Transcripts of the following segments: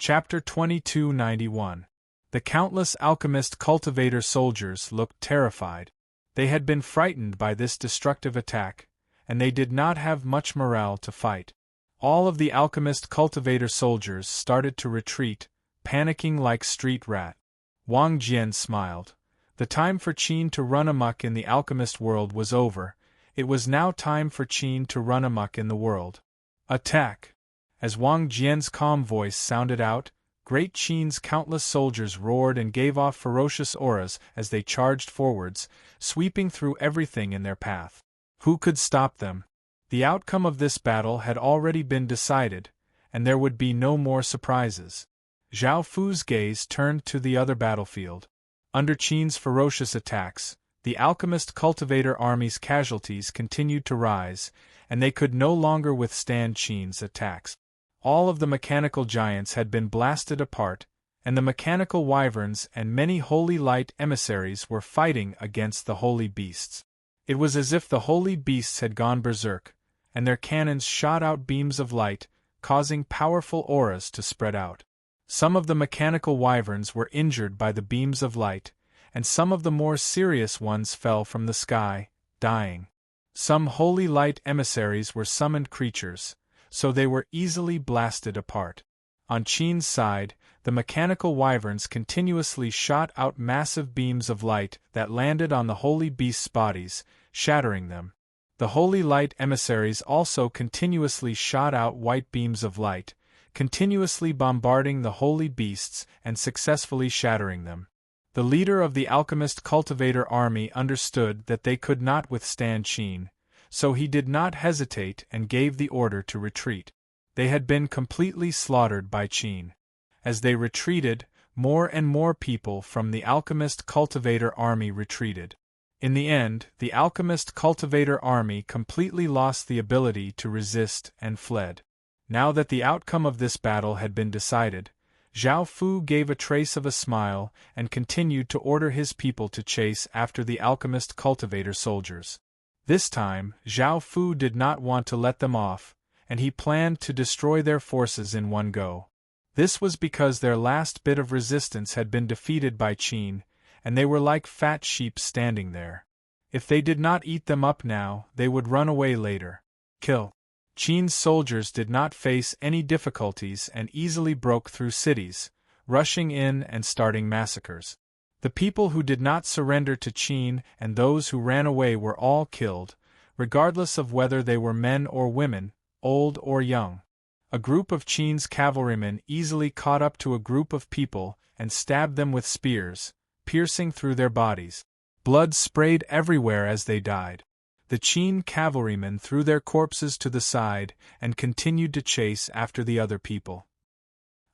Chapter 2291. The countless alchemist cultivator soldiers looked terrified. They had been frightened by this destructive attack, and they did not have much morale to fight. All of the alchemist cultivator soldiers started to retreat, panicking like street rat. Wang Jian smiled. The time for Qin to run amok in the alchemist world was over. It was now time for Qin to run amok in the world. Attack! As Wang Jian's calm voice sounded out, Great Qin's countless soldiers roared and gave off ferocious auras as they charged forwards, sweeping through everything in their path. Who could stop them? The outcome of this battle had already been decided, and there would be no more surprises. Zhao Fu's gaze turned to the other battlefield. Under Qin's ferocious attacks, the alchemist cultivator army's casualties continued to rise, and they could no longer withstand Qin's attacks. All of the mechanical giants had been blasted apart, and the mechanical wyverns and many holy light emissaries were fighting against the holy beasts. It was as if the holy beasts had gone berserk, and their cannons shot out beams of light, causing powerful auras to spread out. Some of the mechanical wyverns were injured by the beams of light, and some of the more serious ones fell from the sky, dying. Some holy light emissaries were summoned creatures, so they were easily blasted apart. On Qin's side, the mechanical wyverns continuously shot out massive beams of light that landed on the holy beasts' bodies, shattering them. The holy light emissaries also continuously shot out white beams of light, continuously bombarding the holy beasts and successfully shattering them. The leader of the alchemist cultivator army understood that they could not withstand Qin, so he did not hesitate and gave the order to retreat. They had been completely slaughtered by Qin. As they retreated, more and more people from the alchemist cultivator army retreated. In the end, the alchemist cultivator army completely lost the ability to resist and fled. Now that the outcome of this battle had been decided, Zhao Fu gave a trace of a smile and continued to order his people to chase after the alchemist cultivator soldiers. This time, Zhao Fu did not want to let them off, and he planned to destroy their forces in one go. This was because their last bit of resistance had been defeated by Qin, and they were like fat sheep standing there. If they did not eat them up now, they would run away later. Kill. Qin's soldiers did not face any difficulties and easily broke through cities, rushing in and starting massacres. The people who did not surrender to Qin and those who ran away were all killed, regardless of whether they were men or women, old or young. A group of Qin's cavalrymen easily caught up to a group of people and stabbed them with spears, piercing through their bodies. Blood sprayed everywhere as they died. The Qin cavalrymen threw their corpses to the side and continued to chase after the other people.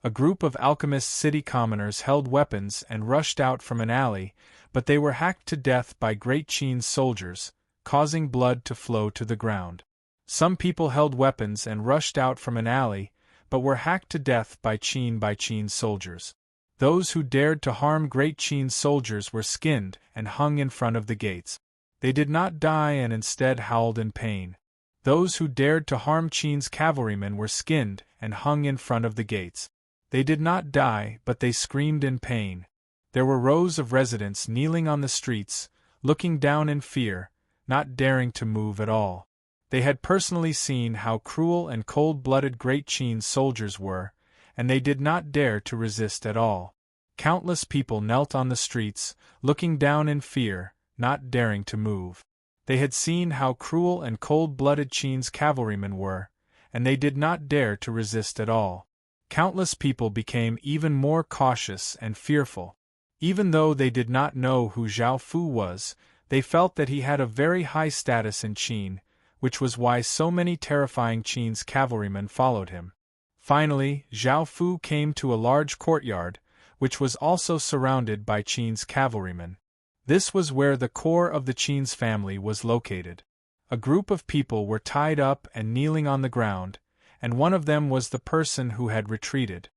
A group of alchemist city commoners held weapons and rushed out from an alley, but they were hacked to death by Great Qin's soldiers, causing blood to flow to the ground. Some people held weapons and rushed out from an alley, but were hacked to death by Qin's soldiers. Those who dared to harm Great Qin's soldiers were skinned and hung in front of the gates. They did not die and instead howled in pain. Those who dared to harm Qin's cavalrymen were skinned and hung in front of the gates. They did not die, but they screamed in pain. There were rows of residents kneeling on the streets, looking down in fear, not daring to move at all. They had personally seen how cruel and cold-blooded Great Qin's soldiers were, and they did not dare to resist at all. Countless people knelt on the streets, looking down in fear, not daring to move. They had seen how cruel and cold-blooded Qin's cavalrymen were, and they did not dare to resist at all. Countless people became even more cautious and fearful. Even though they did not know who Zhao Fu was, they felt that he had a very high status in Qin, which was why so many terrifying Qin's cavalrymen followed him. Finally, Zhao Fu came to a large courtyard, which was also surrounded by Qin's cavalrymen. This was where the core of the Qin's family was located. A group of people were tied up and kneeling on the ground, and one of them was the person who had retreated.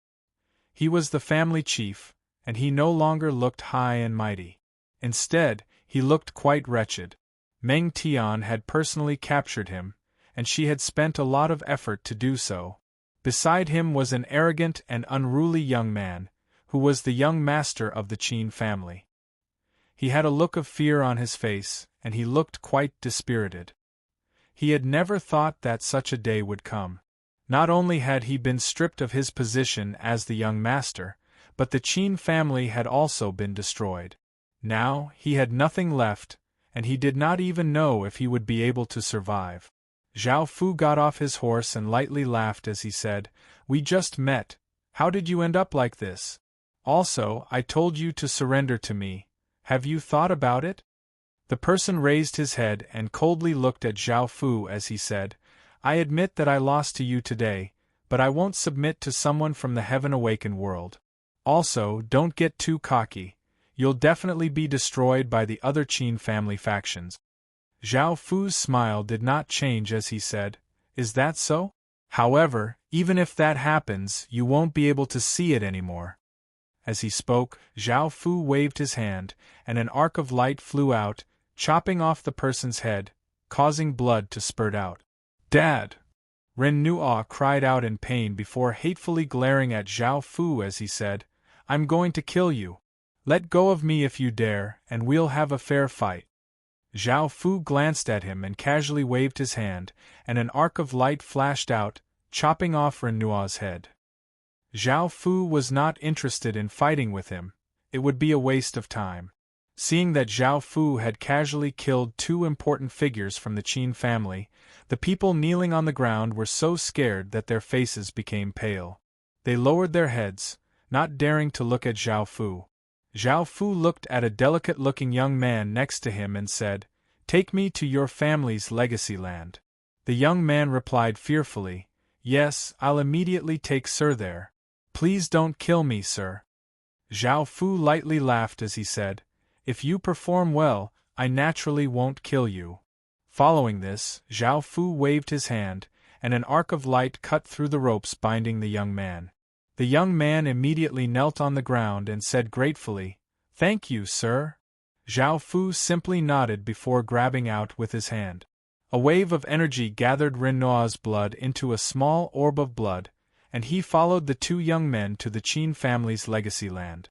He was the family chief, and he no longer looked high and mighty. Instead, he looked quite wretched. Meng Tian had personally captured him, and she had spent a lot of effort to do so. Beside him was an arrogant and unruly young man, who was the young master of the Qin family. He had a look of fear on his face, and he looked quite dispirited. He had never thought that such a day would come. Not only had he been stripped of his position as the young master, but the Qin family had also been destroyed. Now, he had nothing left, and he did not even know if he would be able to survive. Zhao Fu got off his horse and lightly laughed as he said, "We just met. How did you end up like this? Also, I told you to surrender to me. Have you thought about it?" The person raised his head and coldly looked at Zhao Fu as he said, "I admit that I lost to you today, but I won't submit to someone from the Heaven-Awakened world. Also, don't get too cocky. You'll definitely be destroyed by the other Qin family factions." Zhao Fu's smile did not change as he said, "Is that so? However, even if that happens, you won't be able to see it anymore." As he spoke, Zhao Fu waved his hand, and an arc of light flew out, chopping off the person's head, causing blood to spurt out. "Dad!" Ren Nuo cried out in pain before hatefully glaring at Zhao Fu as he said, "I'm going to kill you. Let go of me if you dare, and we'll have a fair fight." Zhao Fu glanced at him and casually waved his hand, and an arc of light flashed out, chopping off Ren Nuo's head. Zhao Fu was not interested in fighting with him. It would be a waste of time. Seeing that Zhao Fu had casually killed two important figures from the Qin family, the people kneeling on the ground were so scared that their faces became pale. They lowered their heads, not daring to look at Zhao Fu. Zhao Fu looked at a delicate-looking young man next to him and said, "Take me to your family's legacy land." The young man replied fearfully, "Yes, I'll immediately take Sir there. Please don't kill me, sir." Zhao Fu lightly laughed as he said, "If you perform well, I naturally won't kill you." Following this, Zhao Fu waved his hand, and an arc of light cut through the ropes binding the young man. The young man immediately knelt on the ground and said gratefully, "Thank you, sir." Zhao Fu simply nodded before grabbing out with his hand. A wave of energy gathered Ren Nuo's blood into a small orb of blood, and he followed the two young men to the Qin family's legacy land.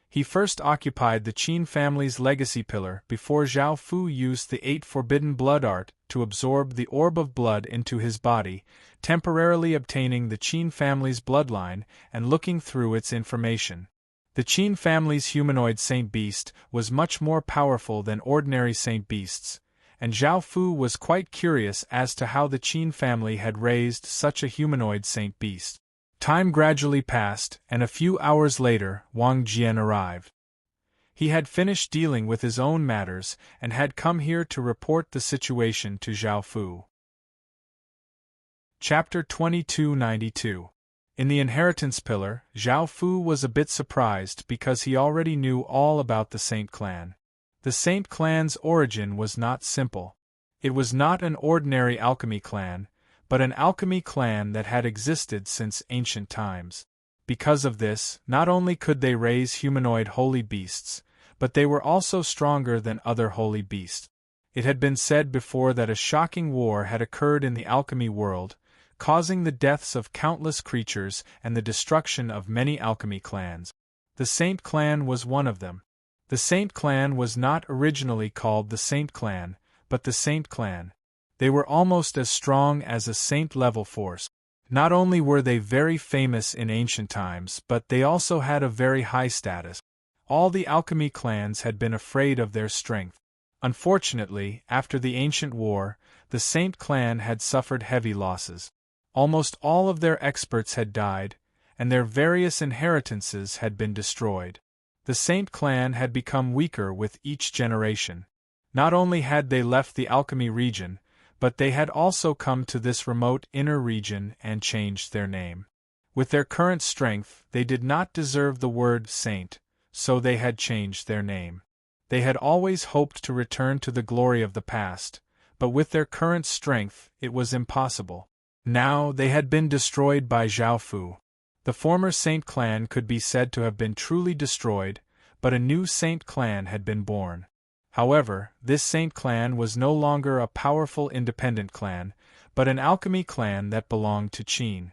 He first occupied the Qin family's legacy pillar before Zhao Fu used the 8 forbidden blood art to absorb the orb of blood into his body, temporarily obtaining the Qin family's bloodline and looking through its information. The Qin family's humanoid saint beast was much more powerful than ordinary saint beasts, and Zhao Fu was quite curious as to how the Qin family had raised such a humanoid saint beast. Time gradually passed, and a few hours later, Wang Jian arrived. He had finished dealing with his own matters and had come here to report the situation to Zhao Fu. Chapter 2292. In the inheritance pillar, Zhao Fu was a bit surprised because he already knew all about the Saint clan. The Saint clan's origin was not simple. It was not an ordinary alchemy clan, but an alchemy clan that had existed since ancient times. Because of this, not only could they raise humanoid holy beasts, but they were also stronger than other holy beasts. It had been said before that a shocking war had occurred in the alchemy world, causing the deaths of countless creatures and the destruction of many alchemy clans. The Saint clan was one of them. The Saint clan was not originally called the Saint clan, but the Saint clan. They were almost as strong as a saint-level force. Not only were they very famous in ancient times, but they also had a very high status. All the alchemy clans had been afraid of their strength. Unfortunately, after the ancient war, the Saint clan had suffered heavy losses. Almost all of their experts had died, and their various inheritances had been destroyed. The Saint clan had become weaker with each generation. Not only had they left the alchemy region, but they had also come to this remote inner region and changed their name. With their current strength, they did not deserve the word saint, so they had changed their name. They had always hoped to return to the glory of the past, but with their current strength, it was impossible. Now they had been destroyed by Zhao Fu. The former Saint clan could be said to have been truly destroyed, but a new Saint clan had been born. However, this Saint clan was no longer a powerful independent clan, but an alchemy clan that belonged to Qin.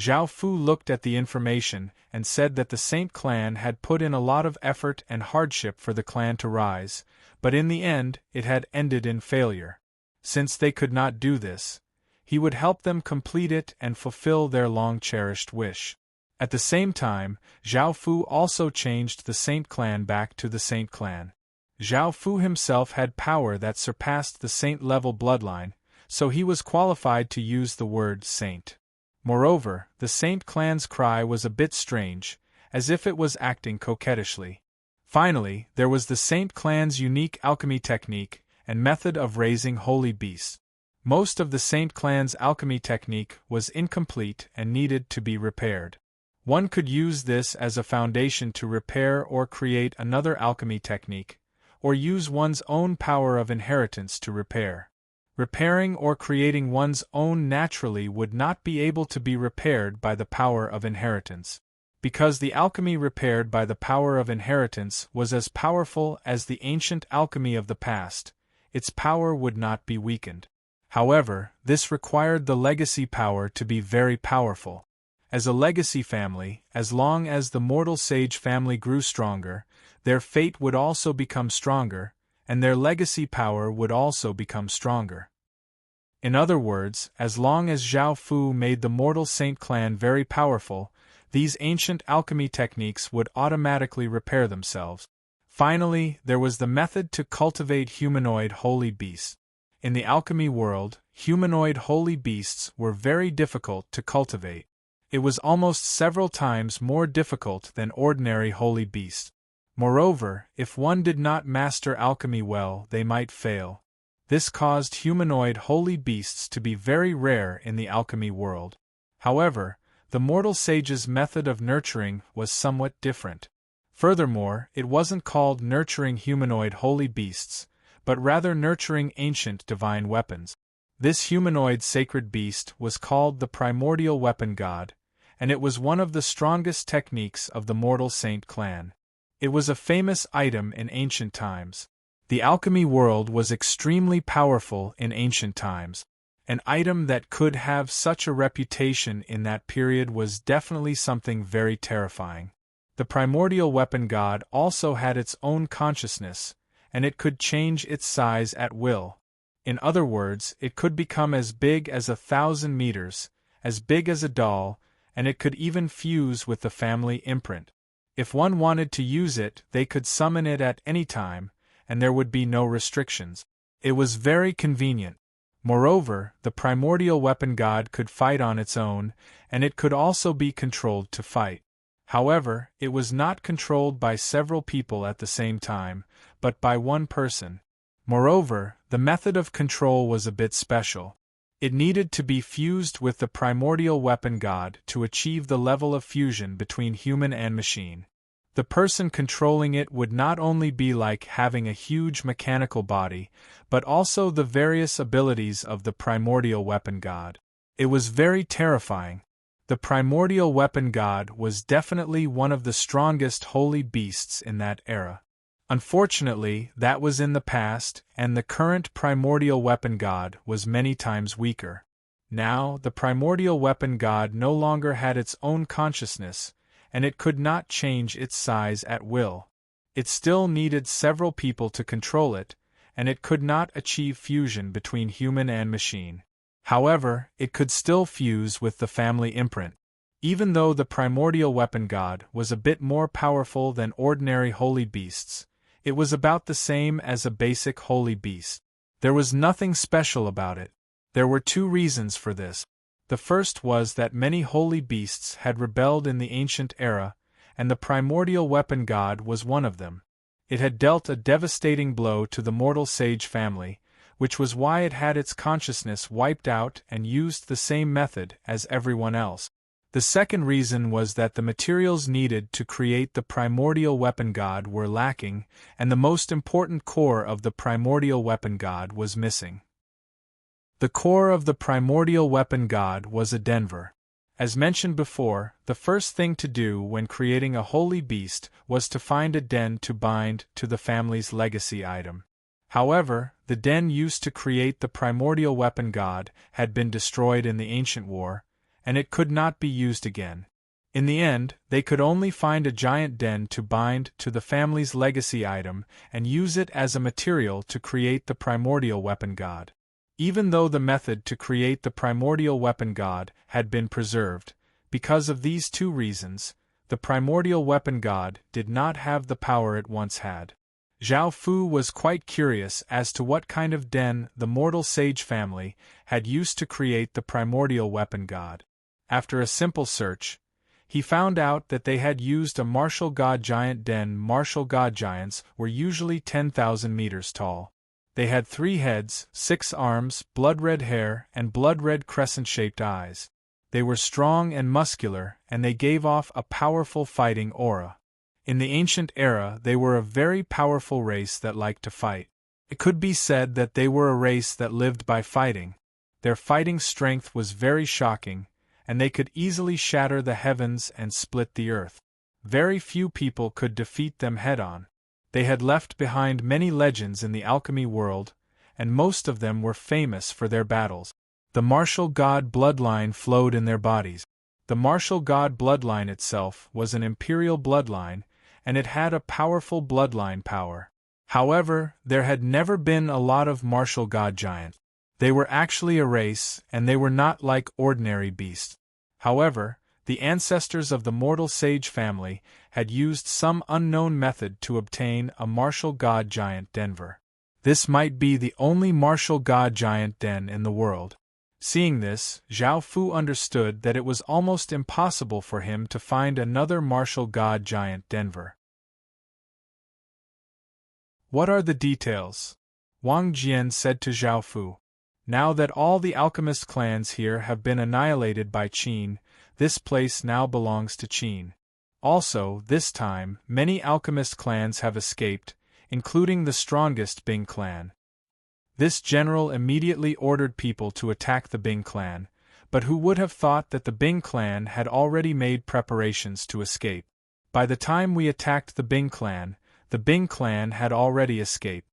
Zhao Fu looked at the information and said that the Saint clan had put in a lot of effort and hardship for the clan to rise, but in the end it had ended in failure. Since they could not do this, he would help them complete it and fulfill their long-cherished wish. At the same time, Zhao Fu also changed the Saint clan back to the Saint clan. Zhao Fu himself had power that surpassed the Saint-level bloodline, so he was qualified to use the word Saint. Moreover, the Saint clan's cry was a bit strange, as if it was acting coquettishly. Finally, there was the Saint clan's unique alchemy technique and method of raising holy beasts. Most of the Saint clan's alchemy technique was incomplete and needed to be repaired. One could use this as a foundation to repair or create another alchemy technique, or use one's own power of inheritance to repair. Repairing or creating one's own naturally would not be able to be repaired by the power of inheritance. Because the alchemy repaired by the power of inheritance was as powerful as the ancient alchemy of the past, its power would not be weakened. However, this required the legacy power to be very powerful. As a legacy family, as long as the mortal sage family grew stronger, their fate would also become stronger, and their legacy power would also become stronger. In other words, as long as Zhao Fu made the mortal Saint clan very powerful, these ancient alchemy techniques would automatically repair themselves. Finally, there was the method to cultivate humanoid holy beasts. In the alchemy world, humanoid holy beasts were very difficult to cultivate. It was almost several times more difficult than ordinary holy beasts. Moreover, if one did not master alchemy well, they might fail. This caused humanoid holy beasts to be very rare in the alchemy world. However, the mortal sage's method of nurturing was somewhat different. Furthermore, it wasn't called nurturing humanoid holy beasts, but rather nurturing ancient divine weapons. This humanoid sacred beast was called the primordial weapon god, and it was one of the strongest techniques of the mortal Saint clan. It was a famous item in ancient times. The alchemy world was extremely powerful in ancient times. An item that could have such a reputation in that period was definitely something very terrifying. The primordial weapon god also had its own consciousness, and it could change its size at will. In other words, it could become as big as 1,000 meters, as big as a doll, and it could even fuse with the family imprint. If one wanted to use it, they could summon it at any time, and there would be no restrictions. It was very convenient. Moreover, the primordial weapon god could fight on its own, and it could also be controlled to fight. However, it was not controlled by several people at the same time, but by one person. Moreover, the method of control was a bit special. It needed to be fused with the primordial weapon god to achieve the level of fusion between human and machine. The person controlling it would not only be like having a huge mechanical body, but also the various abilities of the primordial weapon god. It was very terrifying. The primordial weapon god was definitely one of the strongest holy beasts in that era. Unfortunately, that was in the past, and the current primordial weapon god was many times weaker. Now, the primordial weapon god no longer had its own consciousness, and it could not change its size at will. It still needed several people to control it, and it could not achieve fusion between human and machine. However, it could still fuse with the family imprint. Even though the primordial weapon god was a bit more powerful than ordinary holy beasts, it was about the same as a basic holy beast. There was nothing special about it. There were two reasons for this. The first was that many holy beasts had rebelled in the ancient era, and the primordial weapon god was one of them. It had dealt a devastating blow to the mortal sage family, which was why it had its consciousness wiped out and used the same method as everyone else. The second reason was that the materials needed to create the primordial weapon god were lacking, and the most important core of the primordial weapon god was missing. The core of the primordial weapon god was a Denver. As mentioned before, the first thing to do when creating a holy beast was to find a den to bind to the family's legacy item. However, the den used to create the primordial weapon god had been destroyed in the ancient war, and it could not be used again. In the end, they could only find a giant den to bind to the family's legacy item and use it as a material to create the primordial weapon god. Even though the method to create the primordial weapon god had been preserved, because of these two reasons, the primordial weapon god did not have the power it once had. Zhao Fu was quite curious as to what kind of den the mortal sage family had used to create the primordial weapon god. After a simple search, he found out that they had used a martial god giant den. Martial god giants were usually 10,000 meters tall. They had 3 heads, 6 arms, blood-red hair, and blood-red crescent-shaped eyes. They were strong and muscular, and they gave off a powerful fighting aura. In the ancient era, they were a very powerful race that liked to fight. It could be said that they were a race that lived by fighting. Their fighting strength was very shocking, and they could easily shatter the heavens and split the earth. Very few people could defeat them head-on. They had left behind many legends in the alchemy world, and most of them were famous for their battles. The martial god bloodline flowed in their bodies. The martial god bloodline itself was an imperial bloodline, and it had a powerful bloodline power. However, there had never been a lot of martial god giants. They were actually a race, and they were not like ordinary beasts. However, the ancestors of the mortal sage family had used some unknown method to obtain a martial god giant Denver. This might be the only martial god giant den in the world. Seeing this, Zhao Fu understood that it was almost impossible for him to find another martial god giant Denver. What are the details? Wang Jian said to Zhao Fu. Now that all the alchemist clans here have been annihilated by Qin, this place now belongs to Qin. Also, this time, many alchemist clans have escaped, including the strongest Bing clan. This general immediately ordered people to attack the Bing clan, but who would have thought that the Bing clan had already made preparations to escape? By the time we attacked the Bing clan had already escaped.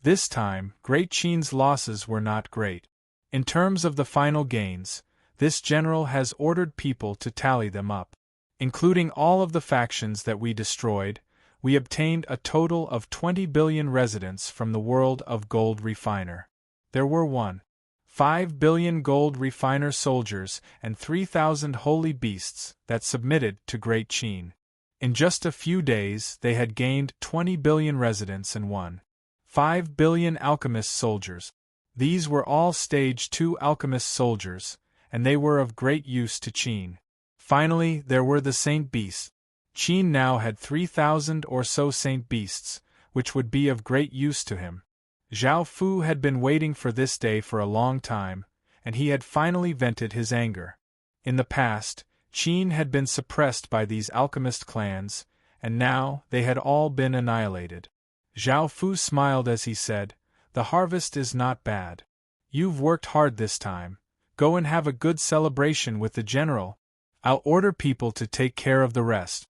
This time, Great Qin's losses were not great. In terms of the final gains, this general has ordered people to tally them up. Including all of the factions that we destroyed, we obtained a total of 20 billion residents from the world of gold refiner. There were 1.5 billion gold refiner soldiers and 3,000 holy beasts that submitted to Great Qin. In just a few days they had gained 20 billion residents and 1.5 billion alchemist soldiers. These were all Stage 2 alchemist soldiers, and they were of great use to Qin. Finally, there were the Saint Beasts. Qin now had 3,000 or so Saint Beasts, which would be of great use to him. Zhao Fu had been waiting for this day for a long time, and he had finally vented his anger. In the past, Qin had been suppressed by these alchemist clans, and now they had all been annihilated. Zhao Fu smiled as he said, "The harvest is not bad. You've worked hard this time. Go and have a good celebration with the general. I'll order people to take care of the rest."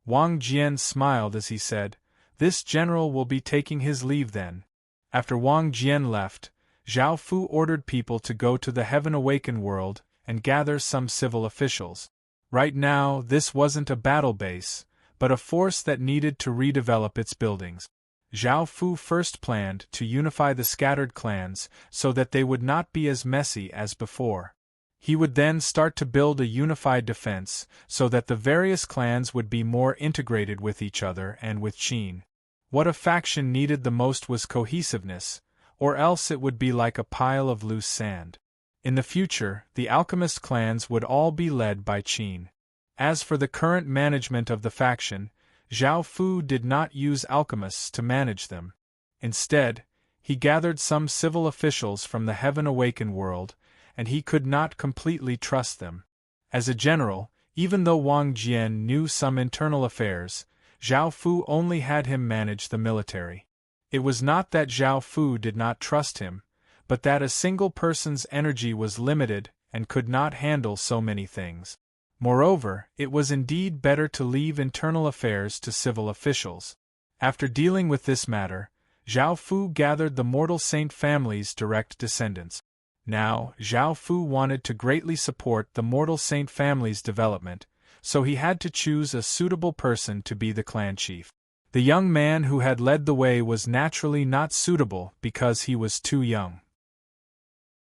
Wang Jian smiled as he said, "This general will be taking his leave then." After Wang Jian left, Zhao Fu ordered people to go to the Heaven Awakened world and gather some civil officials. Right now, this wasn't a battle base, but a force that needed to redevelop its buildings. Zhao Fu first planned to unify the scattered clans so that they would not be as messy as before. He would then start to build a unified defense so that the various clans would be more integrated with each other and with Qin. What a faction needed the most was cohesiveness, or else it would be like a pile of loose sand. In the future, the alchemist clans would all be led by Qin. As for the current management of the faction, Zhao Fu did not use alchemists to manage them. Instead, he gathered some civil officials from the Heaven Awakened world, and he could not completely trust them. As a general, even though Wang Jian knew some internal affairs, Zhao Fu only had him manage the military. It was not that Zhao Fu did not trust him, but that a single person's energy was limited and could not handle so many things. Moreover, it was indeed better to leave internal affairs to civil officials. After dealing with this matter, Zhao Fu gathered the mortal saint family's direct descendants. Now, Zhao Fu wanted to greatly support the mortal saint family's development, so he had to choose a suitable person to be the clan chief. The young man who had led the way was naturally not suitable because he was too young.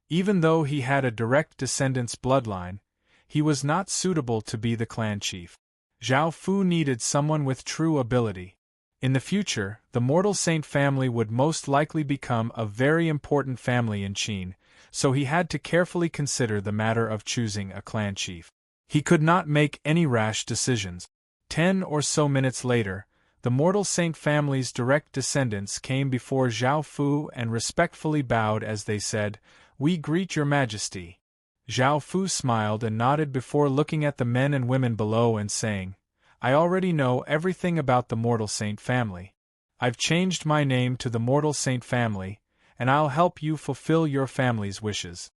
Even though he had a direct descendant's bloodline, he was not suitable to be the clan chief. Zhao Fu needed someone with true ability. In the future, the mortal saint family would most likely become a very important family in Qin, so he had to carefully consider the matter of choosing a clan chief. He could not make any rash decisions. 10 or so minutes later, the mortal saint family's direct descendants came before Zhao Fu and respectfully bowed as they said, "We greet your majesty." Zhao Fu smiled and nodded before looking at the men and women below and saying, "I already know everything about the mortal saint family. I've changed my name to the mortal saint family, and I'll help you fulfill your family's wishes.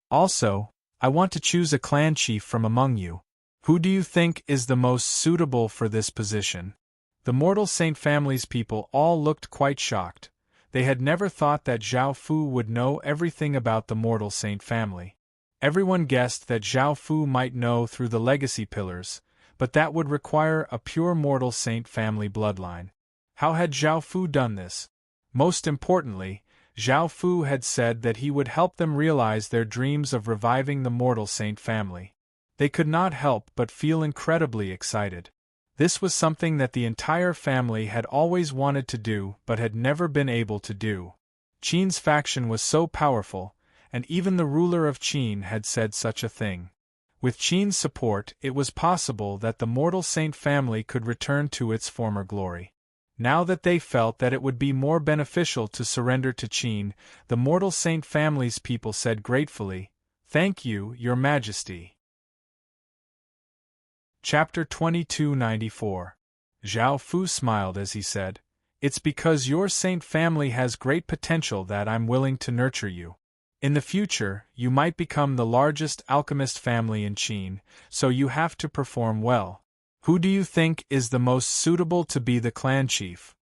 Also, I want to choose a clan chief from among you. Who do you think is the most suitable for this position?" The mortal saint family's people all looked quite shocked. They had never thought that Zhao Fu would know everything about the mortal saint family. Everyone guessed that Zhao Fu might know through the legacy pillars, but that would require a pure mortal saint family bloodline. How had Zhao Fu done this? Most importantly, Zhao Fu had said that he would help them realize their dreams of reviving the mortal saint family. They could not help but feel incredibly excited. This was something that the entire family had always wanted to do but had never been able to do. Qin's faction was so powerful, and even the ruler of Qin had said such a thing. With Qin's support, it was possible that the mortal saint family could return to its former glory. Now that they felt that it would be more beneficial to surrender to Qin, the mortal saint family's people said gratefully, "Thank you, Your Majesty." Chapter 2294. Zhao Fu smiled as he said, "It's because your saint family has great potential that I'm willing to nurture you. In the future, you might become the largest alchemist family in Qin, so you have to perform well. Who do you think is the most suitable to be the clan chief?"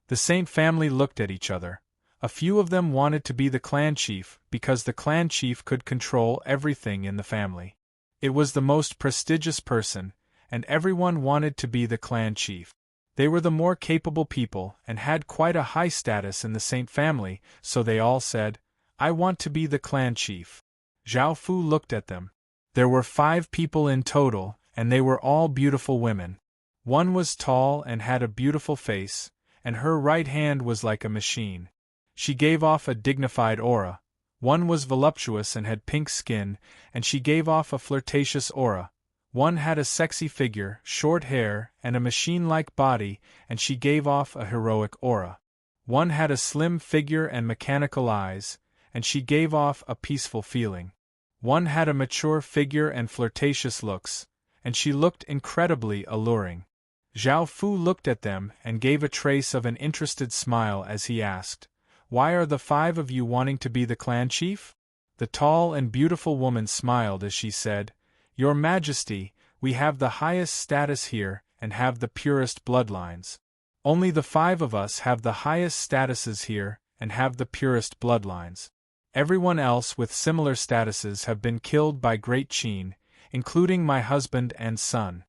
The saint family looked at each other. A few of them wanted to be the clan chief because the clan chief could control everything in the family. It was the most prestigious person, and everyone wanted to be the clan chief. They were the more capable people and had quite a high status in the saint family, so they all said, "I want to be the clan chief." Zhao Fu looked at them. There were 5 people in total, and they were all beautiful women. One was tall and had a beautiful face, and her right hand was like a machine. She gave off a dignified aura. One was voluptuous and had pink skin, and she gave off a flirtatious aura. One had a sexy figure, short hair, and a machine-like body, and she gave off a heroic aura. One had a slim figure and mechanical eyes, and she gave off a peaceful feeling. One had a mature figure and flirtatious looks, and she looked incredibly alluring. Zhao Fu looked at them and gave a trace of an interested smile as he asked, "Why are the 5 of you wanting to be the clan chief?" The tall and beautiful woman smiled as she said, "Your Majesty, we have the highest status here and have the purest bloodlines. Only the 5 of us have the highest statuses here and have the purest bloodlines. Everyone else with similar statuses have been killed by Great Qin, including my husband and son."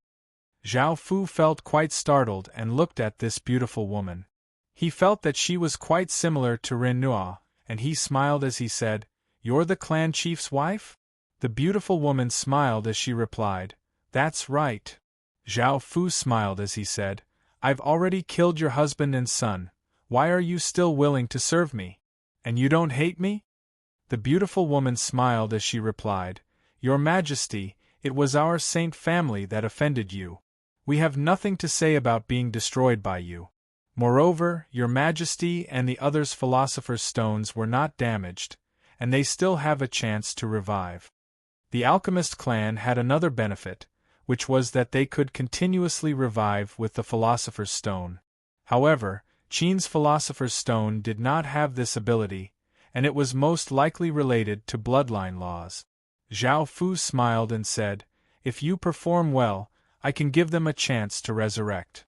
Zhao Fu felt quite startled and looked at this beautiful woman. He felt that she was quite similar to Ren Nua, and he smiled as he said, "You're the clan chief's wife?" The beautiful woman smiled as she replied, "That's right." Zhao Fu smiled as he said, "I've already killed your husband and son. Why are you still willing to serve me? And you don't hate me?" The beautiful woman smiled as she replied, "Your Majesty, it was our saint family that offended you. We have nothing to say about being destroyed by you. Moreover, Your Majesty and the others' philosopher's stones were not damaged, and they still have a chance to revive." The alchemist clan had another benefit, which was that they could continuously revive with the philosopher's stone. However, Qin's philosopher's stone did not have this ability, and it was most likely related to bloodline laws. Zhao Fu smiled and said, "If you perform well, I can give them a chance to resurrect."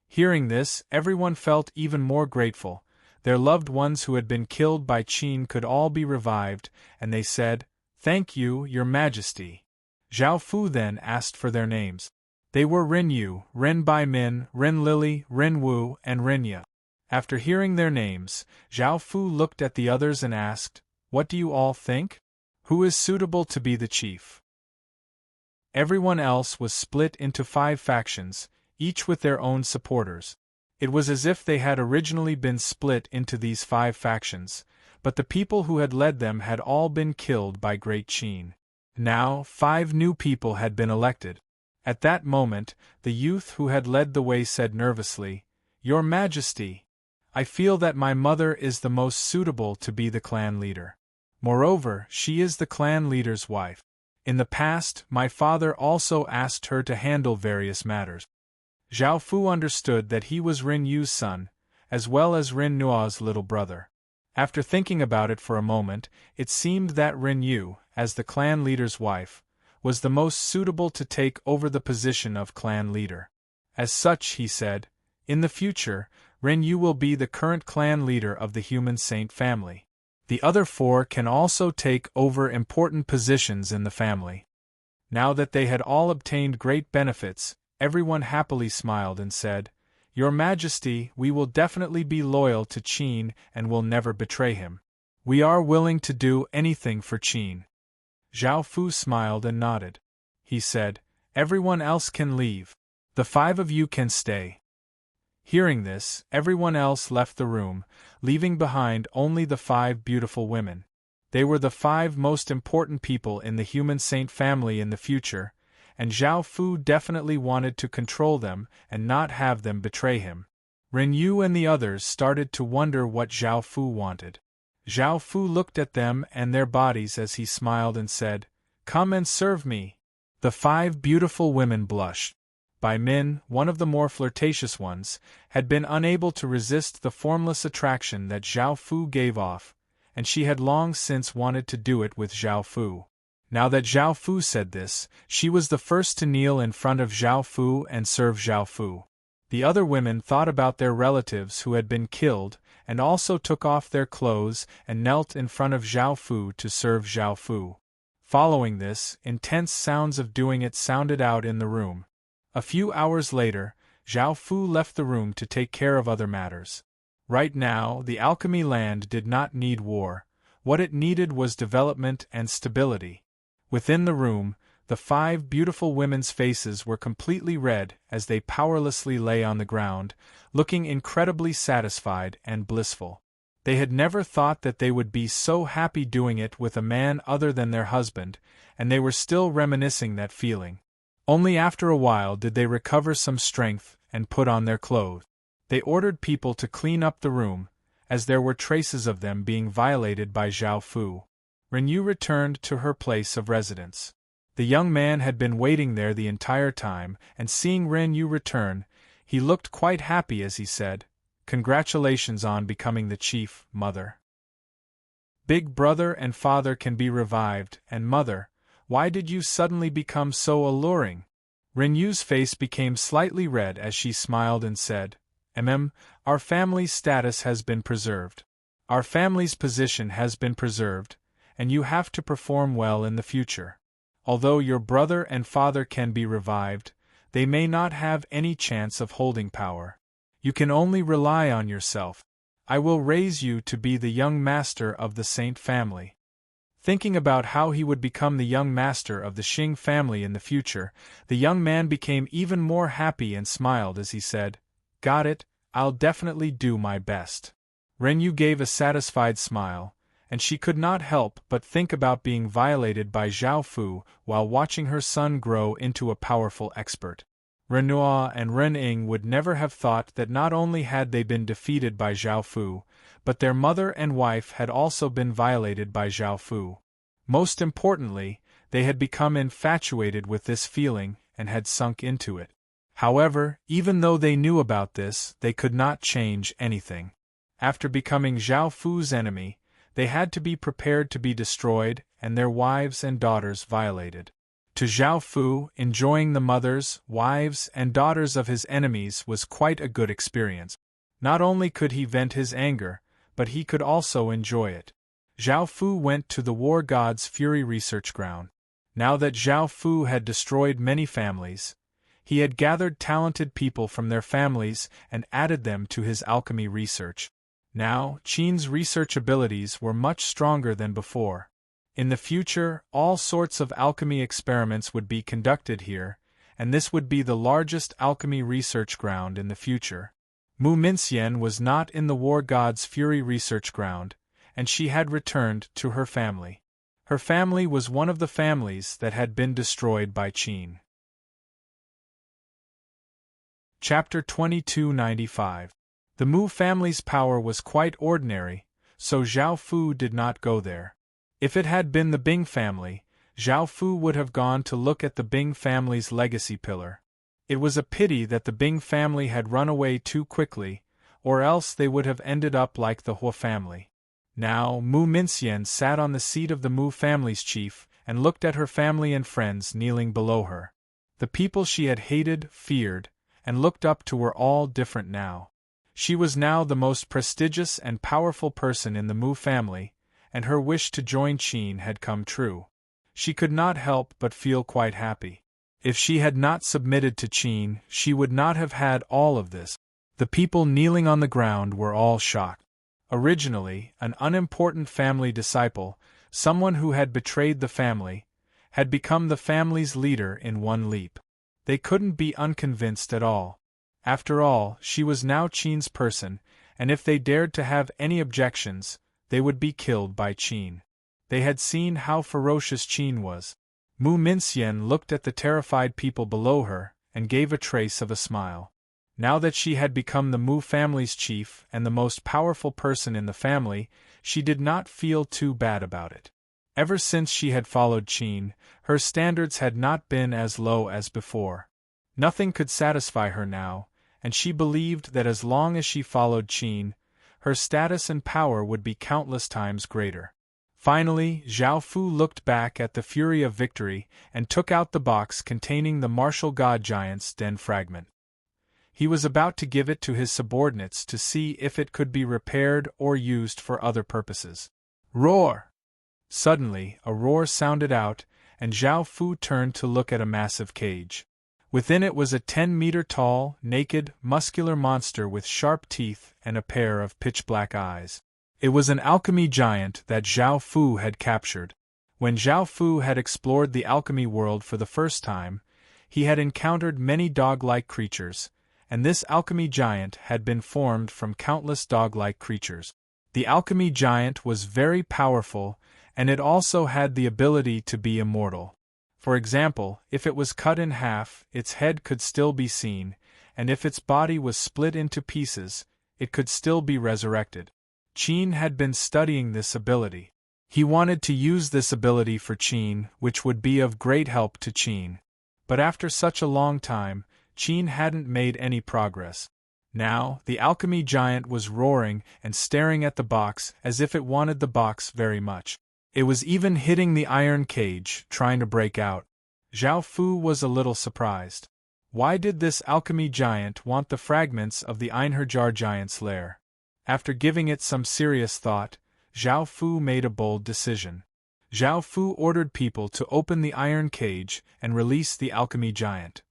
Hearing this, everyone felt even more grateful. Their loved ones who had been killed by Qin could all be revived, and they said, "Thank you, your majesty." Zhao Fu then asked for their names. They were Ren Yu, Ren Baimin, Ren Lili, Ren Wu, and Ren Ye. After hearing their names, Zhao Fu looked at the others and asked, "What do you all think? Who is suitable to be the chief?" Everyone else was split into 5 factions, each with their own supporters. It was as if they had originally been split into these 5 factions, but the people who had led them had all been killed by Great Qin. Now, 5 new people had been elected. At that moment, the youth who had led the way said nervously, "Your Majesty, I feel that my mother is the most suitable to be the clan leader. Moreover, she is the clan leader's wife. In the past, my father also asked her to handle various matters." Zhao Fu understood that he was Ren Yu's son, as well as Ren Nuo's little brother. After thinking about it for a moment, it seemed that Ren Yu, as the clan leader's wife, was the most suitable to take over the position of clan leader. As such, he said, "In the future, Ren Yu will be the current clan leader of the human saint family. The other 4 can also take over important positions in the family." Now that they had all obtained great benefits, everyone happily smiled and said, "Your Majesty, we will definitely be loyal to Qin and will never betray him. We are willing to do anything for Qin." Zhao Fu smiled and nodded. He said, "Everyone else can leave. The 5 of you can stay." Hearing this, everyone else left the room, leaving behind only the 5 beautiful women. They were the 5 most important people in the human saint family in the future, and Zhao Fu definitely wanted to control them and not have them betray him. Ren Yu and the others started to wonder what Zhao Fu wanted. Zhao Fu looked at them and their bodies as he smiled and said, "Come and serve me." The 5 beautiful women blushed. Bai Min, one of the more flirtatious ones, had been unable to resist the formless attraction that Zhao Fu gave off, and she had long since wanted to do it with Zhao Fu. Now that Zhao Fu said this, she was the first to kneel in front of Zhao Fu and serve Zhao Fu. The other women thought about their relatives who had been killed, and also took off their clothes and knelt in front of Zhao Fu to serve Zhao Fu. Following this, intense sounds of doing it sounded out in the room. A few hours later, Zhao Fu left the room to take care of other matters. Right now, the alchemy land did not need war. What it needed was development and stability. Within the room, the 5 beautiful women's faces were completely red as they powerlessly lay on the ground, looking incredibly satisfied and blissful. They had never thought that they would be so happy doing it with a man other than their husband, and they were still reminiscing that feeling. Only after a while did they recover some strength and put on their clothes. They ordered people to clean up the room, as there were traces of them being violated by Zhao Fu. Ren Yu returned to her place of residence. The young man had been waiting there the entire time, and seeing Ren Yu return, he looked quite happy as he said, "Congratulations on becoming the chief, mother. Big brother and father can be revived, and mother, why did you suddenly become so alluring?" Ren Yu's face became slightly red as she smiled and said, Our family's status has been preserved. Our family's position has been preserved, and you have to perform well in the future. Although your brother and father can be revived, they may not have any chance of holding power. You can only rely on yourself. I will raise you to be the young master of the Saint family." Thinking about how he would become the young master of the Xing family in the future, the young man became even more happy and smiled as he said, "Got it, I'll definitely do my best." Ren Yu gave a satisfied smile, and she could not help but think about being violated by Zhao Fu while watching her son grow into a powerful expert. Ren Nuo and Ren Ying would never have thought that not only had they been defeated by Zhao Fu, but their mother and wife had also been violated by Zhao Fu. Most importantly, they had become infatuated with this feeling and had sunk into it. However, even though they knew about this, they could not change anything. After becoming Zhao Fu's enemy, they had to be prepared to be destroyed and their wives and daughters violated. To Zhao Fu, enjoying the mothers, wives, and daughters of his enemies was quite a good experience. Not only could he vent his anger, but he could also enjoy it. Zhao Fu went to the War God's Fury research ground. Now that Zhao Fu had destroyed many families, he had gathered talented people from their families and added them to his alchemy research. Now, Qin's research abilities were much stronger than before. In the future, all sorts of alchemy experiments would be conducted here, and this would be the largest alchemy research ground in the future. Mu Minxian was not in the War God's Fury research ground, and she had returned to her family. Her family was one of the families that had been destroyed by Qin. Chapter 2295. The Mu family's power was quite ordinary, so Zhao Fu did not go there. If it had been the Bing family, Zhao Fu would have gone to look at the Bing family's legacy pillar. It was a pity that the Bing family had run away too quickly, or else they would have ended up like the Hua family. Now, Mu Minxian sat on the seat of the Mu family's chief and looked at her family and friends kneeling below her. The people she had hated, feared, and looked up to were all different now. She was now the most prestigious and powerful person in the Mu family, and her wish to join Qin had come true. She could not help but feel quite happy. If she had not submitted to Qin, she would not have had all of this. The people kneeling on the ground were all shocked. Originally, an unimportant family disciple, someone who had betrayed the family, had become the family's leader in one leap. They couldn't be unconvinced at all. After all, she was now Qin's person, and if they dared to have any objections, they would be killed by Qin. They had seen how ferocious Qin was. Mu Minxian looked at the terrified people below her and gave a trace of a smile. Now that she had become the Mu family's chief and the most powerful person in the family, she did not feel too bad about it. Ever since she had followed Qin, her standards had not been as low as before. Nothing could satisfy her now, and she believed that as long as she followed Qin, her status and power would be countless times greater. Finally, Zhao Fu looked back at the Fury of Victory and took out the box containing the Martial God Giant's Den fragment. He was about to give it to his subordinates to see if it could be repaired or used for other purposes. Roar! Suddenly, a roar sounded out, and Zhao Fu turned to look at a massive cage. Within it was a 10-meter-tall, naked, muscular monster with sharp teeth and a pair of pitch-black eyes. It was an alchemy giant that Zhao Fu had captured. When Zhao Fu had explored the alchemy world for the first time, he had encountered many dog-like creatures, and this alchemy giant had been formed from countless dog-like creatures. The alchemy giant was very powerful, and it also had the ability to be immortal. For example, if it was cut in half, its head could still be seen, and if its body was split into pieces, it could still be resurrected. Qin had been studying this ability. He wanted to use this ability for Qin, which would be of great help to Qin. But after such a long time, Qin hadn't made any progress. Now, the alchemy giant was roaring and staring at the box as if it wanted the box very much. It was even hitting the iron cage, trying to break out. Zhao Fu was a little surprised. Why did this alchemy giant want the fragments of the Einherjar giant's lair? After giving it some serious thought, Zhao Fu made a bold decision. Zhao Fu ordered people to open the iron cage and release the alchemy giant.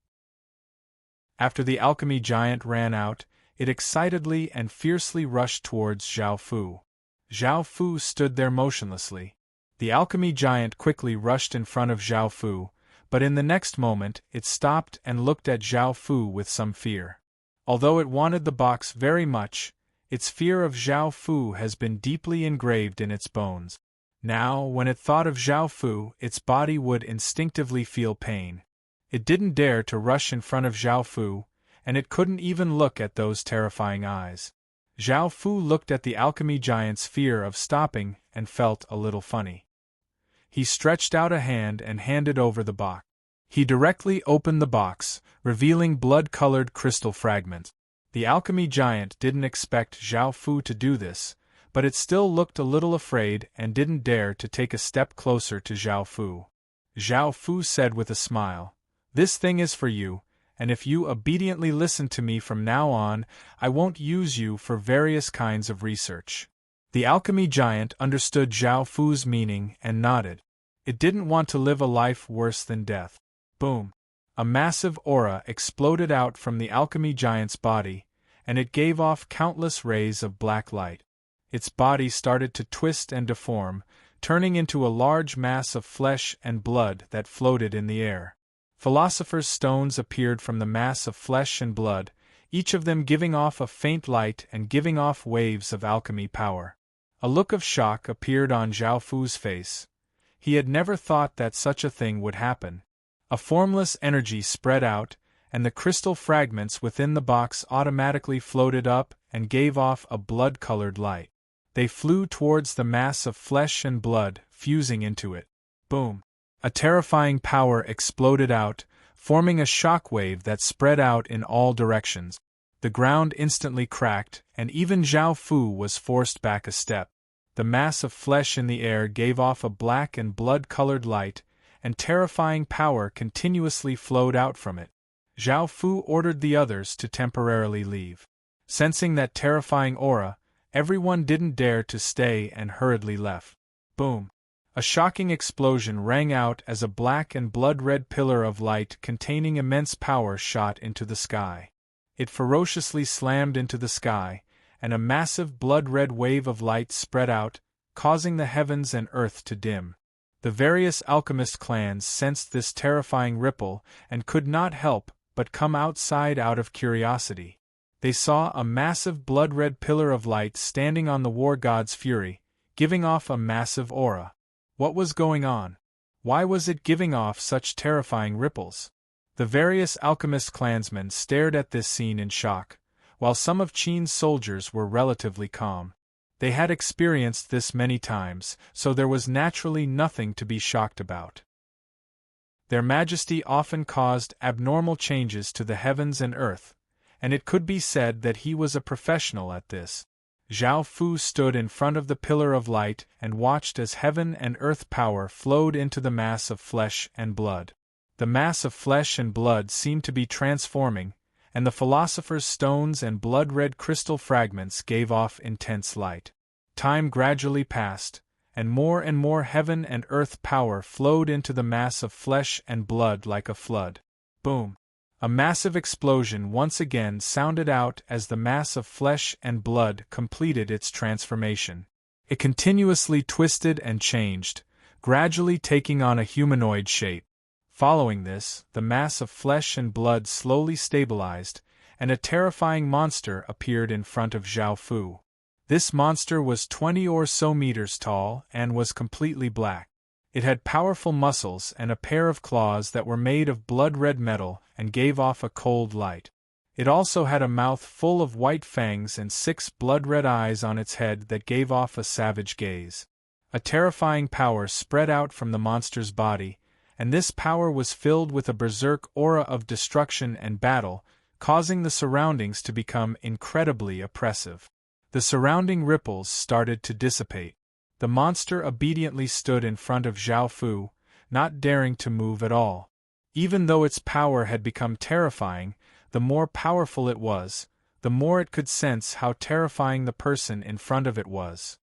After the alchemy giant ran out, it excitedly and fiercely rushed towards Zhao Fu. Zhao Fu stood there motionlessly. The alchemy giant quickly rushed in front of Zhao Fu, but in the next moment it stopped and looked at Zhao Fu with some fear. Although it wanted the box very much, its fear of Zhao Fu has been deeply engraved in its bones. Now, when it thought of Zhao Fu, its body would instinctively feel pain. It didn't dare to rush in front of Zhao Fu, and it couldn't even look at those terrifying eyes. Zhao Fu looked at the alchemy giant's fear of stopping and felt a little funny. He stretched out a hand and handed over the box. He directly opened the box, revealing blood-colored crystal fragments. The alchemy giant didn't expect Zhao Fu to do this, but it still looked a little afraid and didn't dare to take a step closer to Zhao Fu. Zhao Fu said with a smile, "This thing is for you, and if you obediently listen to me from now on, I won't use you for various kinds of research." The alchemy giant understood Zhao Fu's meaning and nodded. It didn't want to live a life worse than death. Boom! A massive aura exploded out from the alchemy giant's body, and it gave off countless rays of black light. Its body started to twist and deform, turning into a large mass of flesh and blood that floated in the air. Philosopher's stones appeared from the mass of flesh and blood, each of them giving off a faint light and giving off waves of alchemy power. A look of shock appeared on Zhao Fu's face. He had never thought that such a thing would happen. A formless energy spread out, and the crystal fragments within the box automatically floated up and gave off a blood-colored light. They flew towards the mass of flesh and blood, fusing into it. Boom! A terrifying power exploded out, forming a shock wave that spread out in all directions. The ground instantly cracked, and even Zhao Fu was forced back a step. The mass of flesh in the air gave off a black and blood-colored light, and terrifying power continuously flowed out from it. Zhao Fu ordered the others to temporarily leave. Sensing that terrifying aura, everyone didn't dare to stay and hurriedly left. Boom! A shocking explosion rang out as a black and blood-red pillar of light containing immense power shot into the sky. It ferociously slammed into the sky, and a massive blood-red wave of light spread out, causing the heavens and earth to dim. The various alchemist clans sensed this terrifying ripple and could not help but come outside out of curiosity. They saw a massive blood-red pillar of light standing on the war god's fury, giving off a massive aura. What was going on? Why was it giving off such terrifying ripples? The various alchemist clansmen stared at this scene in shock, while some of Qin's soldiers were relatively calm. They had experienced this many times, so there was naturally nothing to be shocked about. Their Majesty often caused abnormal changes to the heavens and earth, and it could be said that he was a professional at this. Zhao Fu stood in front of the pillar of light and watched as heaven and earth power flowed into the mass of flesh and blood. The mass of flesh and blood seemed to be transforming, and the philosopher's stones and blood-red crystal fragments gave off intense light. Time gradually passed, and more heaven and earth power flowed into the mass of flesh and blood like a flood. Boom! A massive explosion once again sounded out as the mass of flesh and blood completed its transformation. It continuously twisted and changed, gradually taking on a humanoid shape. Following this, the mass of flesh and blood slowly stabilized, and a terrifying monster appeared in front of Zhao Fu. This monster was 20 or so meters tall and was completely black. It had powerful muscles and a pair of claws that were made of blood-red metal and gave off a cold light. It also had a mouth full of white fangs and 6 blood-red eyes on its head that gave off a savage gaze. A terrifying power spread out from the monster's body, and this power was filled with a berserk aura of destruction and battle, causing the surroundings to become incredibly oppressive. The surrounding ripples started to dissipate. The monster obediently stood in front of Zhao Fu, not daring to move at all. Even though its power had become terrifying, the more powerful it was, the more it could sense how terrifying the person in front of it was.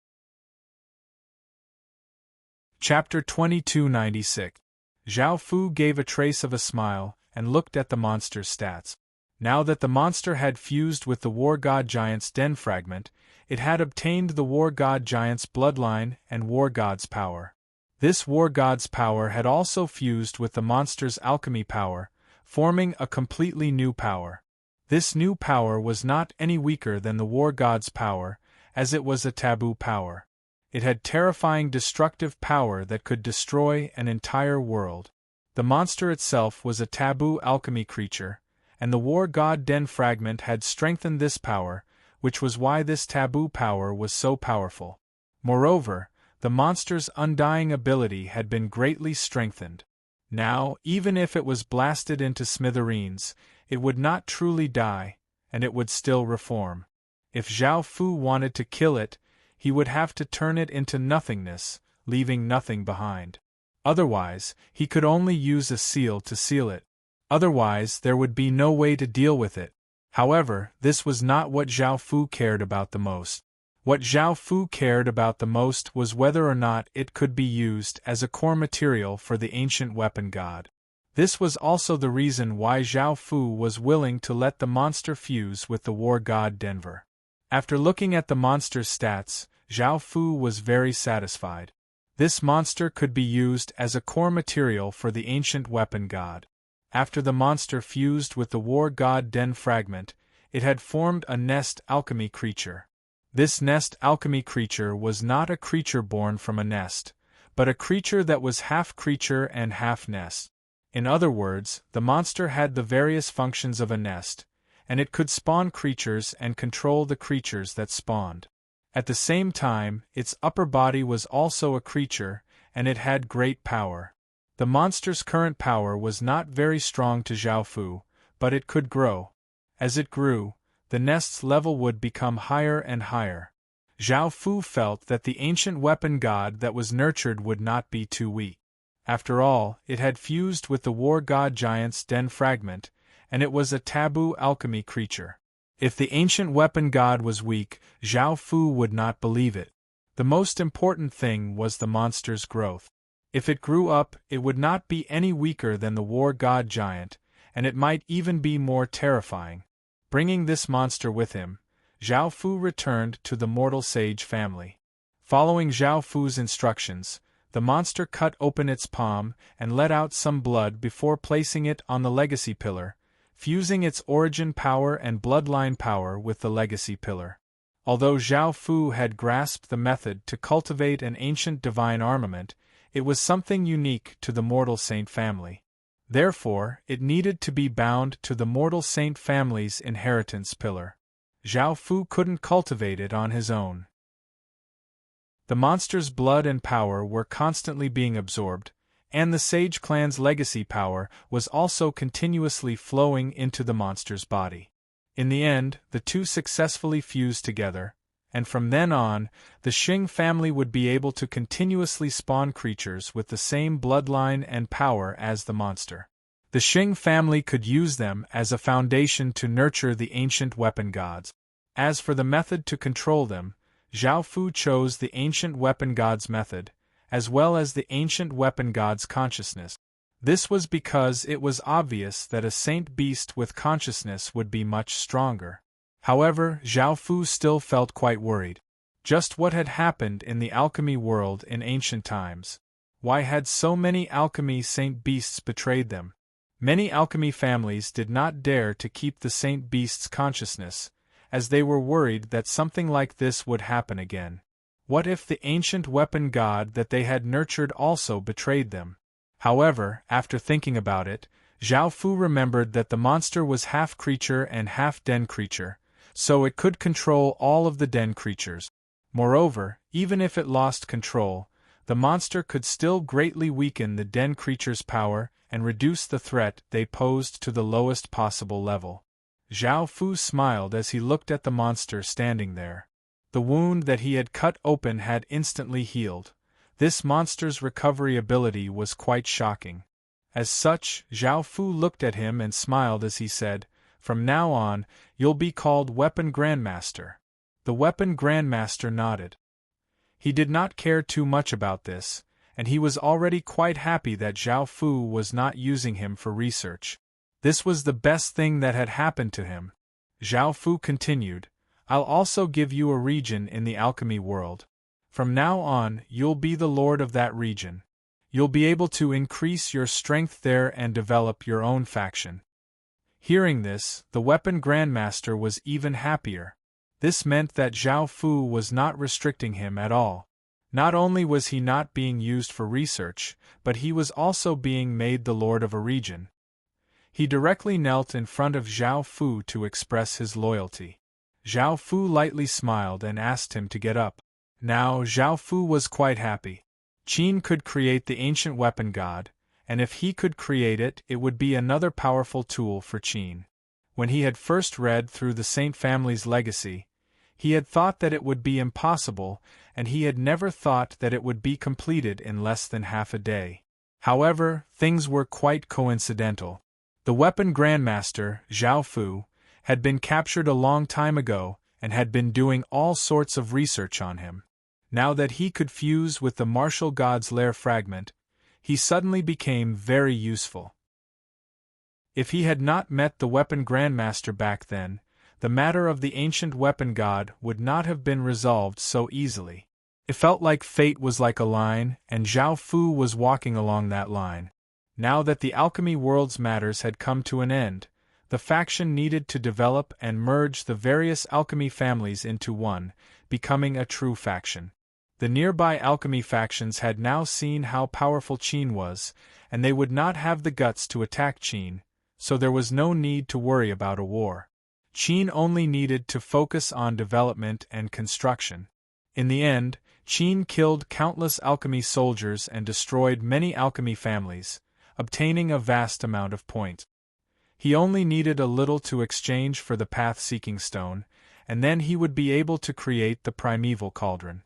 Chapter 2296. Zhao Fu gave a trace of a smile and looked at the monster's stats. Now that the monster had fused with the War God Giant's den fragment, it had obtained the War God Giant's bloodline and War God's power. This War God's power had also fused with the monster's alchemy power, forming a completely new power. This new power was not any weaker than the War God's power, as it was a taboo power. It had terrifying destructive power that could destroy an entire world. The monster itself was a taboo alchemy creature, and the War God Den fragment had strengthened this power, which was why this taboo power was so powerful. Moreover, the monster's undying ability had been greatly strengthened. Now, even if it was blasted into smithereens, it would not truly die, and it would still reform. If Zhao Fu wanted to kill it, he would have to turn it into nothingness, leaving nothing behind. Otherwise, he could only use a seal to seal it. Otherwise, there would be no way to deal with it. However, this was not what Zhao Fu cared about the most. What Zhao Fu cared about the most was whether or not it could be used as a core material for the ancient weapon god. This was also the reason why Zhao Fu was willing to let the monster fuse with the war god Denver. After looking at the monster's stats, Zhao Fu was very satisfied. This monster could be used as a core material for the ancient weapon god. After the monster fused with the war god Den fragment, it had formed a nest alchemy creature. This nest alchemy creature was not a creature born from a nest, but a creature that was half creature and half nest. In other words, the monster had the various functions of a nest, and it could spawn creatures and control the creatures that spawned. At the same time, its upper body was also a creature, and it had great power. The monster's current power was not very strong to Zhao Fu, but it could grow. As it grew, the nest's level would become higher and higher. Zhao Fu felt that the ancient weapon god that was nurtured would not be too weak. After all, it had fused with the war god giant's Den fragment, and it was a taboo alchemy creature. If the ancient weapon god was weak, Zhao Fu would not believe it. The most important thing was the monster's growth. If it grew up, it would not be any weaker than the war god giant, and it might even be more terrifying. Bringing this monster with him, Zhao Fu returned to the mortal sage family. Following Zhao Fu's instructions, the monster cut open its palm and let out some blood before placing it on the legacy pillar, fusing its origin power and bloodline power with the legacy pillar. Although Zhao Fu had grasped the method to cultivate an ancient divine armament, it was something unique to the mortal saint family. Therefore, it needed to be bound to the mortal saint family's inheritance pillar. Zhao Fu couldn't cultivate it on his own. The monster's blood and power were constantly being absorbed, and the Sage clan's legacy power was also continuously flowing into the monster's body. In the end, the two successfully fused together, and from then on, the Xing family would be able to continuously spawn creatures with the same bloodline and power as the monster. The Xing family could use them as a foundation to nurture the ancient weapon gods. As for the method to control them, Zhao Fu chose the ancient weapon god's method, as well as the ancient weapon god's consciousness. This was because it was obvious that a saint beast with consciousness would be much stronger. However, Zhao Fu still felt quite worried. Just what had happened in the alchemy world in ancient times? Why had so many alchemy saint beasts betrayed them? Many alchemy families did not dare to keep the saint beast's consciousness, as they were worried that something like this would happen again. What if the ancient weapon god that they had nurtured also betrayed them? However, after thinking about it, Zhao Fu remembered that the monster was half creature and half den creature, so it could control all of the den creatures. Moreover, even if it lost control, the monster could still greatly weaken the den creatures' power and reduce the threat they posed to the lowest possible level. Zhao Fu smiled as he looked at the monster standing there. The wound that he had cut open had instantly healed. This monster's recovery ability was quite shocking. As such, Zhao Fu looked at him and smiled as he said, "From now on, you'll be called Weapon Grandmaster." The Weapon Grandmaster nodded. He did not care too much about this, and he was already quite happy that Zhao Fu was not using him for research. This was the best thing that had happened to him. Zhao Fu continued, "I'll also give you a region in the alchemy world. From now on, you'll be the lord of that region. You'll be able to increase your strength there and develop your own faction." Hearing this, the Weapon Grandmaster was even happier. This meant that Zhao Fu was not restricting him at all. Not only was he not being used for research, but he was also being made the lord of a region. He directly knelt in front of Zhao Fu to express his loyalty. Zhao Fu lightly smiled and asked him to get up. Now Zhao Fu was quite happy. Qin could create the ancient weapon god, and if he could create it, it would be another powerful tool for Qin. When he had first read through the Saint family's legacy, he had thought that it would be impossible, and he had never thought that it would be completed in less than half a day. However, things were quite coincidental. The Weapon Grandmaster, Zhao Fu, had been captured a long time ago, and had been doing all sorts of research on him. Now that he could fuse with the martial god's lair fragment, he suddenly became very useful. If he had not met the weapon grandmaster back then, the matter of the ancient weapon god would not have been resolved so easily. It felt like fate was like a line, and Zhao Fu was walking along that line. Now that the alchemy world's matters had come to an end, the faction needed to develop and merge the various alchemy families into one, becoming a true faction. The nearby alchemy factions had now seen how powerful Qin was, and they would not have the guts to attack Qin, so there was no need to worry about a war. Qin only needed to focus on development and construction. In the end, Qin killed countless alchemy soldiers and destroyed many alchemy families, obtaining a vast amount of points. He only needed a little to exchange for the path-seeking stone, and then he would be able to create the primeval cauldron.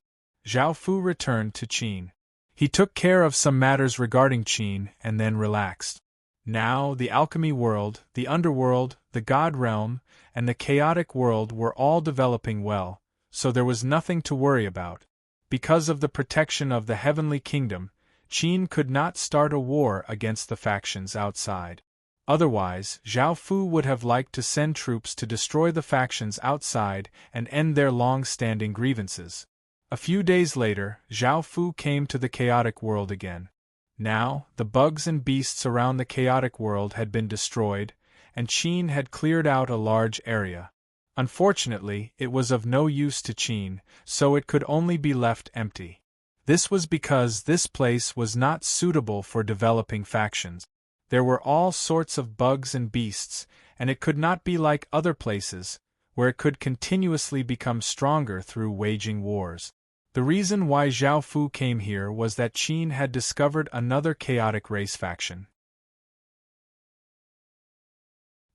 Zhao Fu returned to Qin. He took care of some matters regarding Qin and then relaxed. Now the alchemy world, the underworld, the god realm, and the chaotic world were all developing well, so there was nothing to worry about. Because of the protection of the heavenly kingdom, Qin could not start a war against the factions outside. Otherwise, Zhao Fu would have liked to send troops to destroy the factions outside and end their long-standing grievances. A few days later, Zhao Fu came to the chaotic world again. Now, the bugs and beasts around the chaotic world had been destroyed, and Qin had cleared out a large area. Unfortunately, it was of no use to Qin, so it could only be left empty. This was because this place was not suitable for developing factions. There were all sorts of bugs and beasts, and it could not be like other places, where it could continuously become stronger through waging wars. The reason why Zhao Fu came here was that Qin had discovered another chaotic race faction.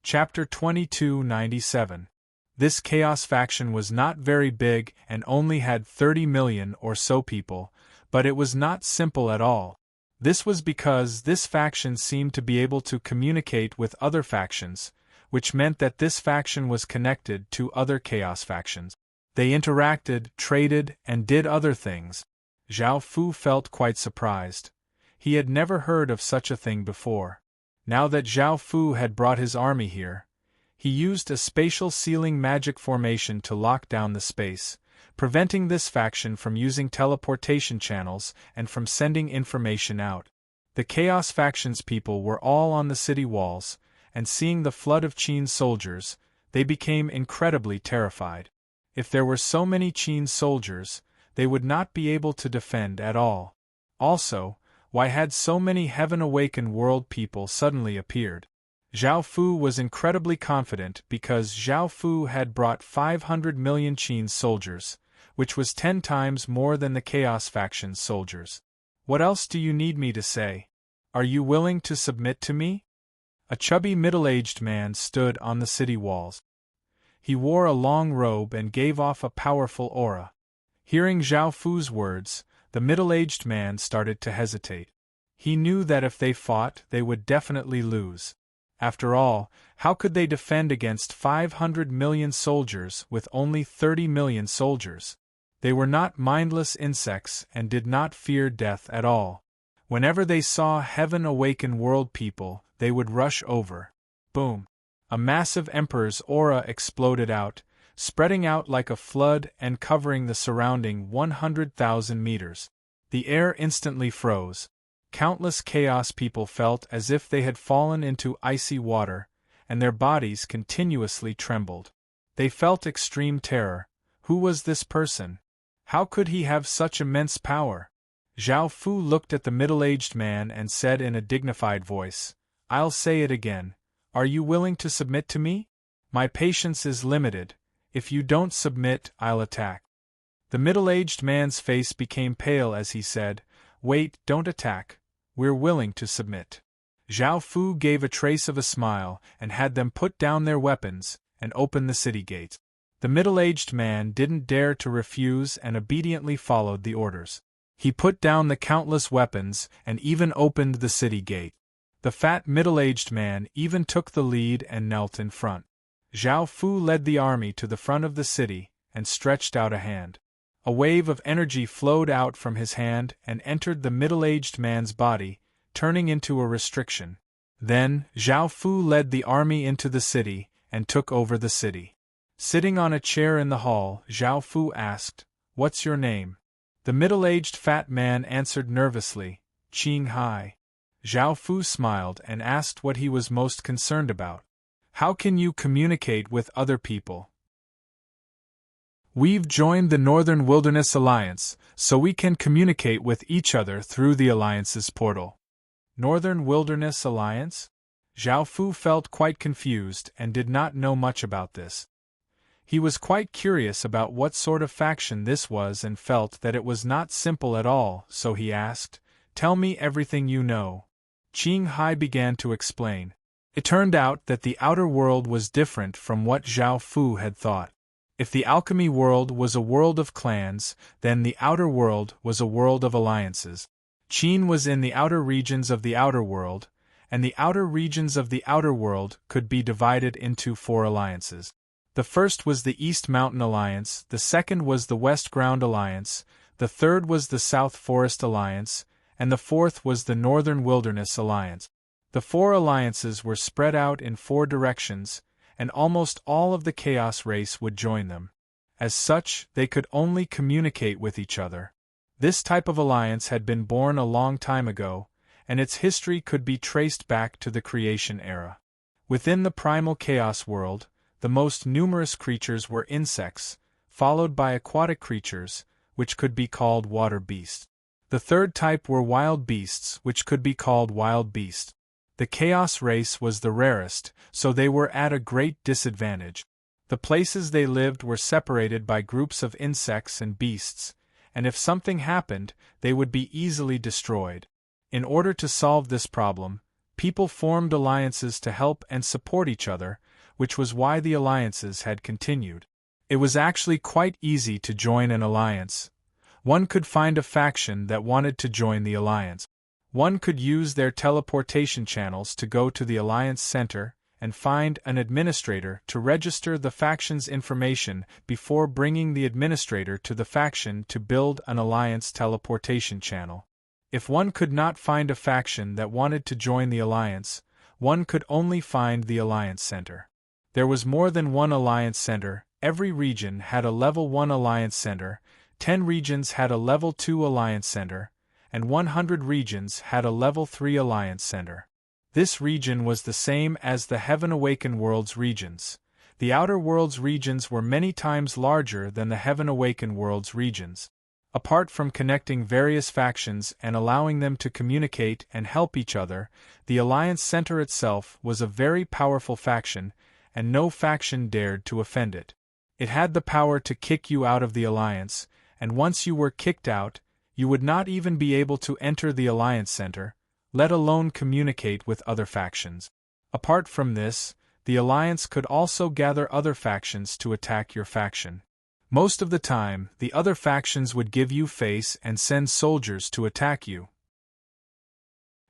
Chapter 2297. This chaos faction was not very big and only had 30 million or so people, but it was not simple at all. This was because this faction seemed to be able to communicate with other factions, which meant that this faction was connected to other chaos factions. They interacted, traded, and did other things. Zhao Fu felt quite surprised. He had never heard of such a thing before. Now that Zhao Fu had brought his army here, he used a spatial sealing magic formation to lock down the space, preventing this faction from using teleportation channels and from sending information out. The Chaos Faction's people were all on the city walls, and seeing the flood of Qin soldiers, they became incredibly terrified. If there were so many Qin soldiers, they would not be able to defend at all. Also, why had so many Heaven-Awakened world people suddenly appeared? Zhao Fu was incredibly confident because Zhao Fu had brought 500 million Qin soldiers, which was 10 times more than the Chaos Faction's soldiers. What else do you need me to say? Are you willing to submit to me? A chubby middle-aged man stood on the city walls. He wore a long robe and gave off a powerful aura. Hearing Zhao Fu's words, the middle-aged man started to hesitate. He knew that if they fought, they would definitely lose. After all, how could they defend against 500 million soldiers with only 30 million soldiers? They were not mindless insects and did not fear death at all. Whenever they saw Heaven-Awakened world people, they would rush over. Boom! A massive Emperor's aura exploded out, spreading out like a flood and covering the surrounding 100,000 meters. The air instantly froze. Countless Chaos people felt as if they had fallen into icy water, and their bodies continuously trembled. They felt extreme terror. Who was this person? How could he have such immense power? Zhao Fu looked at the middle-aged man and said in a dignified voice, "I'll say it again. Are you willing to submit to me? My patience is limited. If you don't submit, I'll attack." The middle-aged man's face became pale as he said, "Wait, don't attack. We're willing to submit." Zhao Fu gave a trace of a smile and had them put down their weapons and open the city gate. The middle-aged man didn't dare to refuse and obediently followed the orders. He put down the countless weapons and even opened the city gate. The fat middle-aged man even took the lead and knelt in front. Zhao Fu led the army to the front of the city and stretched out a hand. A wave of energy flowed out from his hand and entered the middle-aged man's body, turning into a restriction. Then, Zhao Fu led the army into the city and took over the city. Sitting on a chair in the hall, Zhao Fu asked, "What's your name?" The middle-aged fat man answered nervously, "Qing Hai." Zhao Fu smiled and asked what he was most concerned about. "How can you communicate with other people?" "We've joined the Northern Wilderness Alliance, so we can communicate with each other through the Alliance's portal." Northern Wilderness Alliance? Zhao Fu felt quite confused and did not know much about this. He was quite curious about what sort of faction this was and felt that it was not simple at all, so he asked, "Tell me everything you know." Qing Hai began to explain. It turned out that the outer world was different from what Zhao Fu had thought. If the alchemy world was a world of clans, then the outer world was a world of alliances. Qin was in the outer regions of the outer world, and the outer regions of the outer world could be divided into 4 alliances. The first was the East Mountain Alliance, the second was the West Ground Alliance, the third was the South Forest Alliance, and the fourth was the Northern Wilderness Alliance. The 4 alliances were spread out in 4 directions, and almost all of the Chaos race would join them. As such, they could only communicate with each other. This type of alliance had been born a long time ago, and its history could be traced back to the creation era. Within the primal Chaos world, the most numerous creatures were insects, followed by aquatic creatures, which could be called water beasts. The third type were wild beasts, which could be called wild beasts. The Chaos race was the rarest, so they were at a great disadvantage. The places they lived were separated by groups of insects and beasts, and if something happened, they would be easily destroyed. In order to solve this problem, people formed alliances to help and support each other, which was why the alliances had continued. It was actually quite easy to join an alliance. One could find a faction that wanted to join the alliance. One could use their teleportation channels to go to the alliance center and find an administrator to register the faction's information before bringing the administrator to the faction to build an alliance teleportation channel. If one could not find a faction that wanted to join the alliance, one could only find the alliance center. There was more than one alliance center. Every region had a level 1 alliance center, 10 regions had a level 2 alliance center, and 100 regions had a level 3 alliance center. This region was the same as the Heaven Awaken World's regions. The Outer World's regions were many times larger than the Heaven Awaken World's regions. Apart from connecting various factions and allowing them to communicate and help each other, the Alliance Center itself was a very powerful faction, and no faction dared to offend it. It had the power to kick you out of the Alliance, and once you were kicked out, you would not even be able to enter the Alliance Center, let alone communicate with other factions. Apart from this, the Alliance could also gather other factions to attack your faction. Most of the time, the other factions would give you face and send soldiers to attack you.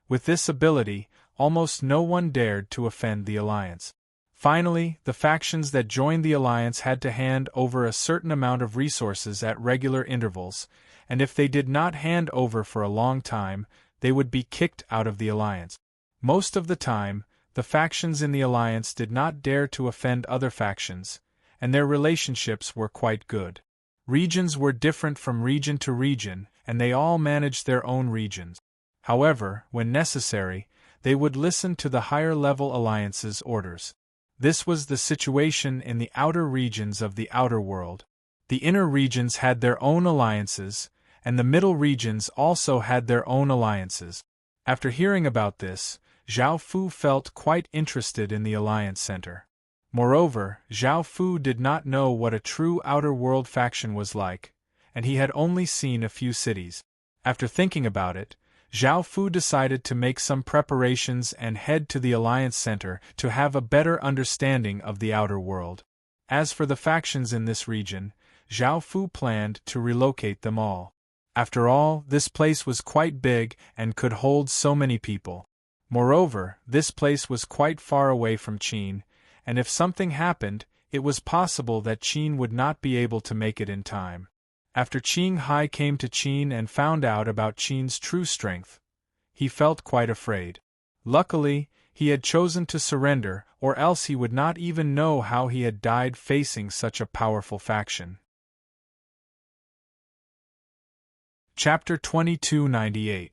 With this ability, almost no one dared to offend the Alliance. Finally, the factions that joined the Alliance had to hand over a certain amount of resources at regular intervals, and if they did not hand over for a long time, they would be kicked out of the Alliance. Most of the time, the factions in the Alliance did not dare to offend other factions, and their relationships were quite good. Regions were different from region to region, and they all managed their own regions. However, when necessary, they would listen to the higher-level alliance's orders. This was the situation in the outer regions of the outer world. The inner regions had their own alliances, and the middle regions also had their own alliances. After hearing about this, Zhao Fu felt quite interested in the Alliance Center. Moreover, Zhao Fu did not know what a true outer world faction was like, and he had only seen a few cities. After thinking about it, Zhao Fu decided to make some preparations and head to the Alliance Center to have a better understanding of the outer world. As for the factions in this region, Zhao Fu planned to relocate them all. After all, this place was quite big and could hold so many people. Moreover, this place was quite far away from Qin, and if something happened, it was possible that Qin would not be able to make it in time. After Qing Hai came to Qin and found out about Qin's true strength, he felt quite afraid. Luckily, he had chosen to surrender, or else he would not even know how he had died facing such a powerful faction. Chapter 2298.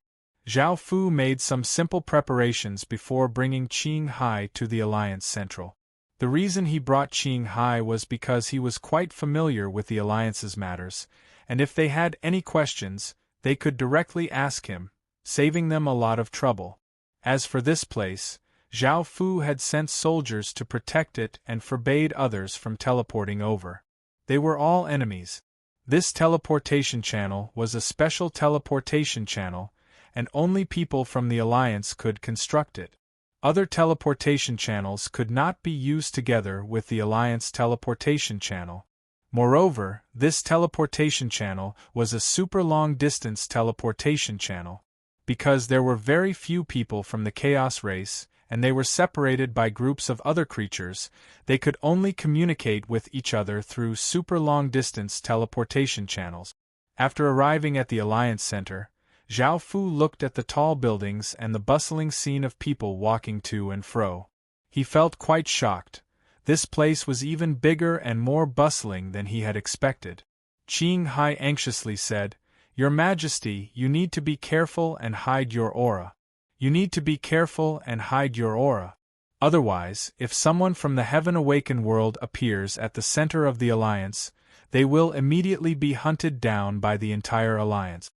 Zhao Fu made some simple preparations before bringing Qing Hai to the Alliance Central. The reason he brought Qing Hai was because he was quite familiar with the Alliance's matters, and if they had any questions, they could directly ask him, saving them a lot of trouble. As for this place, Zhao Fu had sent soldiers to protect it and forbade others from teleporting over. They were all enemies. This teleportation channel was a special teleportation channel, and only people from the Alliance could construct it. Other teleportation channels could not be used together with the Alliance teleportation channel. Moreover, this teleportation channel was a super long-distance teleportation channel. Because there were very few people from the Chaos race, and they were separated by groups of other creatures, they could only communicate with each other through super long-distance teleportation channels. After arriving at the Alliance Center, Zhao Fu looked at the tall buildings and the bustling scene of people walking to and fro. He felt quite shocked. This place was even bigger and more bustling than he had expected. Qing Hai anxiously said, "Your Majesty, you need to be careful and hide your aura. You need to be careful and hide your aura. Otherwise, if someone from the Heaven Awakened world appears at the center of the Alliance, they will immediately be hunted down by the entire Alliance."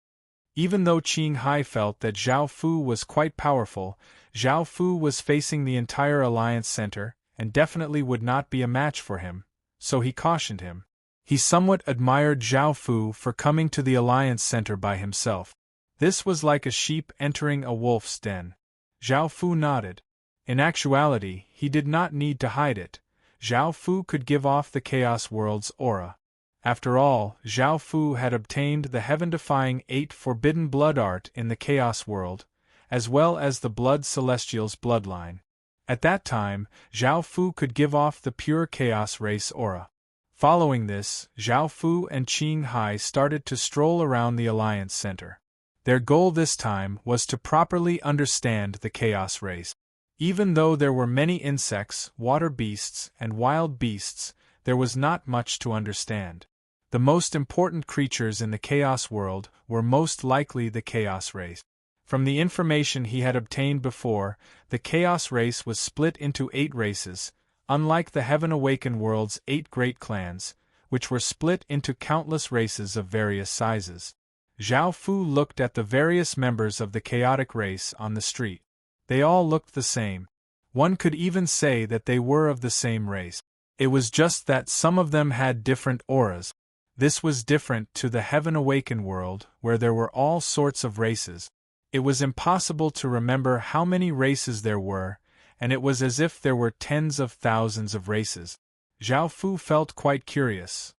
Even though Qing Hai felt that Zhao Fu was quite powerful, Zhao Fu was facing the entire Alliance center, and definitely would not be a match for him, so he cautioned him. He somewhat admired Zhao Fu for coming to the Alliance center by himself. This was like a sheep entering a wolf's den. Zhao Fu nodded. In actuality, he did not need to hide it. Zhao Fu could give off the Chaos World's aura. After all, Zhao Fu had obtained the heaven-defying 8 forbidden blood art in the Chaos World, as well as the Blood Celestial's bloodline. At that time, Zhao Fu could give off the pure Chaos race aura. Following this, Zhao Fu and Qing Hai started to stroll around the Alliance Center. Their goal this time was to properly understand the Chaos race. Even though there were many insects, water beasts, and wild beasts, there was not much to understand. The most important creatures in the Chaos world were most likely the Chaos race. From the information he had obtained before, the Chaos race was split into 8 races, unlike the Heaven Awakened world's 8 great clans, which were split into countless races of various sizes. Zhao Fu looked at the various members of the chaotic race on the street. They all looked the same. One could even say that they were of the same race. It was just that some of them had different auras. This was different to the Heaven Awakened world, where there were all sorts of races. It was impossible to remember how many races there were, and it was as if there were tens of thousands of races. Zhao Fu felt quite curious.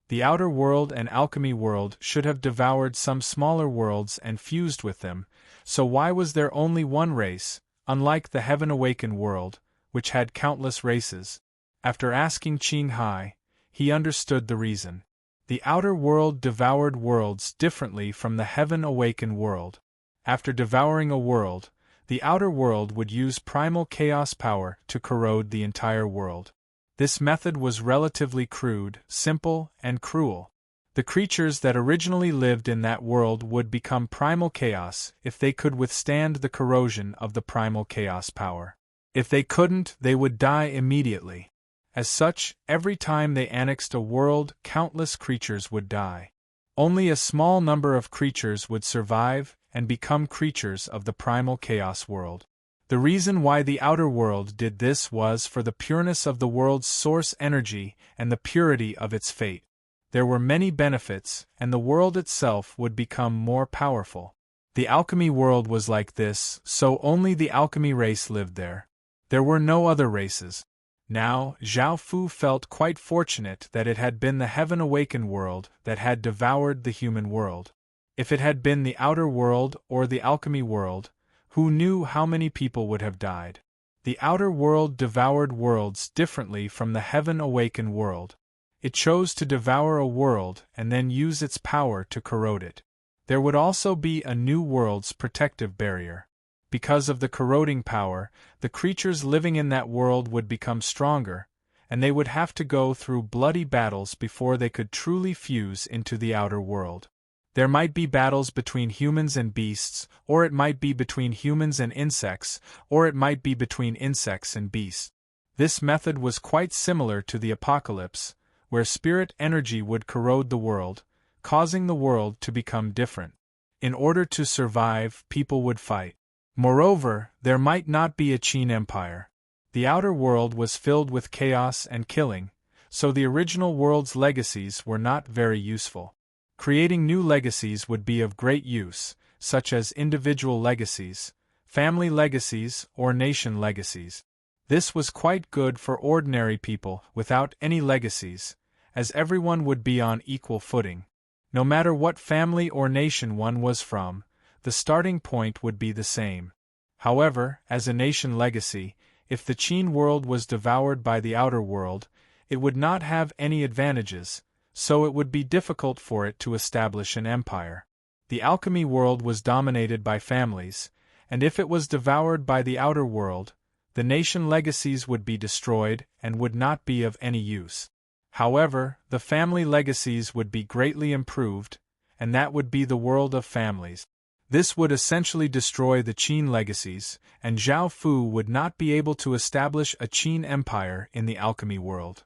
The outer world and alchemy world should have devoured some smaller worlds and fused with them, so why was there only one race, unlike the Heaven Awakened world, which had countless races? After asking Qing Hai, he understood the reason. The outer world devoured worlds differently from the Heaven Awakened world. After devouring a world, the outer world would use primal chaos power to corrode the entire world. This method was relatively crude, simple, and cruel. The creatures that originally lived in that world would become primal chaos if they could withstand the corrosion of the primal chaos power. If they couldn't, they would die immediately. As such, every time they annexed a world, countless creatures would die. Only a small number of creatures would survive and become creatures of the primal chaos world. The reason why the outer world did this was for the pureness of the world's source energy and the purity of its fate. There were many benefits, and the world itself would become more powerful. The alchemy world was like this, so only the alchemy race lived there. There were no other races. Now, Zhao Fu felt quite fortunate that it had been the Heaven Awakened world that had devoured the human world. If it had been the outer world or the alchemy world, who knew how many people would have died? The outer world devoured worlds differently from the heaven-awakened world. It chose to devour a world and then use its power to corrode it. There would also be a new world's protective barrier. Because of the corroding power, the creatures living in that world would become stronger, and they would have to go through bloody battles before they could truly fuse into the outer world. There might be battles between humans and beasts, or it might be between humans and insects, or it might be between insects and beasts. This method was quite similar to the apocalypse, where spirit energy would corrode the world, causing the world to become different. In order to survive, people would fight. Moreover, there might not be a Qin empire. The outer world was filled with chaos and killing, so the original world's legacies were not very useful. Creating new legacies would be of great use, such as individual legacies, family legacies, or nation legacies. This was quite good for ordinary people without any legacies, as everyone would be on equal footing. No matter what family or nation one was from, the starting point would be the same. However, as a nation legacy, if the Qin world was devoured by the outer world, it would not have any advantages, so it would be difficult for it to establish an empire. The alchemy world was dominated by families, and if it was devoured by the outer world, the nation legacies would be destroyed and would not be of any use. However, the family legacies would be greatly improved, and that would be the world of families. This would essentially destroy the Qin legacies, and Zhao Fu would not be able to establish a Qin empire in the alchemy world.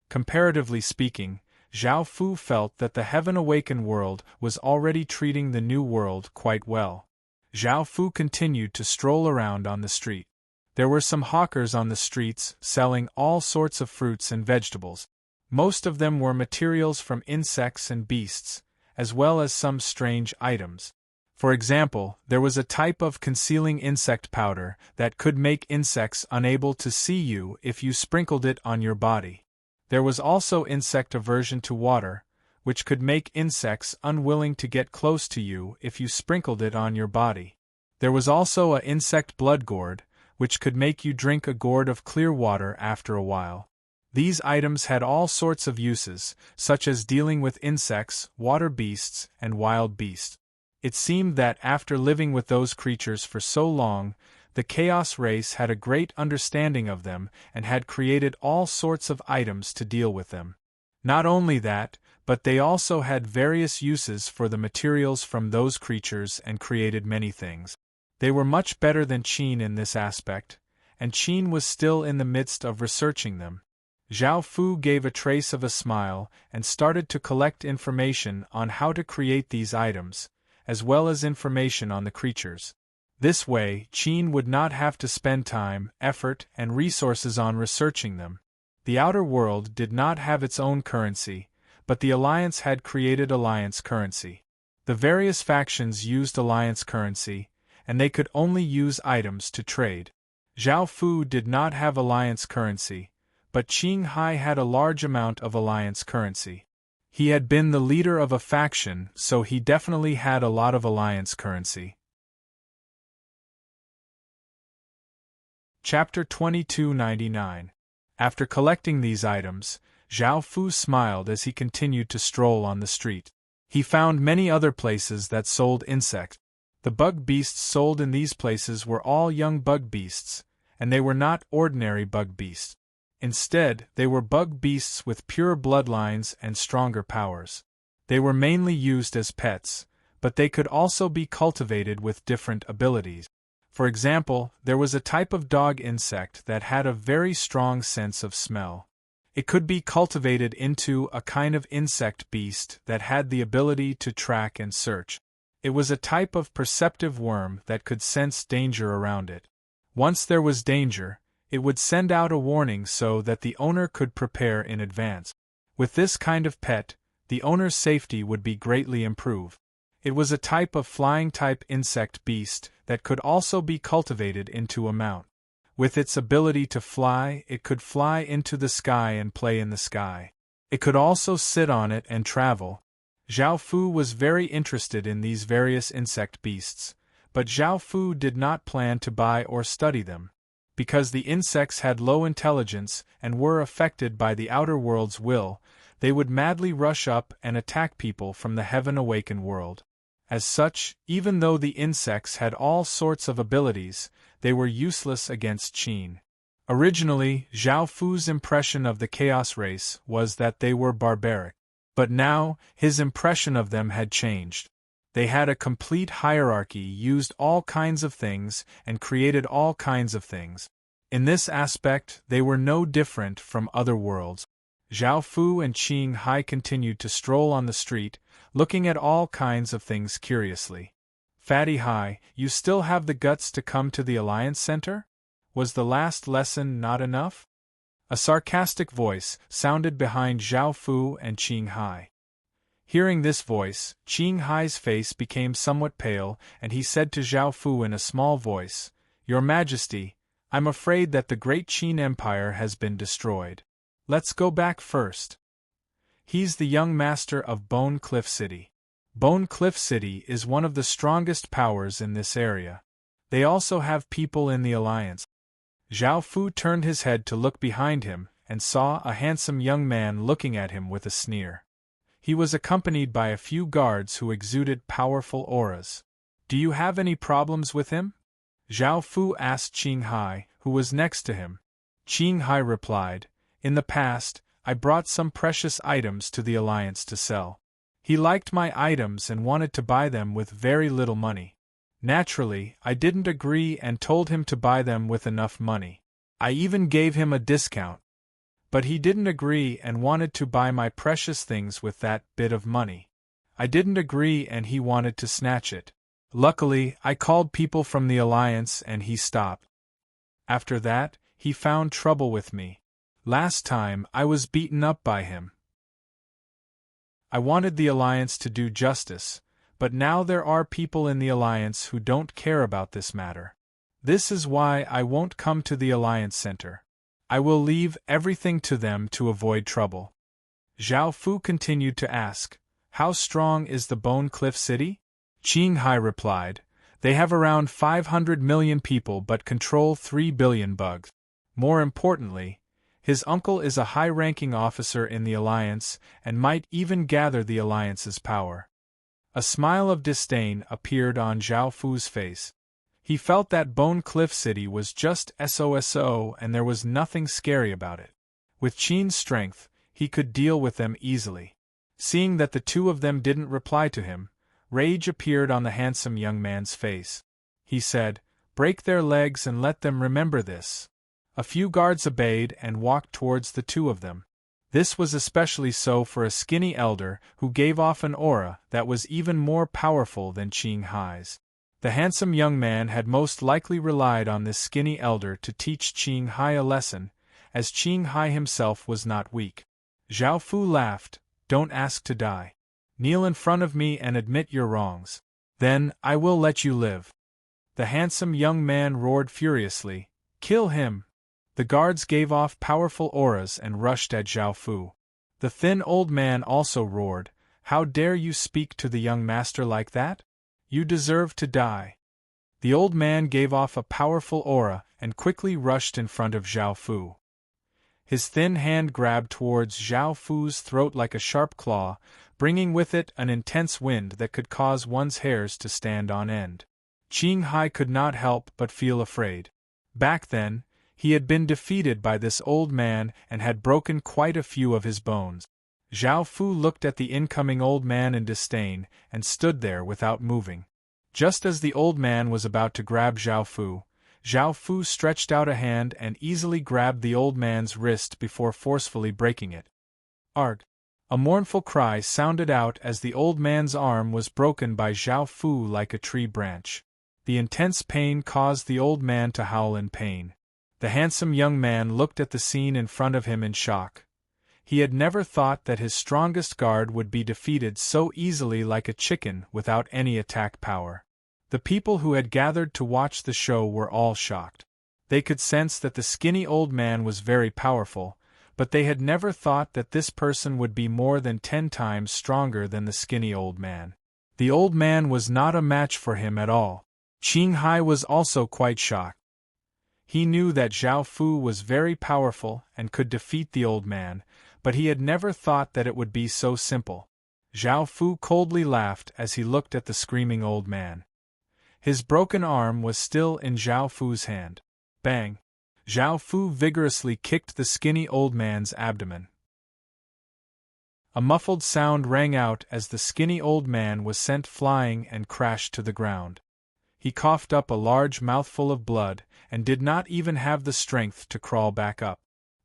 Comparatively speaking, Zhao Fu felt that the heaven-awakened world was already treating the new world quite well. Zhao Fu continued to stroll around on the street. There were some hawkers on the streets selling all sorts of fruits and vegetables. Most of them were materials from insects and beasts, as well as some strange items. For example, there was a type of concealing insect powder that could make insects unable to see you if you sprinkled it on your body. There was also insect aversion to water, which could make insects unwilling to get close to you if you sprinkled it on your body. There was also an insect blood gourd, which could make you drink a gourd of clear water after a while. These items had all sorts of uses, such as dealing with insects, water beasts, and wild beasts. It seemed that after living with those creatures for so long, the Chaos race had a great understanding of them and had created all sorts of items to deal with them. Not only that, but they also had various uses for the materials from those creatures and created many things. They were much better than Qin in this aspect, and Qin was still in the midst of researching them. Zhao Fu gave a trace of a smile and started to collect information on how to create these items, as well as information on the creatures. This way, Qin would not have to spend time, effort, and resources on researching them. The outer world did not have its own currency, but the Alliance had created Alliance currency. The various factions used Alliance currency, and they could only use items to trade. Zhao Fu did not have Alliance currency, but Qing Hai had a large amount of Alliance currency. He had been the leader of a faction, so he definitely had a lot of Alliance currency. Chapter 2299. After collecting these items, Zhao Fu smiled as he continued to stroll on the street. He found many other places that sold insects. The bug beasts sold in these places were all young bug beasts, and they were not ordinary bug beasts. Instead, they were bug beasts with pure bloodlines and stronger powers. They were mainly used as pets, but they could also be cultivated with different abilities. For example, there was a type of dog insect that had a very strong sense of smell. It could be cultivated into a kind of insect beast that had the ability to track and search. It was a type of perceptive worm that could sense danger around it. Once there was danger, it would send out a warning so that the owner could prepare in advance. With this kind of pet, the owner's safety would be greatly improved. It was a type of flying-type insect beast that could also be cultivated into a mount. With its ability to fly, it could fly into the sky and play in the sky. It could also sit on it and travel. Zhao Fu was very interested in these various insect beasts, but Zhao Fu did not plan to buy or study them. Because the insects had low intelligence and were affected by the outer world's will, they would madly rush up and attack people from the heaven-awakened world. As such, even though the insects had all sorts of abilities, they were useless against Qin. Originally, Zhao Fu's impression of the Chaos race was that they were barbaric. But now, his impression of them had changed. They had a complete hierarchy, used all kinds of things, and created all kinds of things. In this aspect, they were no different from other worlds. Zhao Fu and Qing Hai continued to stroll on the street, looking at all kinds of things curiously. "Fatty Hai, you still have the guts to come to the Alliance Center? Was the last lesson not enough?" A sarcastic voice sounded behind Zhao Fu and Qing Hai. Hearing this voice, Qing Hai's face became somewhat pale, and he said to Zhao Fu in a small voice, "Your Majesty, I'm afraid that the great Qin Empire has been destroyed. Let's go back first." He's the young master of Bone Cliff City. Bone Cliff City is one of the strongest powers in this area. They also have people in the Alliance. Zhao Fu turned his head to look behind him, and saw a handsome young man looking at him with a sneer. He was accompanied by a few guards who exuded powerful auras. "Do you have any problems with him?" Zhao Fu asked Qing Hai, who was next to him. Qing Hai replied, "In the past, I brought some precious items to the Alliance to sell. He liked my items and wanted to buy them with very little money. Naturally, I didn't agree and told him to buy them with enough money. I even gave him a discount. But he didn't agree and wanted to buy my precious things with that bit of money. I didn't agree and he wanted to snatch it. Luckily, I called people from the Alliance and he stopped. After that, he found trouble with me. Last time, I was beaten up by him. I wanted the Alliance to do justice, but now there are people in the Alliance who don't care about this matter. This is why I won't come to the Alliance Center. I will leave everything to them to avoid trouble." Zhao Fu continued to ask, "How strong is the Bone Cliff City?" Qing Hai replied, "They have around 500 million people but control 3 billion bugs. More importantly, his uncle is a high-ranking officer in the Alliance and might even gather the Alliance's power." A smile of disdain appeared on Zhao Fu's face. He felt that Bone Cliff City was just SOSO and there was nothing scary about it. With Qin's strength, he could deal with them easily. Seeing that the two of them didn't reply to him, rage appeared on the handsome young man's face. He said, "Break their legs and let them remember this." A few guards obeyed and walked towards the two of them. This was especially so for a skinny elder who gave off an aura that was even more powerful than Qing Hai's. The handsome young man had most likely relied on this skinny elder to teach Qing Hai a lesson, as Qing Hai himself was not weak. Zhao Fu laughed, "Don't ask to die. Kneel in front of me and admit your wrongs. Then, I will let you live." The handsome young man roared furiously, "Kill him!" The guards gave off powerful auras and rushed at Zhao Fu. The thin old man also roared, "How dare you speak to the young master like that? You deserve to die." The old man gave off a powerful aura and quickly rushed in front of Zhao Fu. His thin hand grabbed towards Zhao Fu's throat like a sharp claw, bringing with it an intense wind that could cause one's hairs to stand on end. Qing Hai could not help but feel afraid. Back then, he had been defeated by this old man and had broken quite a few of his bones. Zhao Fu looked at the incoming old man in disdain and stood there without moving. Just as the old man was about to grab Zhao Fu stretched out a hand and easily grabbed the old man's wrist before forcefully breaking it. Arg! A mournful cry sounded out as the old man's arm was broken by Zhao Fu like a tree branch. The intense pain caused the old man to howl in pain. The handsome young man looked at the scene in front of him in shock. He had never thought that his strongest guard would be defeated so easily like a chicken without any attack power. The people who had gathered to watch the show were all shocked. They could sense that the skinny old man was very powerful, but they had never thought that this person would be more than 10 times stronger than the skinny old man. The old man was not a match for him at all. Qinghai was also quite shocked. He knew that Zhao Fu was very powerful and could defeat the old man, but he had never thought that it would be so simple. Zhao Fu coldly laughed as he looked at the screaming old man. His broken arm was still in Zhao Fu's hand. Bang! Zhao Fu vigorously kicked the skinny old man's abdomen. A muffled sound rang out as the skinny old man was sent flying and crashed to the ground. He coughed up a large mouthful of blood and did not even have the strength to crawl back up.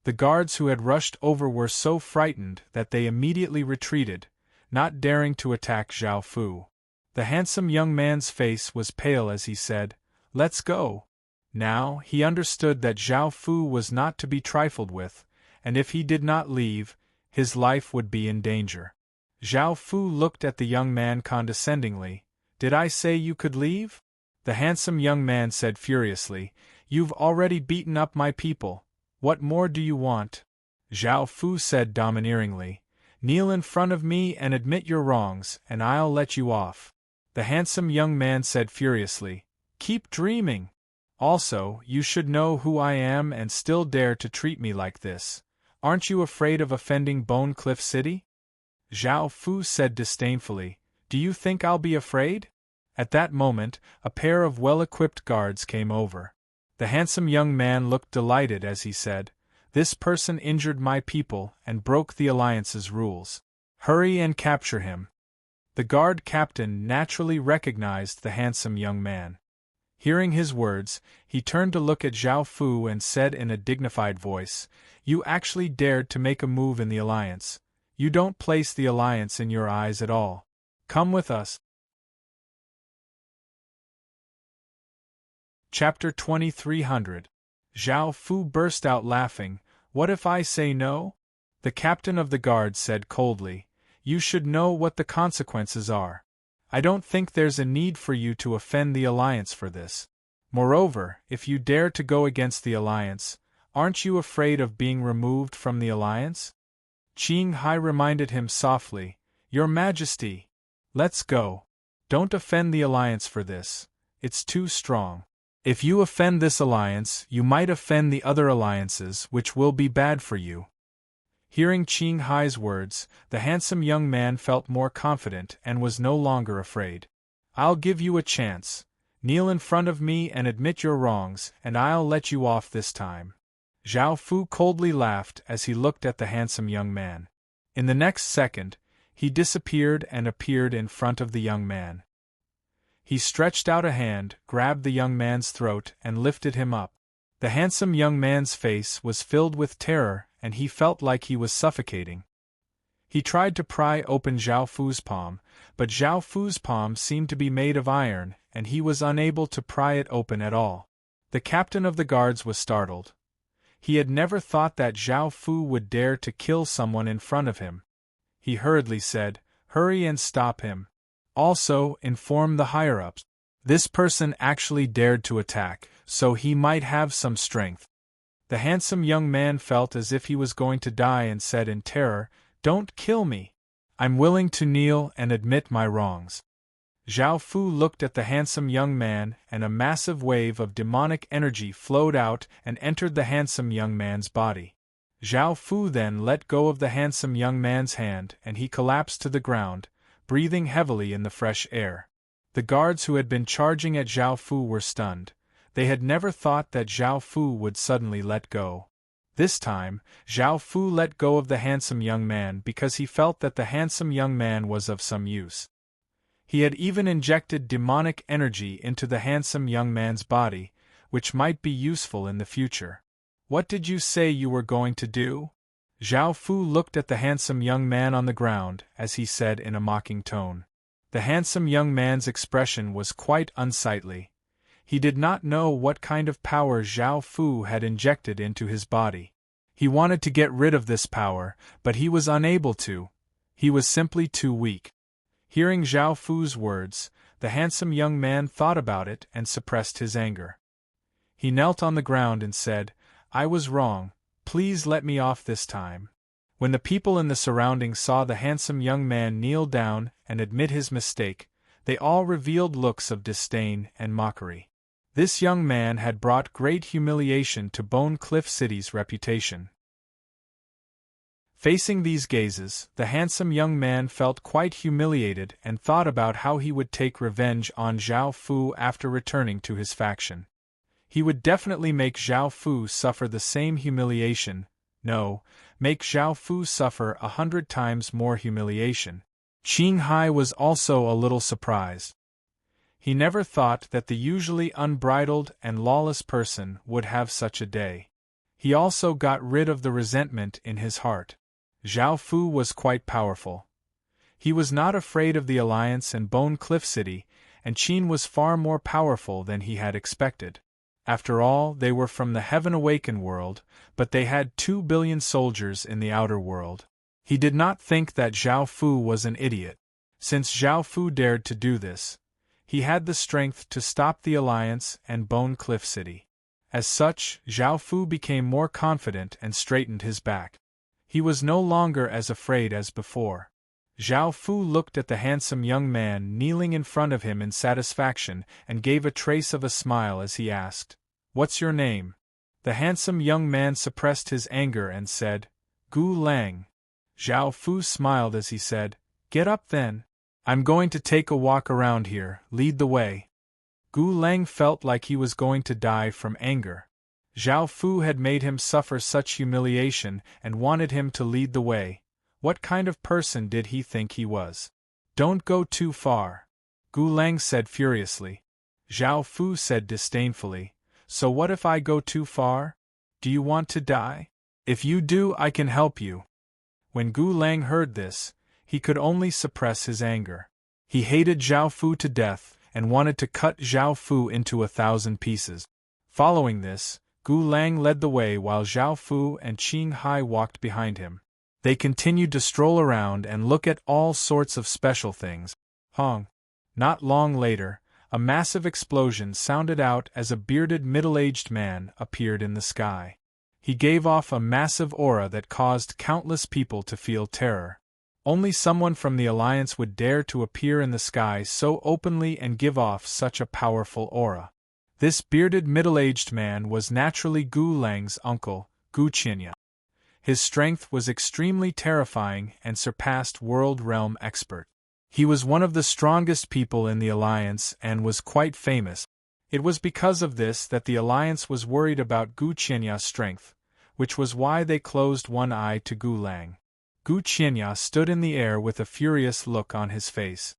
The guards who had rushed over were so frightened that they immediately retreated, not daring to attack Zhao Fu. The handsome young man's face was pale as he said, "Let's go." Now he understood that Zhao Fu was not to be trifled with, and if he did not leave, his life would be in danger. Zhao Fu looked at the young man condescendingly. "Did I say you could leave?" The handsome young man said furiously, "You've already beaten up my people. What more do you want?" Zhao Fu said domineeringly, "Kneel in front of me and admit your wrongs, and I'll let you off." The handsome young man said furiously, "Keep dreaming. Also, you should know who I am and still dare to treat me like this. Aren't you afraid of offending Bone Cliff City?" Zhao Fu said disdainfully, "Do you think I'll be afraid?" At that moment, a pair of well-equipped guards came over. The handsome young man looked delighted as he said, "This person injured my people and broke the alliance's rules. Hurry and capture him." The guard captain naturally recognized the handsome young man. Hearing his words, he turned to look at Zhao Fu and said in a dignified voice, "You actually dared to make a move in the alliance. You don't place the alliance in your eyes at all. Come with us." Chapter 2300. Zhao Fu burst out laughing. "What if I say no?" The captain of the guard said coldly, "You should know what the consequences are. I don't think there's a need for you to offend the alliance for this. Moreover, if you dare to go against the alliance, aren't you afraid of being removed from the alliance?" Qinghai reminded him softly, "Your Majesty, let's go. Don't offend the alliance for this. It's too strong. If you offend this alliance, you might offend the other alliances, which will be bad for you." Hearing Qinghai's words, the handsome young man felt more confident and was no longer afraid. "I'll give you a chance. Kneel in front of me and admit your wrongs, and I'll let you off this time." Zhao Fu coldly laughed as he looked at the handsome young man. In the next second, he disappeared and appeared in front of the young man. He stretched out a hand, grabbed the young man's throat, and lifted him up. The handsome young man's face was filled with terror, and he felt like he was suffocating. He tried to pry open Zhao Fu's palm, but Zhao Fu's palm seemed to be made of iron, and he was unable to pry it open at all. The captain of the guards was startled. He had never thought that Zhao Fu would dare to kill someone in front of him. He hurriedly said, "Hurry and stop him. Also, inform the higher-ups. This person actually dared to attack, so he might have some strength." The handsome young man felt as if he was going to die and said in terror, "Don't kill me. I'm willing to kneel and admit my wrongs." Zhao Fu looked at the handsome young man, and a massive wave of demonic energy flowed out and entered the handsome young man's body. Zhao Fu then let go of the handsome young man's hand, and he collapsed to the ground, breathing heavily in the fresh air. The guards who had been charging at Zhao Fu were stunned. They had never thought that Zhao Fu would suddenly let go. This time, Zhao Fu let go of the handsome young man because he felt that the handsome young man was of some use. He had even injected demonic energy into the handsome young man's body, which might be useful in the future. "What did you say you were going to do?" Zhao Fu looked at the handsome young man on the ground as he said in a mocking tone. The handsome young man's expression was quite unsightly. He did not know what kind of power Zhao Fu had injected into his body. He wanted to get rid of this power, but he was unable to. He was simply too weak. Hearing Zhao Fu's words, the handsome young man thought about it and suppressed his anger. He knelt on the ground and said, "I was wrong. Please let me off this time." When the people in the surroundings saw the handsome young man kneel down and admit his mistake, They all revealed looks of disdain and mockery. This young man had brought great humiliation to Bone Cliff City's reputation. Facing these gazes, the handsome young man felt quite humiliated and thought about how he would take revenge on Zhao Fu after returning to his faction. He would definitely make Zhao Fu suffer the same humiliation, no, make Zhao Fu suffer 100 times more humiliation. Qing Hai was also a little surprised. He never thought that the usually unbridled and lawless person would have such a day. He also got rid of the resentment in his heart. Zhao Fu was quite powerful. He was not afraid of the alliance and Bone Cliff City, and Qin was far more powerful than he had expected. After all, they were from the Heaven Awakened world, but they had 2 billion soldiers in the outer world. He did not think that Zhao Fu was an idiot. Since Zhao Fu dared to do this, he had the strength to stop the alliance and Bone Cliff City. As such, Zhao Fu became more confident and straightened his back. He was no longer as afraid as before. Zhao Fu looked at the handsome young man kneeling in front of him in satisfaction and gave a trace of a smile as he asked, "What's your name?" The handsome young man suppressed his anger and said, "Gu Lang." Zhao Fu smiled as he said, "Get up then. I'm going to take a walk around here, lead the way." Gu Lang felt like he was going to die from anger. Zhao Fu had made him suffer such humiliation and wanted him to lead the way. What kind of person did he think he was? "Don't go too far," Gu Lang said furiously. Zhao Fu said disdainfully, "So what if I go too far? Do you want to die? If you do, I can help you." When Gu Lang heard this, he could only suppress his anger. He hated Zhao Fu to death and wanted to cut Zhao Fu into 1,000 pieces. Following this, Gu Lang led the way while Zhao Fu and Qing Hai walked behind him. They continued to stroll around and look at all sorts of special things. Not long later, a massive explosion sounded out as a bearded middle-aged man appeared in the sky. He gave off a massive aura that caused countless people to feel terror. Only someone from the Alliance would dare to appear in the sky so openly and give off such a powerful aura. This bearded middle-aged man was naturally Gu Lang's uncle, Gu Qinya. His strength was extremely terrifying and surpassed world realm expert. He was one of the strongest people in the Alliance and was quite famous. It was because of this that the Alliance was worried about Gu Qinya's strength, which was why they closed one eye to Gu Lang. Gu Qinya stood in the air with a furious look on his face.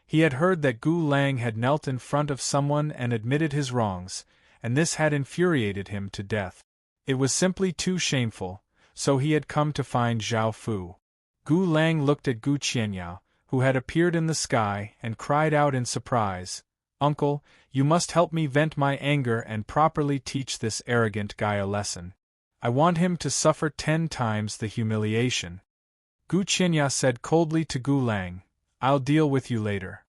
He had heard that Gu Lang had knelt in front of someone and admitted his wrongs, and this had infuriated him to death. It was simply too shameful, so he had come to find Zhao Fu. Gu Lang looked at Gu Qinya, who had appeared in the sky, and cried out in surprise, "Uncle, you must help me vent my anger and properly teach this arrogant guy a lesson. I want him to suffer 10 times the humiliation." Gu Qinya said coldly to Gu Lang, "I'll deal with you later."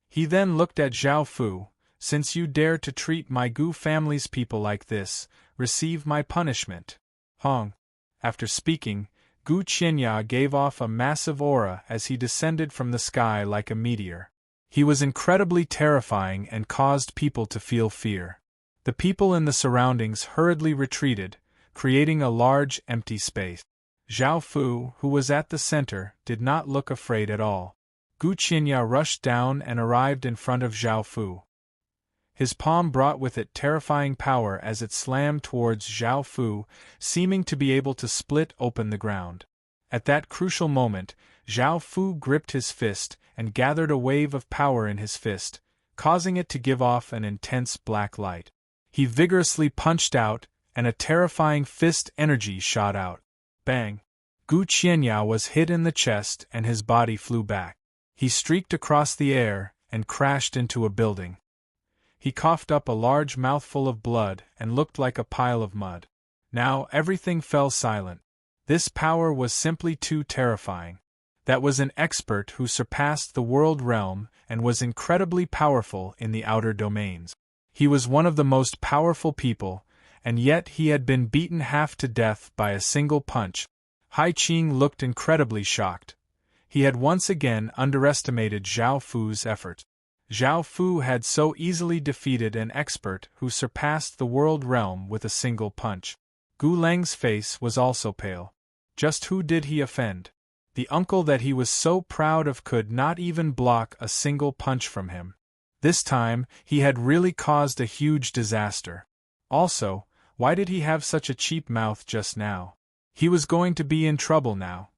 He then looked at Zhao Fu, "Since you dare to treat my Gu family's people like this, receive my punishment." After speaking, Gu Qinya gave off a massive aura as he descended from the sky like a meteor. He was incredibly terrifying and caused people to feel fear. The people in the surroundings hurriedly retreated, creating a large empty space. Zhao Fu, who was at the center, did not look afraid at all. Gu Qinya rushed down and arrived in front of Zhao Fu. His palm brought with it terrifying power as it slammed towards Zhao Fu, seeming to be able to split open the ground. At that crucial moment, Zhao Fu gripped his fist and gathered a wave of power in his fist, causing it to give off an intense black light. He vigorously punched out, and a terrifying fist energy shot out. Bang! Gu Qinya was hit in the chest and his body flew back. He streaked across the air and crashed into a building. He coughed up a large mouthful of blood and looked like a pile of mud. Now everything fell silent. This power was simply too terrifying. That was an expert who surpassed the world realm and was incredibly powerful in the outer domains. He was one of the most powerful people, and yet he had been beaten half to death by a single punch. Hai Qing looked incredibly shocked. He had once again underestimated Zhao Fu's effort. Zhao Fu had so easily defeated an expert who surpassed the world realm with a single punch. Gu Leng's face was also pale. Just who did he offend? The uncle that he was so proud of could not even block a single punch from him. This time, he had really caused a huge disaster. Also, why did he have such a cheap mouth just now? He was going to be in trouble now.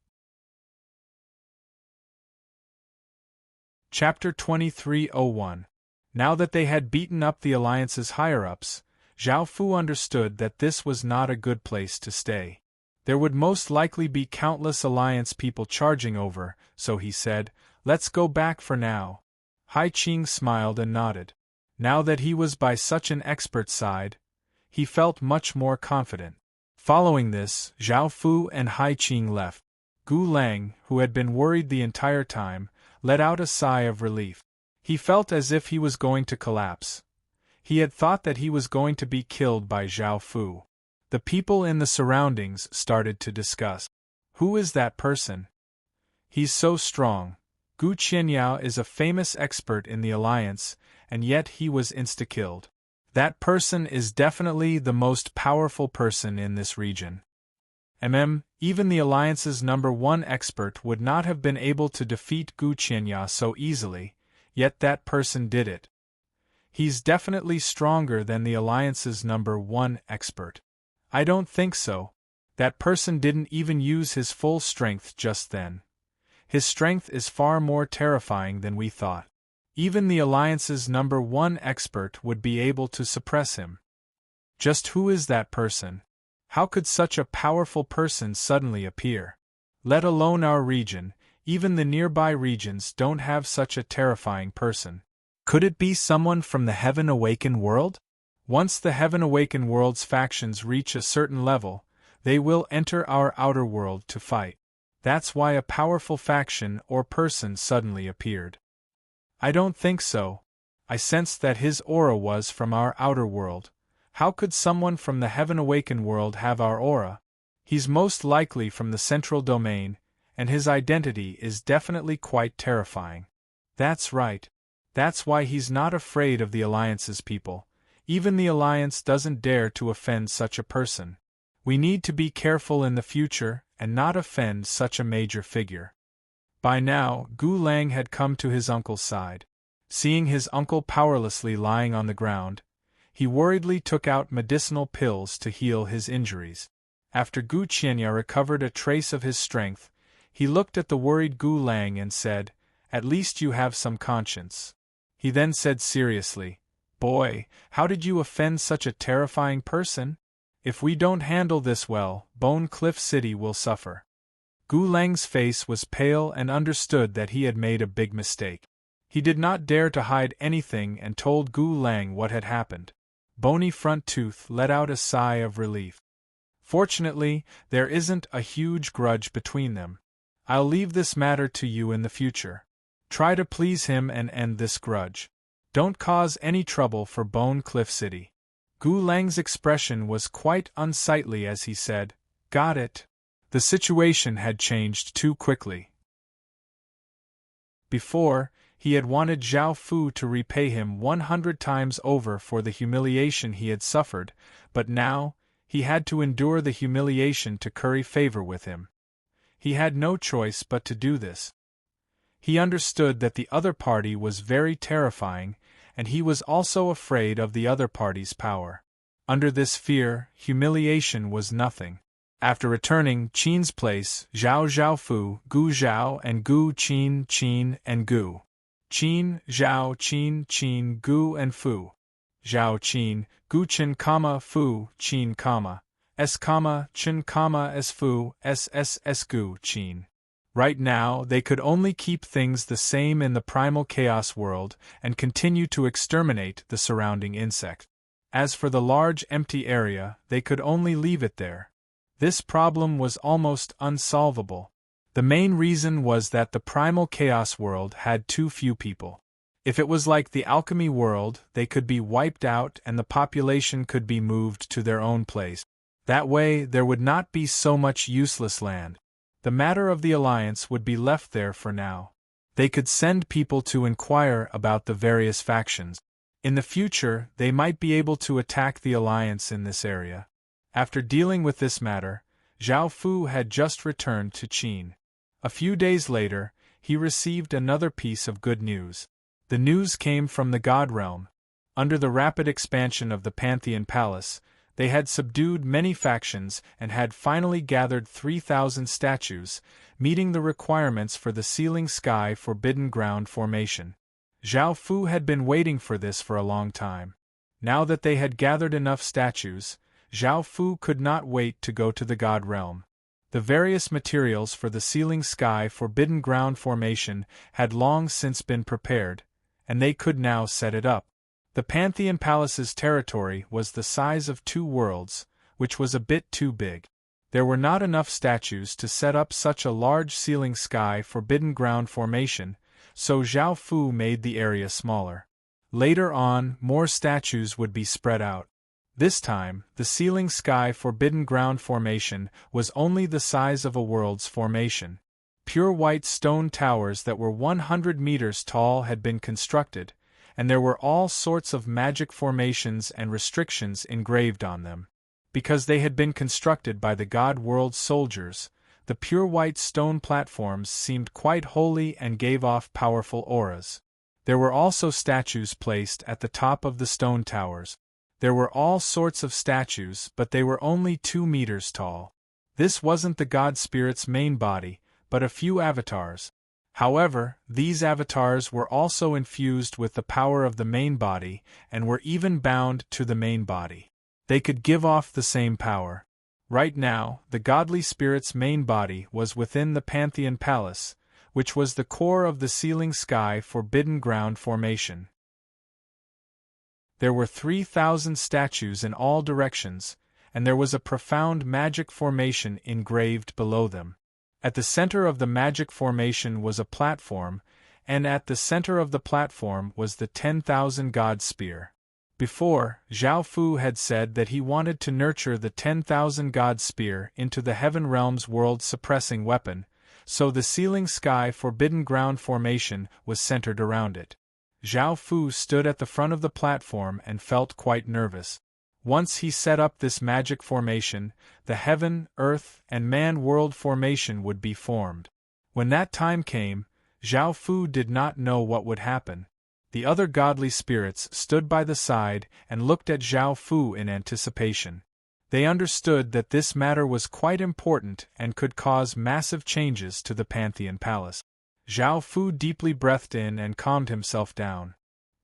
Chapter 2301. Now that they had beaten up the Alliance's higher-ups, Zhao Fu understood that this was not a good place to stay. There would most likely be countless Alliance people charging over, so he said, "Let's go back for now." Hai Qing smiled and nodded. Now that he was by such an expert's side, he felt much more confident. Following this, Zhao Fu and Hai Qing left. Gu Lang, who had been worried the entire time, let out a sigh of relief. He felt as if he was going to collapse. He had thought that he was going to be killed by Zhao Fu. The people in the surroundings started to discuss. Who is that person? He's so strong. Gu Qianyao is a famous expert in the Alliance, and yet he was insta-killed. That person is definitely the most powerful person in this region. Even the Alliance's #1 expert would not have been able to defeat Gu Qianyao so easily, yet that person did it. He's definitely stronger than the Alliance's #1 expert. I don't think so. That person didn't even use his full strength just then. His strength is far more terrifying than we thought. Even the Alliance's #1 expert would be able to suppress him. Just who is that person? How could such a powerful person suddenly appear? Let alone our region, even the nearby regions don't have such a terrifying person. Could it be someone from the Heaven Awakened world? Once the Heaven Awakened world's factions reach a certain level, they will enter our outer world to fight. That's why a powerful faction or person suddenly appeared. I don't think so. I sensed that his aura was from our outer world. How could someone from the Heaven Awakened world have our aura? He's most likely from the central domain, and his identity is definitely quite terrifying. That's right. That's why he's not afraid of the Alliance's people. Even the Alliance doesn't dare to offend such a person. We need to be careful in the future and not offend such a major figure. By now, Gu Lang had come to his uncle's side. Seeing his uncle powerlessly lying on the ground, he worriedly took out medicinal pills to heal his injuries. After Gu Qianyao recovered a trace of his strength, he looked at the worried Gu Lang and said, "At least you have some conscience." He then said seriously, "Boy, how did you offend such a terrifying person? If we don't handle this well, Bone Cliff City will suffer." Gu Lang's face was pale and understood that he had made a big mistake. He did not dare to hide anything and told Gu Lang what had happened. Bony Front Tooth let out a sigh of relief. Fortunately, there isn't a huge grudge between them. I'll leave this matter to you in the future. Try to please him and end this grudge. Don't cause any trouble for Bone Cliff City. Gu Lang's expression was quite unsightly as he said, "Got it." The situation had changed too quickly. Before, he had wanted Zhao Fu to repay him 100 times over for the humiliation he had suffered, but now, he had to endure the humiliation to curry favor with him. He had no choice but to do this. He understood that the other party was very terrifying, and he was also afraid of the other party's power. Under this fear, humiliation was nothing. After returning Qin's place, Zhao Fu, Gu Zhao and Gu Qin and Gu. Qin, Zhao, Qin, Gu and Fu. Zhao Qin, Gu Qin, Fu, Qin, S, Qin, S Fu, S Gu Qin. Right now, they could only keep things the same in the primal chaos world and continue to exterminate the surrounding insect. As for the large empty area, they could only leave it there. This problem was almost unsolvable. The main reason was that the primal chaos world had too few people. If it was like the alchemy world, they could be wiped out and the population could be moved to their own place. That way, there would not be so much useless land. The matter of the alliance would be left there for now. They could send people to inquire about the various factions. In the future, they might be able to attack the alliance in this area. After dealing with this matter, Zhao Fu had just returned to Qin. A few days later, he received another piece of good news. The news came from the God Realm. Under the rapid expansion of the Pantheon Palace, they had subdued many factions and had finally gathered 3,000 statues, meeting the requirements for the Sealing Sky Forbidden Ground formation. Zhao Fu had been waiting for this for a long time. Now that they had gathered enough statues, Zhao Fu could not wait to go to the God Realm. The various materials for the Sealing Sky Forbidden Ground formation had long since been prepared, and they could now set it up. The Pantheon Palace's territory was the size of 2 worlds, which was a bit too big. There were not enough statues to set up such a large Sealing Sky Forbidden Ground formation, so Zhao Fu made the area smaller. Later on, more statues would be spread out. This time, the Sealing Sky Forbidden Ground formation was only the size of a world's formation. Pure white stone towers that were 100 meters tall had been constructed, and there were all sorts of magic formations and restrictions engraved on them. Because they had been constructed by the God World soldiers, the pure white stone platforms seemed quite holy and gave off powerful auras. There were also statues placed at the top of the stone towers. There were all sorts of statues, but they were only 2 meters tall. This wasn't the God Spirit's main body, but a few avatars. However, these avatars were also infused with the power of the main body and were even bound to the main body. They could give off the same power. Right now, the godly spirit's main body was within the Pantheon Palace, which was the core of the Sealing Sky Forbidden Ground formation. There were 3,000 statues in all directions, and there was a profound magic formation engraved below them. At the center of the magic formation was a platform, and at the center of the platform was the 10,000 God Spear. Before, Zhao Fu had said that he wanted to nurture the 10,000 God Spear into the Heaven Realm's world-suppressing weapon, so the Sealing Sky Forbidden Ground formation was centered around it. Zhao Fu stood at the front of the platform and felt quite nervous. Once he set up this magic formation, the Heaven, Earth, and Man world formation would be formed. When that time came, Zhao Fu did not know what would happen. The other godly spirits stood by the side and looked at Zhao Fu in anticipation. They understood that this matter was quite important and could cause massive changes to the Pantheon Palace. Zhao Fu deeply breathed in and calmed himself down.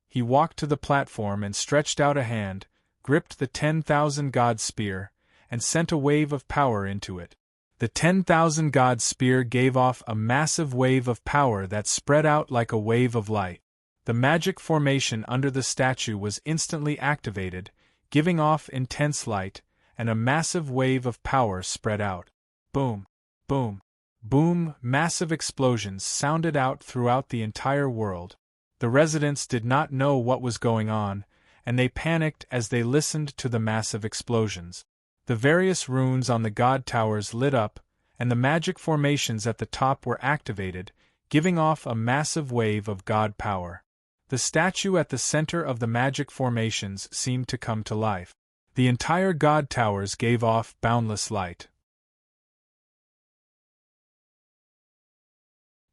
He walked to the platform and stretched out a hand, gripped the 10,000 God Spear, and sent a wave of power into it. The 10,000 God Spear gave off a massive wave of power that spread out like a wave of light. The magic formation under the statue was instantly activated, giving off intense light, and a massive wave of power spread out. Boom! Boom! Boom! Massive explosions sounded out throughout the entire world. The residents did not know what was going on, and they panicked as they listened to the massive explosions. The various runes on the god towers lit up, and the magic formations at the top were activated, giving off a massive wave of god power. The statue at the center of the magic formations seemed to come to life. The entire god towers gave off boundless light.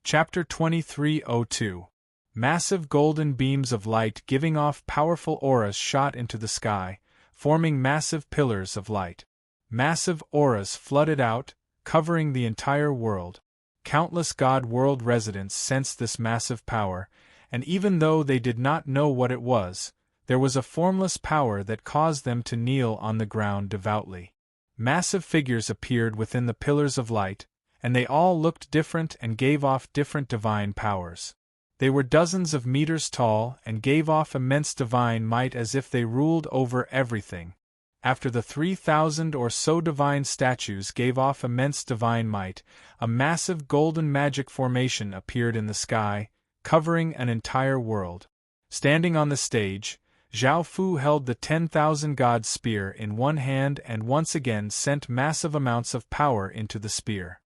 Chapter 2302. Massive golden beams of light giving off powerful auras shot into the sky, forming massive pillars of light. Massive auras flooded out, covering the entire world. Countless God World residents sensed this massive power, and even though they did not know what it was, there was a formless power that caused them to kneel on the ground devoutly. Massive figures appeared within the pillars of light, and they all looked different and gave off different divine powers. They were dozens of meters tall and gave off immense divine might as if they ruled over everything. After the 3,000 or so divine statues gave off immense divine might, a massive golden magic formation appeared in the sky, covering an entire world. Standing on the stage, Zhao Fu held the 10,000 God Spear in one hand and once again sent massive amounts of power into the spear.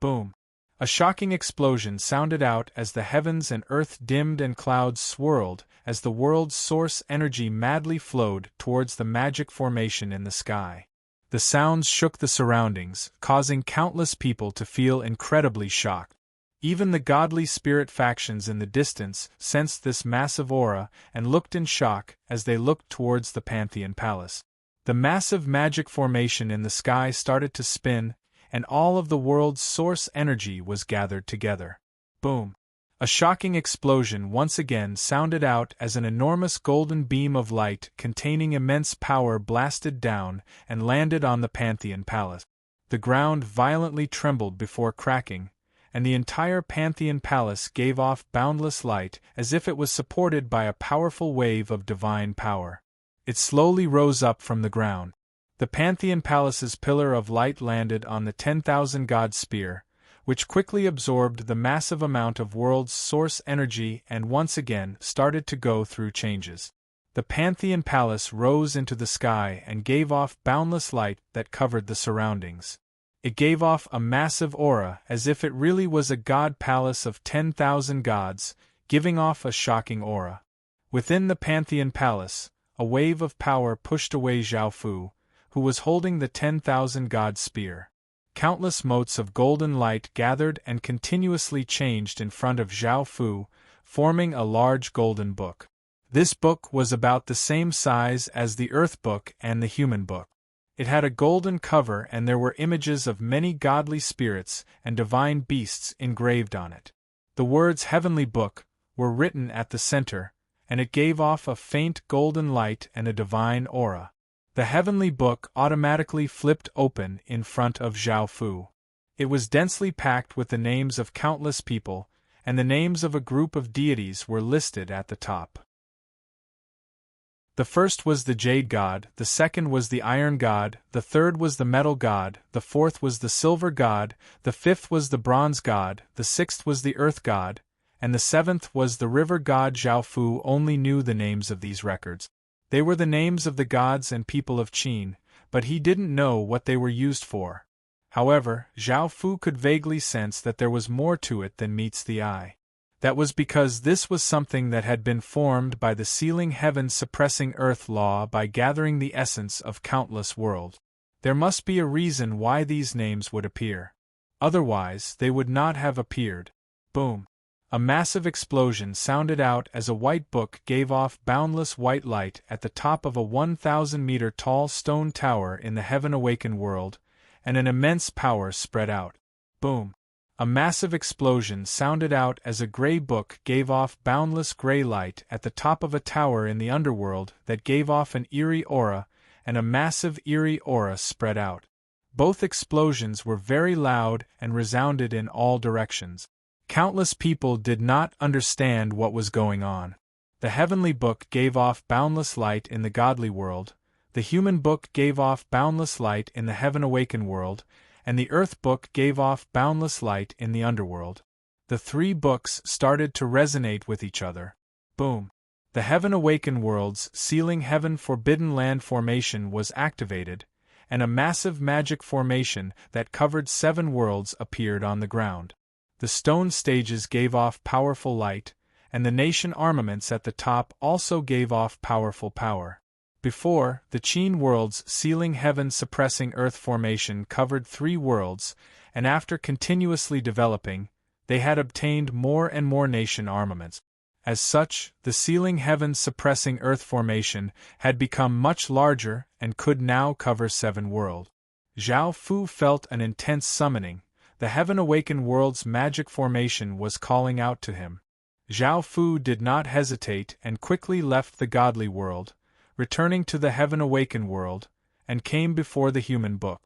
Boom! A shocking explosion sounded out as the heavens and earth dimmed and clouds swirled as the world's source energy madly flowed towards the magic formation in the sky. The sounds shook the surroundings, causing countless people to feel incredibly shocked. Even the godly spirit factions in the distance sensed this massive aura and looked in shock as they looked towards the Pantheon Palace. The massive magic formation in the sky started to spin, and all of the world's source energy was gathered together. Boom! A shocking explosion once again sounded out as an enormous golden beam of light containing immense power blasted down and landed on the Pantheon Palace. The ground violently trembled before cracking, and the entire Pantheon Palace gave off boundless light as if it was supported by a powerful wave of divine power. It slowly rose up from the ground. The Pantheon Palace's pillar of light landed on the 10,000 god sphere, which quickly absorbed the massive amount of world's source energy and once again started to go through changes. The Pantheon Palace rose into the sky and gave off boundless light that covered the surroundings. It gave off a massive aura as if it really was a god palace of 10,000 gods, giving off a shocking aura. Within the Pantheon Palace, a wave of power pushed away Zhao Fu, who was holding the 10,000 god spear. Countless motes of golden light gathered and continuously changed in front of Zhao Fu, forming a large golden book. This book was about the same size as the Earth Book and the Human Book. It had a golden cover and there were images of many godly spirits and divine beasts engraved on it. The words Heavenly Book were written at the center, and it gave off a faint golden light and a divine aura. The Heavenly Book automatically flipped open in front of Zhao Fu. It was densely packed with the names of countless people, and the names of a group of deities were listed at the top. The first was the Jade God, the second was the Iron God, the third was the Metal God, the fourth was the Silver God, the fifth was the Bronze God, the sixth was the Earth God, and the seventh was the River God. Zhao Fu only knew the names of these records. They were the names of the gods and people of Qin, but he didn't know what they were used for. However, Zhao Fu could vaguely sense that there was more to it than meets the eye. That was because this was something that had been formed by the sealing heaven suppressing earth law by gathering the essence of countless worlds. There must be a reason why these names would appear. Otherwise, they would not have appeared. Boom! A massive explosion sounded out as a white book gave off boundless white light at the top of a 1,000-meter tall stone tower in the heaven-awakened world, and an immense power spread out. Boom! A massive explosion sounded out as a gray book gave off boundless gray light at the top of a tower in the underworld that gave off an eerie aura, and a massive eerie aura spread out. Both explosions were very loud and resounded in all directions. Countless people did not understand what was going on. The Heavenly Book gave off boundless light in the godly world, the Human Book gave off boundless light in the heaven-awakened world, and the Earth Book gave off boundless light in the underworld. The three books started to resonate with each other. Boom! The heaven-awakened world's sealing heaven forbidden land formation was activated, and a massive magic formation that covered 7 worlds appeared on the ground. The stone stages gave off powerful light, and the nation armaments at the top also gave off powerful power. Before, the Qin world's sealing heaven suppressing earth formation covered 3 worlds, and after continuously developing, they had obtained more and more nation armaments. As such, the sealing heaven suppressing earth formation had become much larger and could now cover 7 worlds. Zhao Fu felt an intense summoning. The heaven-awakened world's magic formation was calling out to him. Zhao Fu did not hesitate and quickly left the godly world, returning to the heaven-awakened world, and came before the Human Book.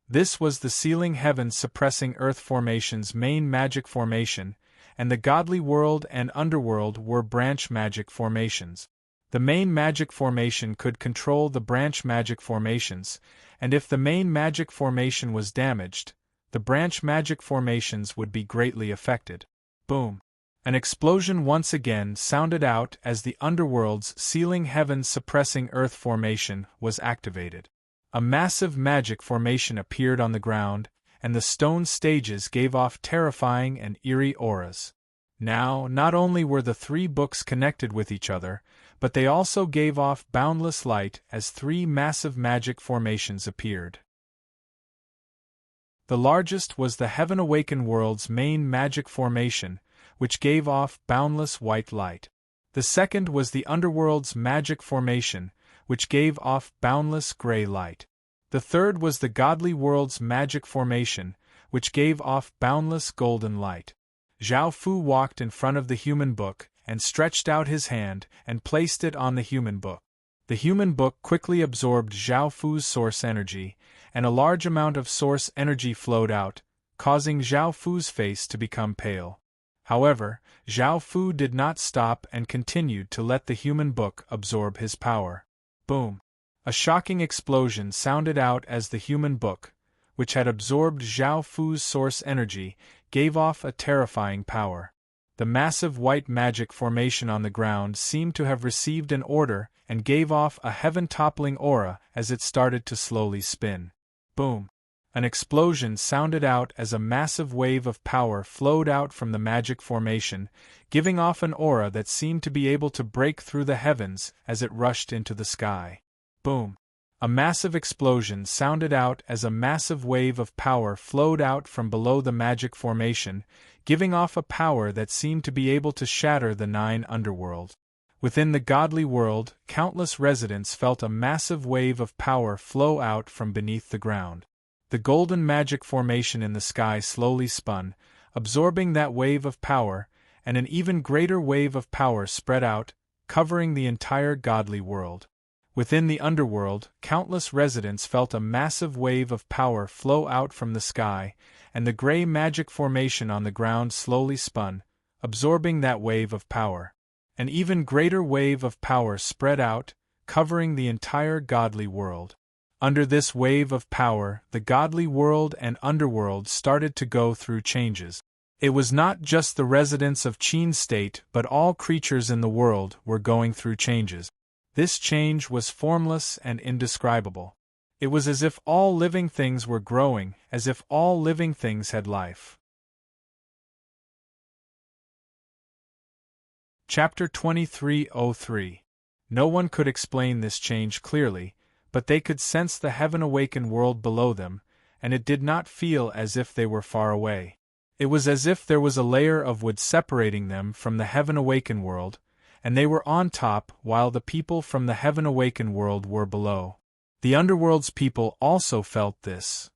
This was the sealing heaven suppressing earth formation's main magic formation, and the godly world and underworld were branch magic formations. The main magic formation could control the branch magic formations, and if the main magic formation was damaged, the branch magic formations would be greatly affected. Boom! An explosion once again sounded out as the underworld's sealing heaven suppressing earth formation was activated. A massive magic formation appeared on the ground, and the stone stages gave off terrifying and eerie auras. Now, not only were the three books connected with each other, but they also gave off boundless light as three massive magic formations appeared. The largest was the Heaven Awakened World's main magic formation, which gave off boundless white light. The second was the Underworld's magic formation, which gave off boundless gray light. The third was the Godly World's magic formation, which gave off boundless golden light. Zhao Fu walked in front of the human book, and stretched out his hand, and placed it on the human book. The human book quickly absorbed Zhao Fu's source energy, and a large amount of source energy flowed out, causing Zhao Fu's face to become pale. However, Zhao Fu did not stop and continued to let the human book absorb his power. Boom! A shocking explosion sounded out as the human book, which had absorbed Zhao Fu's source energy, gave off a terrifying power. The massive white magic formation on the ground seemed to have received an order and gave off a heaven-toppling aura as it started to slowly spin. Boom! An explosion sounded out as a massive wave of power flowed out from the magic formation, giving off an aura that seemed to be able to break through the heavens as it rushed into the sky. Boom! A massive explosion sounded out as a massive wave of power flowed out from below the magic formation, giving off a power that seemed to be able to shatter the 9 underworlds. Within the godly world, countless residents felt a massive wave of power flow out from beneath the ground. The golden magic formation in the sky slowly spun, absorbing that wave of power, and an even greater wave of power spread out, covering the entire godly world. Within the underworld, countless residents felt a massive wave of power flow out from the sky, and the gray magic formation on the ground slowly spun, absorbing that wave of power. An even greater wave of power spread out, covering the entire godly world. Under this wave of power, the godly world and underworld started to go through changes. It was not just the residents of Qin State, but all creatures in the world were going through changes. This change was formless and indescribable. It was as if all living things were growing, as if all living things had life. Chapter 2303. No one could explain this change clearly, but they could sense the heaven-awakened world below them, and it did not feel as if they were far away. It was as if there was a layer of wood separating them from the heaven-awakened world, and they were on top while the people from the heaven-awakened world were below. The underworld's people also felt this.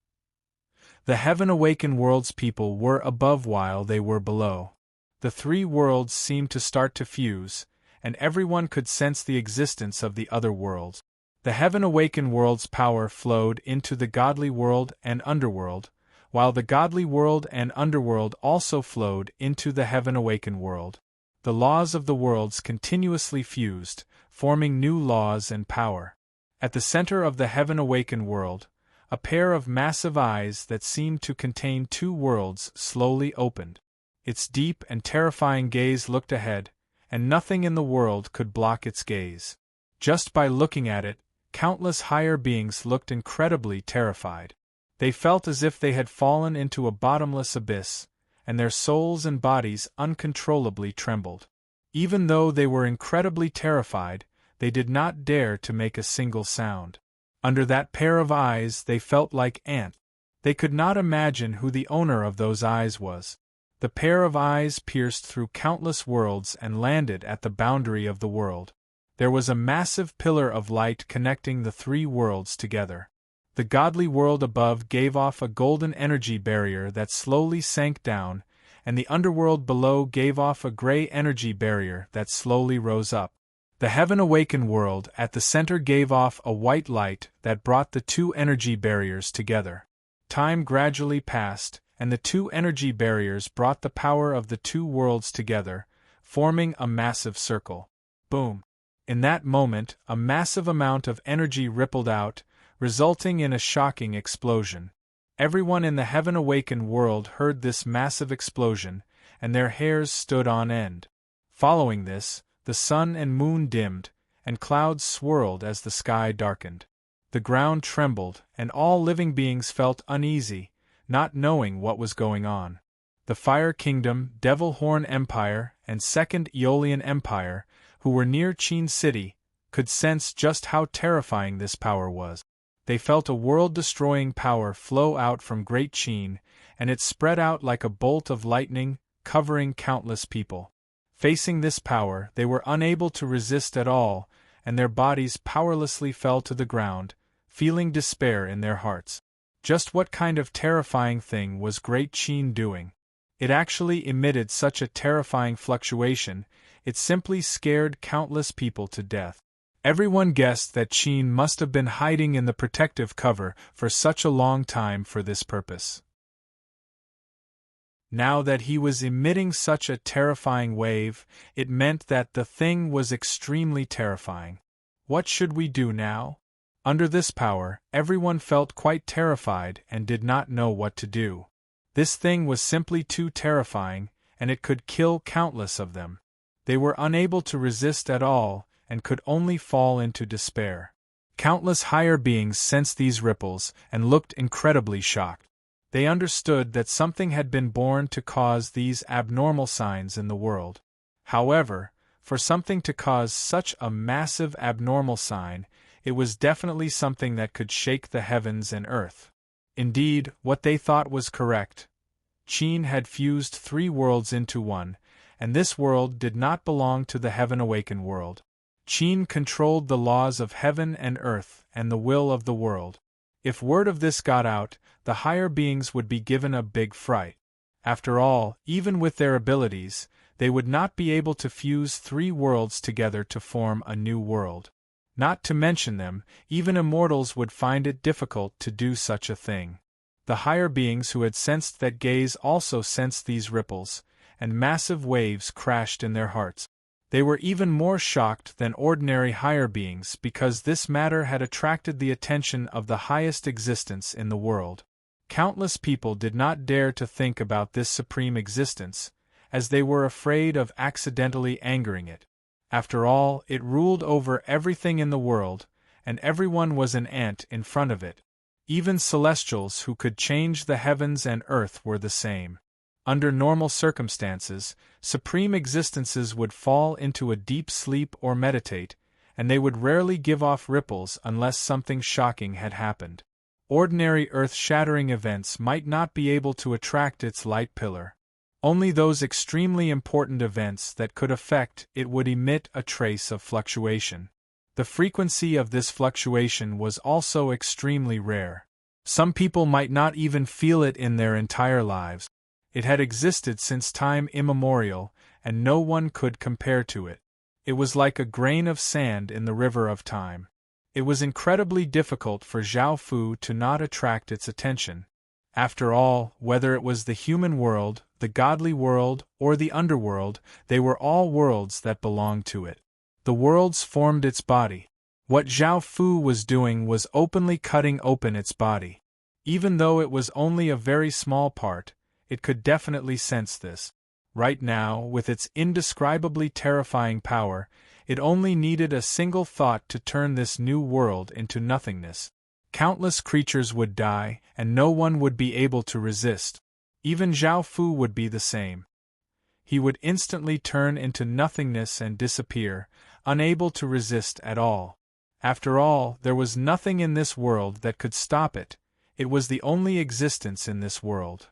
The heaven-awakened world's people were above while they were below. The three worlds seemed to start to fuse, and everyone could sense the existence of the other worlds. The heaven-awakened world's power flowed into the godly world and underworld, while the godly world and underworld also flowed into the heaven-awakened world. The laws of the worlds continuously fused, forming new laws and power. At the center of the heaven-awakened world, a pair of massive eyes that seemed to contain two worlds slowly opened. Its deep and terrifying gaze looked ahead, and nothing in the world could block its gaze. Just by looking at it, countless higher beings looked incredibly terrified. They felt as if they had fallen into a bottomless abyss, and their souls and bodies uncontrollably trembled. Even though they were incredibly terrified, they did not dare to make a single sound. Under that pair of eyes they felt like ants. They could not imagine who the owner of those eyes was. The pair of eyes pierced through countless worlds and landed at the boundary of the world. There was a massive pillar of light connecting the three worlds together. The godly world above gave off a golden energy barrier that slowly sank down, and the underworld below gave off a gray energy barrier that slowly rose up. The heaven-awakened world at the center gave off a white light that brought the two energy barriers together. Time gradually passed, and the two energy barriers brought the power of the two worlds together, forming a massive circle. Boom! In that moment, a massive amount of energy rippled out, resulting in a shocking explosion. Everyone in the heaven-awakened world heard this massive explosion, and their hairs stood on end. Following this, the sun and moon dimmed, and clouds swirled as the sky darkened. The ground trembled, and all living beings felt uneasy, not knowing what was going on. The Fire Kingdom, Devil Horn Empire, and Second Aeolian Empire, who were near Qin City, could sense just how terrifying this power was. They felt a world-destroying power flow out from Great Qin, and it spread out like a bolt of lightning, covering countless people. Facing this power, they were unable to resist at all, and their bodies powerlessly fell to the ground, feeling despair in their hearts. Just what kind of terrifying thing was Great Qin doing? It actually emitted such a terrifying fluctuation, it simply scared countless people to death. Everyone guessed that Qin must have been hiding in the protective cover for such a long time for this purpose. Now that he was emitting such a terrifying wave, it meant that the thing was extremely terrifying. What should we do now? Under this power, everyone felt quite terrified and did not know what to do. This thing was simply too terrifying, and it could kill countless of them. They were unable to resist at all, and could only fall into despair. Countless higher beings sensed these ripples and looked incredibly shocked. They understood that something had been born to cause these abnormal signs in the world. However, for something to cause such a massive abnormal sign, it was definitely something that could shake the heavens and earth. Indeed, what they thought was correct. Qin had fused 3 worlds into one, and this world did not belong to the Heaven-awakened world. Qin controlled the laws of heaven and earth and the will of the world. If word of this got out, the higher beings would be given a big fright. After all, even with their abilities, they would not be able to fuse 3 worlds together to form a new world. Not to mention them, even immortals would find it difficult to do such a thing. The higher beings who had sensed that gaze also sensed these ripples, and massive waves crashed in their hearts. They were even more shocked than ordinary higher beings because this matter had attracted the attention of the highest existence in the world. Countless people did not dare to think about this supreme existence, as they were afraid of accidentally angering it. After all, it ruled over everything in the world, and everyone was an ant in front of it. Even celestials who could change the heavens and earth were the same. Under normal circumstances, supreme existences would fall into a deep sleep or meditate, and they would rarely give off ripples unless something shocking had happened. Ordinary earth-shattering events might not be able to attract its light pillar. Only those extremely important events that could affect it would emit a trace of fluctuation. The frequency of this fluctuation was also extremely rare. Some people might not even feel it in their entire lives. It had existed since time immemorial, and no one could compare to it. It was like a grain of sand in the river of time. It was incredibly difficult for Zhao Fu to not attract its attention. After all, whether it was the human world, the godly world, or the underworld, they were all worlds that belonged to it. The worlds formed its body. What Zhao Fu was doing was openly cutting open its body. Even though it was only a very small part, it could definitely sense this. Right now, with its indescribably terrifying power, it only needed a single thought to turn this new world into nothingness. Countless creatures would die, and no one would be able to resist. Even Zhao Fu would be the same. He would instantly turn into nothingness and disappear, unable to resist at all. After all, there was nothing in this world that could stop it. It was the only existence in this world.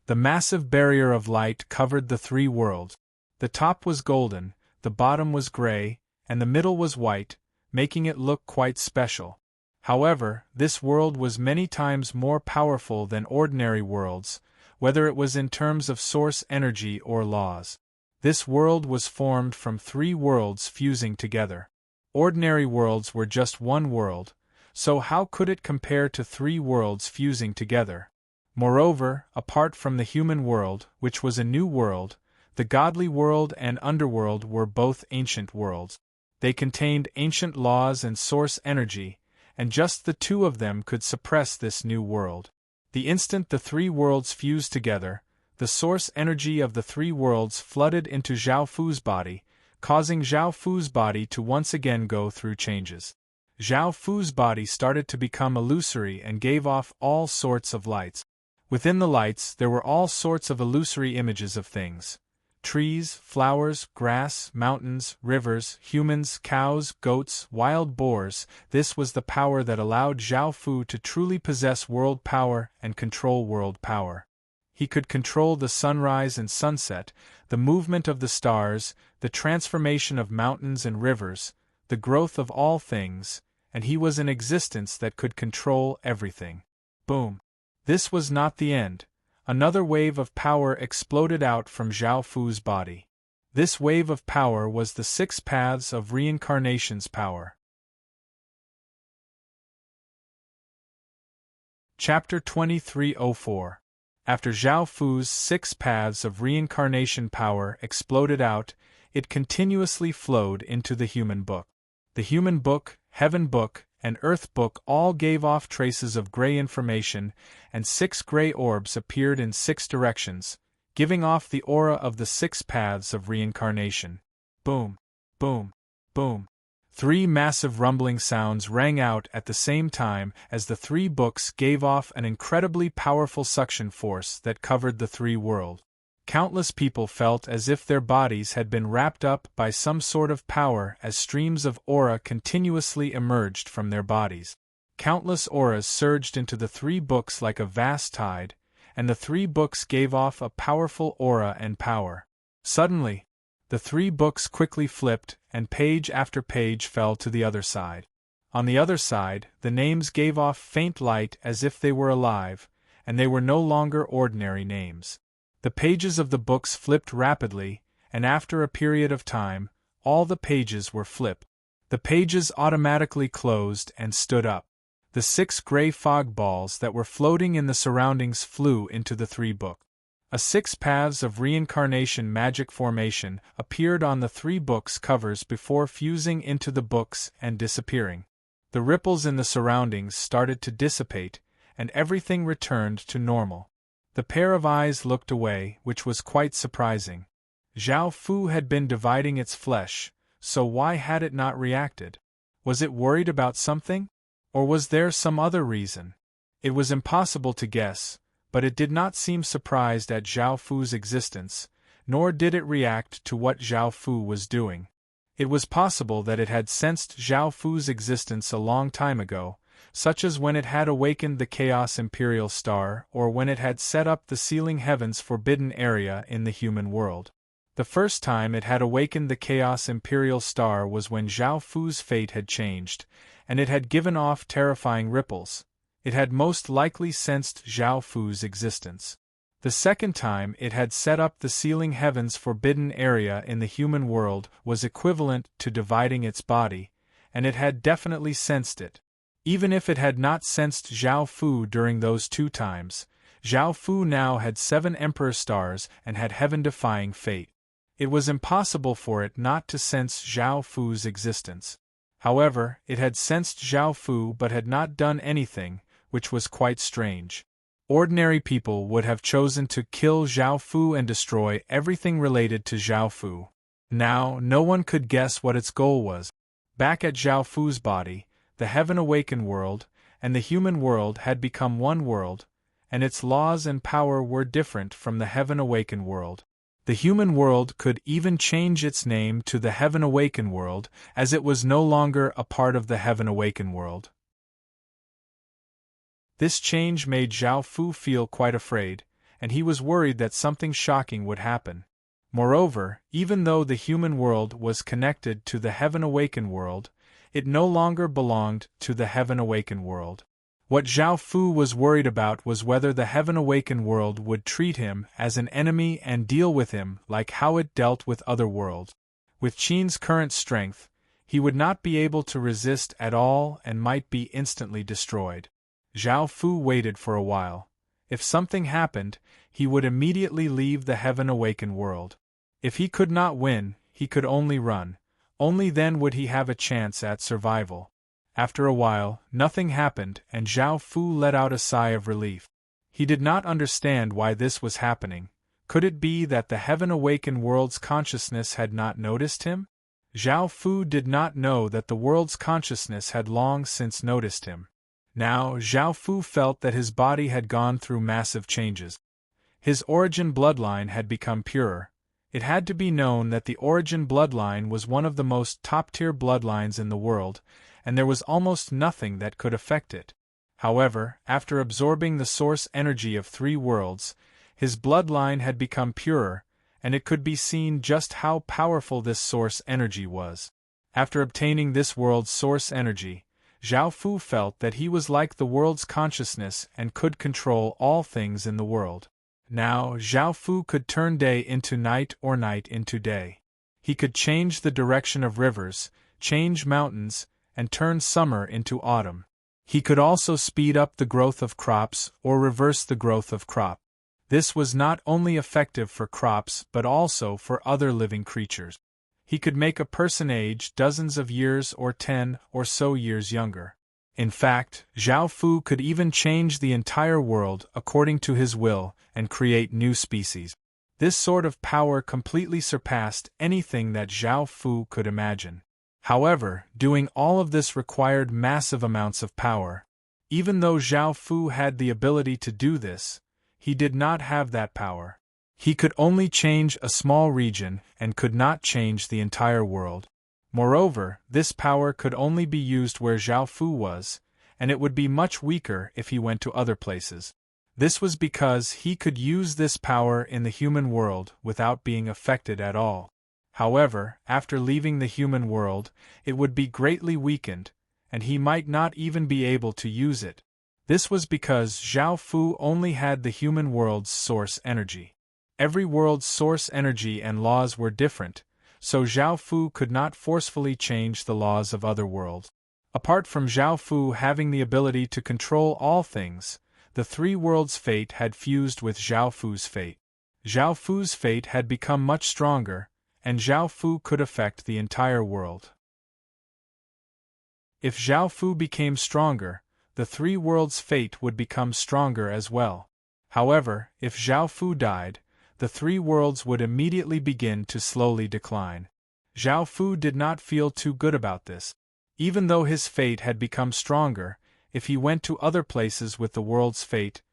The massive barrier of light covered the 3 worlds. The top was golden, the bottom was gray, and the middle was white, making it look quite special. However, this world was many times more powerful than ordinary worlds, whether it was in terms of source energy or laws. This world was formed from 3 worlds fusing together. Ordinary worlds were just one world, so how could it compare to 3 worlds fusing together? Moreover, apart from the human world, which was a new world, the godly world and underworld were both ancient worlds. They contained ancient laws and source energy, and just the 2 of them could suppress this new world. The instant the 3 worlds fused together, the source energy of the 3 worlds flooded into Zhao Fu's body, causing Zhao Fu's body to once again go through changes. Zhao Fu's body started to become illusory and gave off all sorts of lights. Within the lights there were all sorts of illusory images of things. Trees, flowers, grass, mountains, rivers, humans, cows, goats, wild boars. This was the power that allowed Zhao Fu to truly possess world power and control world power. He could control the sunrise and sunset, the movement of the stars, the transformation of mountains and rivers, the growth of all things, and he was an existence that could control everything. Boom! This was not the end. Another wave of power exploded out from Zhao Fu's body. This wave of power was the 6 paths of reincarnation's power. Chapter 2304. After Zhao Fu's 6 paths of reincarnation power exploded out, it continuously flowed into the human book. The human book, heaven book, and earth book all gave off traces of gray information, and 6 gray orbs appeared in 6 directions, giving off the aura of the 6 paths of reincarnation. Boom, boom, boom. 3 massive rumbling sounds rang out at the same time as the 3 books gave off an incredibly powerful suction force that covered the 3 worlds. Countless people felt as if their bodies had been wrapped up by some sort of power as streams of aura continuously emerged from their bodies. Countless auras surged into the 3 books like a vast tide, and the 3 books gave off a powerful aura and power. Suddenly, the 3 books quickly flipped, and page after page fell to the other side. On the other side, the names gave off faint light as if they were alive, and they were no longer ordinary names. The pages of the books flipped rapidly, and after a period of time, all the pages were flipped. The pages automatically closed and stood up. The 6 gray fog balls that were floating in the surroundings flew into the 3 books. A 6 paths of reincarnation magic formation appeared on the 3 books covers before fusing into the books and disappearing. The ripples in the surroundings started to dissipate, and everything returned to normal. The pair of eyes looked away, which was quite surprising. Zhao Fu had been dividing its flesh, so why had it not reacted? Was it worried about something? Or was there some other reason? It was impossible to guess, but it did not seem surprised at Zhao Fu's existence, nor did it react to what Zhao Fu was doing. It was possible that it had sensed Zhao Fu's existence a long time ago, such as when it had awakened the Chaos Imperial Star or when it had set up the Sealing Heaven's forbidden area in the human world. The first time it had awakened the Chaos Imperial Star was when Zhao Fu's fate had changed, and it had given off terrifying ripples. It had most likely sensed Zhao Fu's existence. The second time it had set up the Sealing Heaven's forbidden area in the human world was equivalent to dividing its body, and it had definitely sensed it. Even if it had not sensed Zhao Fu during those 2 times, Zhao Fu now had 7 Emperor Stars and had heaven-defying fate. It was impossible for it not to sense Zhao Fu's existence. However, it had sensed Zhao Fu but had not done anything, which was quite strange. Ordinary people would have chosen to kill Zhao Fu and destroy everything related to Zhao Fu. Now, no one could guess what its goal was. Back at Zhao Fu's body, the Heaven-Awakened world and the human world had become one world, and its laws and power were different from the Heaven-Awakened world. The human world could even change its name to the Heaven-Awakened world, as it was no longer a part of the Heaven-Awakened world. This change made Zhao Fu feel quite afraid, and he was worried that something shocking would happen. Moreover, even though the human world was connected to the Heaven-Awakened world, it no longer belonged to the Heaven-Awakened world. What Zhao Fu was worried about was whether the Heaven-Awakened world would treat him as an enemy and deal with him like how it dealt with other worlds. With Qin's current strength, he would not be able to resist at all and might be instantly destroyed. Zhao Fu waited for a while. If something happened, he would immediately leave the Heaven-Awakened world. If he could not win, he could only run. Only then would he have a chance at survival. After a while, nothing happened and Zhao Fu let out a sigh of relief. He did not understand why this was happening. Could it be that the Heaven-Awakened world's consciousness had not noticed him? Zhao Fu did not know that the world's consciousness had long since noticed him. Now, Zhao Fu felt that his body had gone through massive changes. His origin bloodline had become purer. It had to be known that the origin bloodline was one of the most top-tier bloodlines in the world, and there was almost nothing that could affect it. However, after absorbing the source energy of 3 worlds, his bloodline had become purer, and it could be seen just how powerful this source energy was. After obtaining this world's source energy, Zhao Fu felt that he was like the world's consciousness and could control all things in the world. Now, Zhao Fu could turn day into night or night into day. He could change the direction of rivers, change mountains, and turn summer into autumn. He could also speed up the growth of crops or reverse the growth of crop. This was not only effective for crops but also for other living creatures. He could make a person age dozens of years or 10 or so years younger. In fact, Zhao Fu could even change the entire world according to his will and create new species. This sort of power completely surpassed anything that Zhao Fu could imagine. However, doing all of this required massive amounts of power. Even though Zhao Fu had the ability to do this, he did not have that power. He could only change a small region and could not change the entire world. Moreover, this power could only be used where Zhao Fu was, and it would be much weaker if he went to other places. This was because he could use this power in the human world without being affected at all. However, after leaving the human world, it would be greatly weakened, and he might not even be able to use it. This was because Zhao Fu only had the human world's source energy. Every world's source energy and laws were different, so Zhao Fu could not forcefully change the laws of other worlds. Apart from Zhao Fu having the ability to control all things, the 3 worlds' fate had fused with Zhao Fu's fate. Zhao Fu's fate had become much stronger, and Zhao Fu could affect the entire world. If Zhao Fu became stronger, the 3 worlds' fate would become stronger as well. However, if Zhao Fu died, the 3 worlds would immediately begin to slowly decline. Zhao Fu did not feel too good about this. Even though his fate had become stronger, if he went to other places with the world's fate,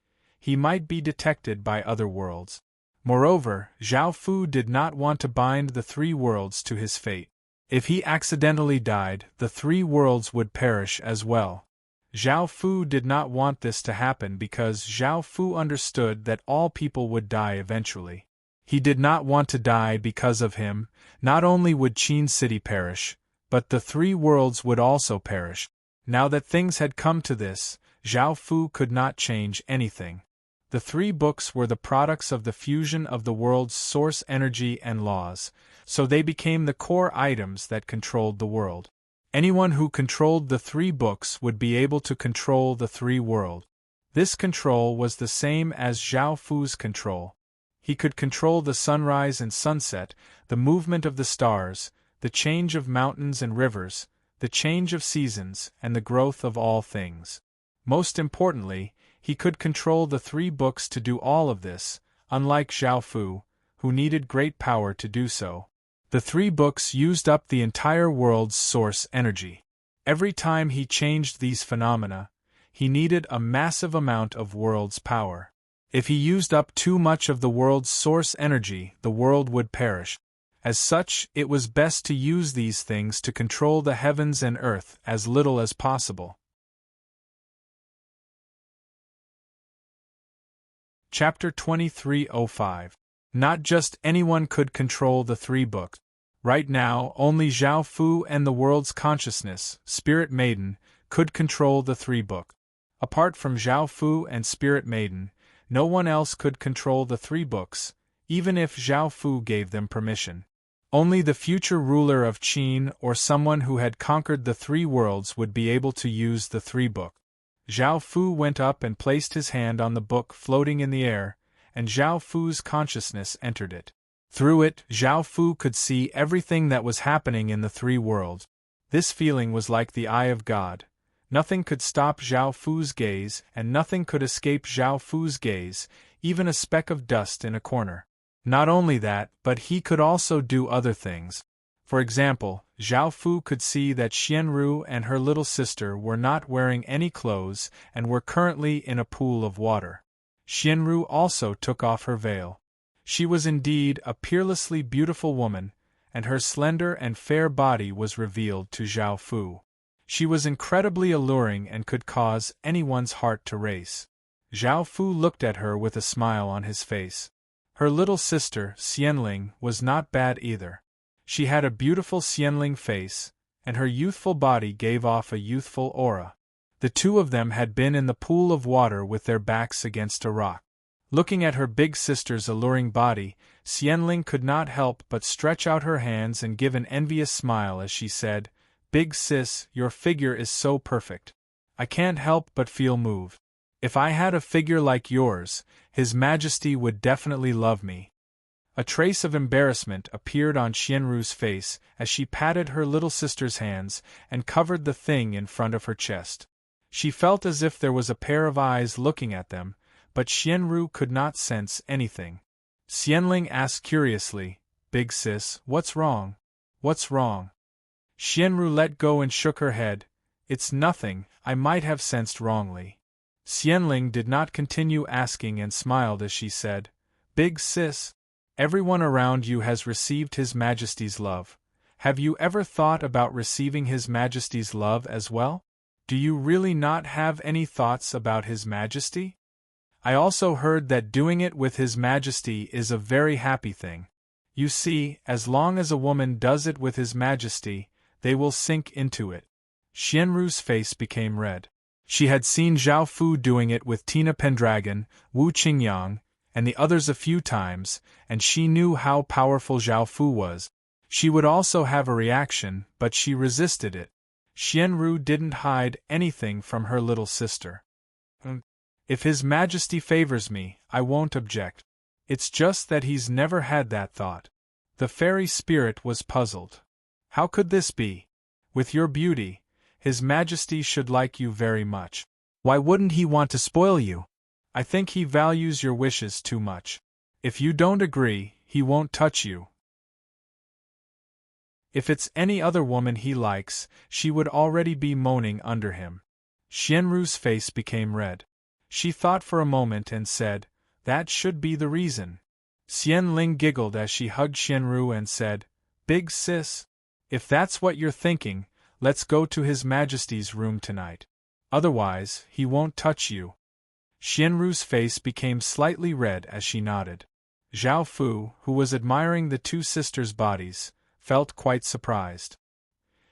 he might be detected by other worlds. Moreover, Zhao Fu did not want to bind the 3 worlds to his fate. If he accidentally died, the 3 worlds would perish as well. Zhao Fu did not want this to happen because Zhao Fu understood that all people would die eventually. He did not want to die because of him. Not only would Qin City perish, but the 3 worlds would also perish. Now that things had come to this, Zhao Fu could not change anything. The 3 books were the products of the fusion of the world's source energy and laws, so they became the core items that controlled the world. Anyone who controlled the 3 books would be able to control the 3 worlds. This control was the same as Zhao Fu's control. He could control the sunrise and sunset, the movement of the stars, the change of mountains and rivers, the change of seasons, and the growth of all things. Most importantly, he could control the 3 books to do all of this, unlike Zhao Fu, who needed great power to do so. The 3 books used up the entire world's source energy. Every time he changed these phenomena, he needed a massive amount of world's power. If he used up too much of the world's source energy, the world would perish. As such, it was best to use these things to control the heavens and earth as little as possible. Chapter 2305. Not just anyone could control the 3 books. Right now, only Zhao Fu and the world's consciousness, Spirit Maiden, could control the 3 books. Apart from Zhao Fu and Spirit Maiden, no one else could control the 3 books, even if Zhao Fu gave them permission. Only the future ruler of Qin or someone who had conquered the 3 worlds would be able to use the 3 books. Zhao Fu went up and placed his hand on the book floating in the air, and Zhao Fu's consciousness entered it. Through it, Zhao Fu could see everything that was happening in the 3 worlds. This feeling was like the eye of God. Nothing could stop Zhao Fu's gaze, and nothing could escape Zhao Fu's gaze, even a speck of dust in a corner. Not only that, but he could also do other things. For example, Zhao Fu could see that Xianru and her little sister were not wearing any clothes and were currently in a pool of water. Xianru also took off her veil. She was indeed a peerlessly beautiful woman, and her slender and fair body was revealed to Zhao Fu. She was incredibly alluring and could cause anyone's heart to race. Zhao Fu looked at her with a smile on his face. Her little sister, Xianling, was not bad either. She had a beautiful Xianling face, and her youthful body gave off a youthful aura. The two of them had been in the pool of water with their backs against a rock. Looking at her big sister's alluring body, Xianling could not help but stretch out her hands and give an envious smile as she said, "Big sis, your figure is so perfect. I can't help but feel moved. If I had a figure like yours, His Majesty would definitely love me." A trace of embarrassment appeared on Xianru's face as she patted her little sister's hands and covered the thing in front of her chest. She felt as if there was a pair of eyes looking at them, but Xianru could not sense anything. Xianling asked curiously, "Big sis, what's wrong? What's wrong?" Xianru let go and shook her head. "It's nothing, I might have sensed wrongly." Xianling did not continue asking and smiled as she said, "Big sis, everyone around you has received His Majesty's love. Have you ever thought about receiving His Majesty's love as well? Do you really not have any thoughts about His Majesty? I also heard that doing it with His Majesty is a very happy thing. You see, as long as a woman does it with His Majesty, they will sink into it." Xianru's face became red. She had seen Zhao Fu doing it with Tina Pendragon, Wu Qingyang, and the others a few times, and she knew how powerful Zhao Fu was. She would also have a reaction, but she resisted it. Xianru didn't hide anything from her little sister. "If His Majesty favors me, I won't object. It's just that he's never had that thought." The fairy spirit was puzzled. "How could this be? With your beauty, His Majesty should like you very much. Why wouldn't he want to spoil you? I think he values your wishes too much. If you don't agree, he won't touch you. If it's any other woman he likes, she would already be moaning under him." Xianru's face became red. She thought for a moment and said, "That should be the reason." Xianling giggled as she hugged Xianru and said, "Big sis, if that's what you're thinking, let's go to His Majesty's room tonight. Otherwise, he won't touch you." Xianru's face became slightly red as she nodded. Zhao Fu, who was admiring the two sisters' bodies, felt quite surprised.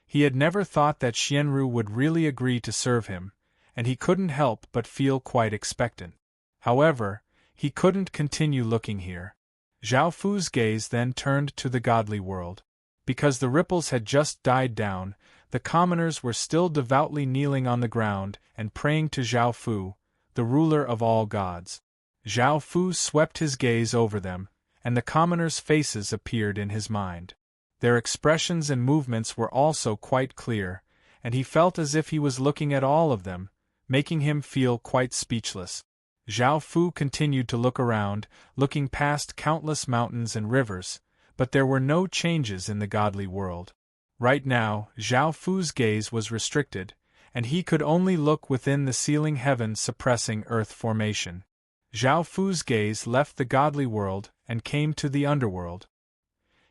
He had never thought that Xianru would really agree to serve him, and he couldn't help but feel quite expectant. However, he couldn't continue looking here. Zhao Fu's gaze then turned to the godly world. Because the ripples had just died down, the commoners were still devoutly kneeling on the ground and praying to Zhao Fu, the ruler of all gods. Zhao Fu swept his gaze over them, and the commoners' faces appeared in his mind. Their expressions and movements were also quite clear, and he felt as if he was looking at all of them, making him feel quite speechless. Zhao Fu continued to look around, looking past countless mountains and rivers, but there were no changes in the godly world. Right now, Zhao Fu's gaze was restricted, and he could only look within the ceiling heaven suppressing earth formation. Zhao Fu's gaze left the godly world and came to the underworld.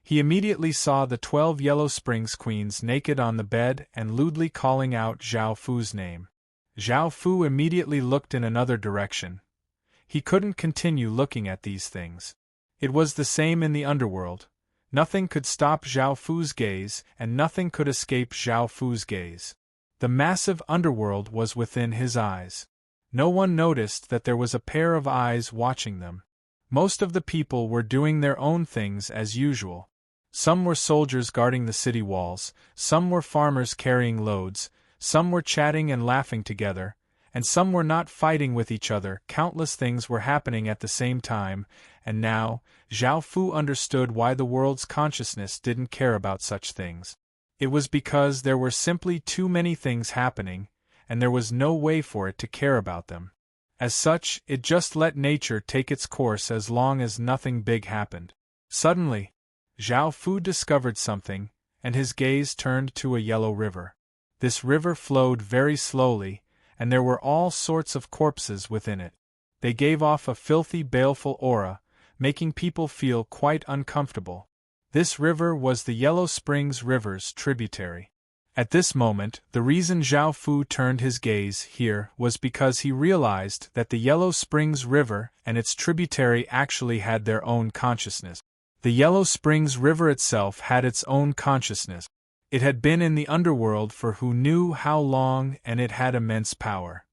He immediately saw the 12 Yellow Springs queens naked on the bed and lewdly calling out Zhao Fu's name. Zhao Fu immediately looked in another direction. He couldn't continue looking at these things. It was the same in the underworld. Nothing could stop Zhao Fu's gaze, and nothing could escape Zhao Fu's gaze. The massive underworld was within his eyes. No one noticed that there was a pair of eyes watching them. Most of the people were doing their own things as usual. Some were soldiers guarding the city walls, some were farmers carrying loads, some were chatting and laughing together, and some were not fighting with each other. Countless things were happening at the same time, and now, Zhao Fu understood why the world's consciousness didn't care about such things. It was because there were simply too many things happening, and there was no way for it to care about them. As such, it just let nature take its course as long as nothing big happened. Suddenly, Zhao Fu discovered something, and his gaze turned to a yellow river. This river flowed very slowly, and there were all sorts of corpses within it. They gave off a filthy, baleful aura, making people feel quite uncomfortable. This river was the Yellow Springs River's tributary. At this moment, the reason Zhao Fu turned his gaze here was because he realized that the Yellow Springs River and its tributary actually had their own consciousness. The Yellow Springs River itself had its own consciousness. It had been in the underworld for who knew how long, and it had immense power.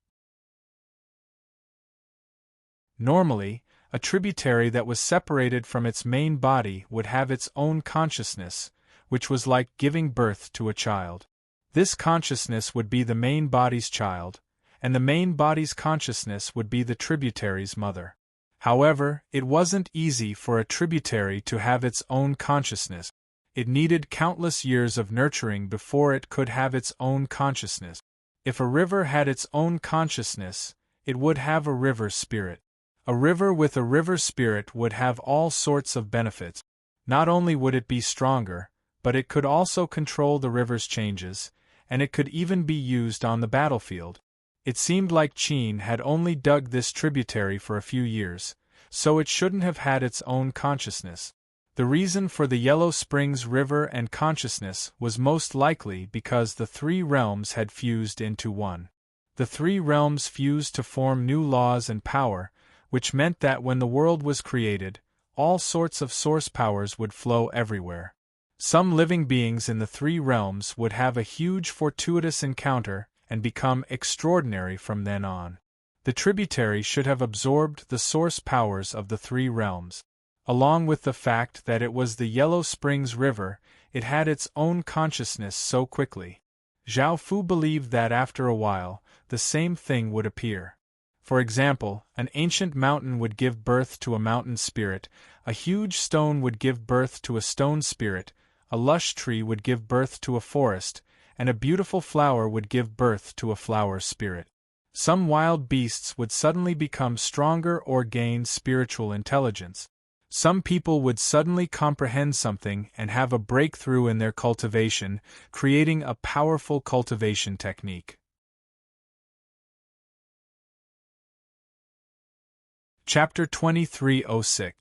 Normally, a tributary that was separated from its main body would have its own consciousness, which was like giving birth to a child. This consciousness would be the main body's child, and the main body's consciousness would be the tributary's mother. However, it wasn't easy for a tributary to have its own consciousness. It needed countless years of nurturing before it could have its own consciousness. If a river had its own consciousness, it would have a river spirit. A river with a river spirit would have all sorts of benefits. Not only would it be stronger, but it could also control the river's changes, and it could even be used on the battlefield. It seemed like Qin had only dug this tributary for a few years, so it shouldn't have had its own consciousness. The reason for the Yellow Springs River and consciousness was most likely because the three realms had fused into one. The three realms fused to form new laws and power, which meant that when the world was created, all sorts of source powers would flow everywhere. Some living beings in the three realms would have a huge fortuitous encounter and become extraordinary from then on. The tributary should have absorbed the source powers of the three realms. Along with the fact that it was the Yellow Springs River, it had its own consciousness so quickly. Zhao Fu believed that after a while, the same thing would appear. For example, an ancient mountain would give birth to a mountain spirit, a huge stone would give birth to a stone spirit, a lush tree would give birth to a forest, and a beautiful flower would give birth to a flower spirit. Some wild beasts would suddenly become stronger or gain spiritual intelligence. Some people would suddenly comprehend something and have a breakthrough in their cultivation, creating a powerful cultivation technique. Chapter 2306.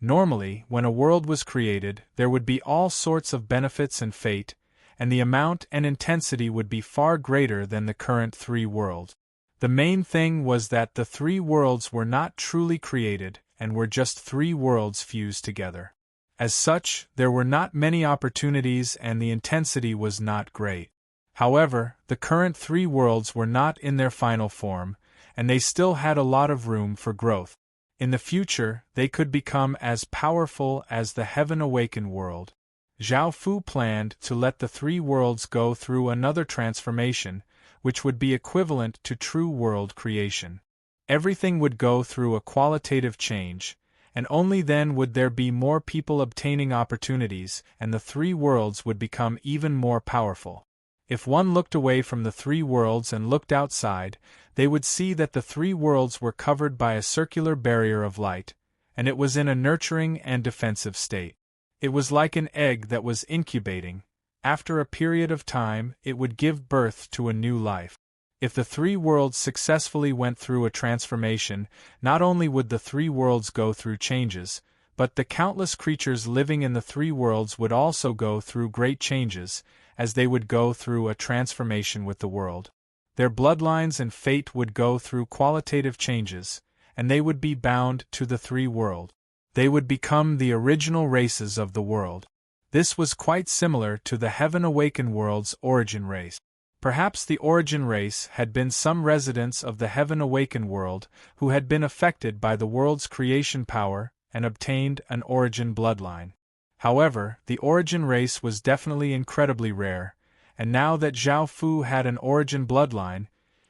Normally, when a world was created, there would be all sorts of benefits and fate, and the amount and intensity would be far greater than the current three worlds. The main thing was that the three worlds were not truly created and were just three worlds fused together. As such, there were not many opportunities and the intensity was not great. However, the current three worlds were not in their final form, and they still had a lot of room for growth. In the future, they could become as powerful as the Heaven Awakened world. Zhao Fu planned to let the three worlds go through another transformation, which would be equivalent to true world creation. Everything would go through a qualitative change, and only then would there be more people obtaining opportunities, and the three worlds would become even more powerful. If one looked away from the three worlds and looked outside, they would see that the three worlds were covered by a circular barrier of light, and it was in a nurturing and defensive state. It was like an egg that was incubating. After a period of time, it would give birth to a new life. If the three worlds successfully went through a transformation, not only would the three worlds go through changes, but the countless creatures living in the three worlds would also go through great changes, as they would go through a transformation with the world. Their bloodlines and fate would go through qualitative changes, and they would be bound to the three worlds. They would become the original races of the world. This was quite similar to the Heaven Awakened world's origin race. Perhaps the origin race had been some residents of the Heaven Awakened world who had been affected by the world's creation power and obtained an origin bloodline. However, the origin race was definitely incredibly rare, and now that Zhao Fu had an origin bloodline,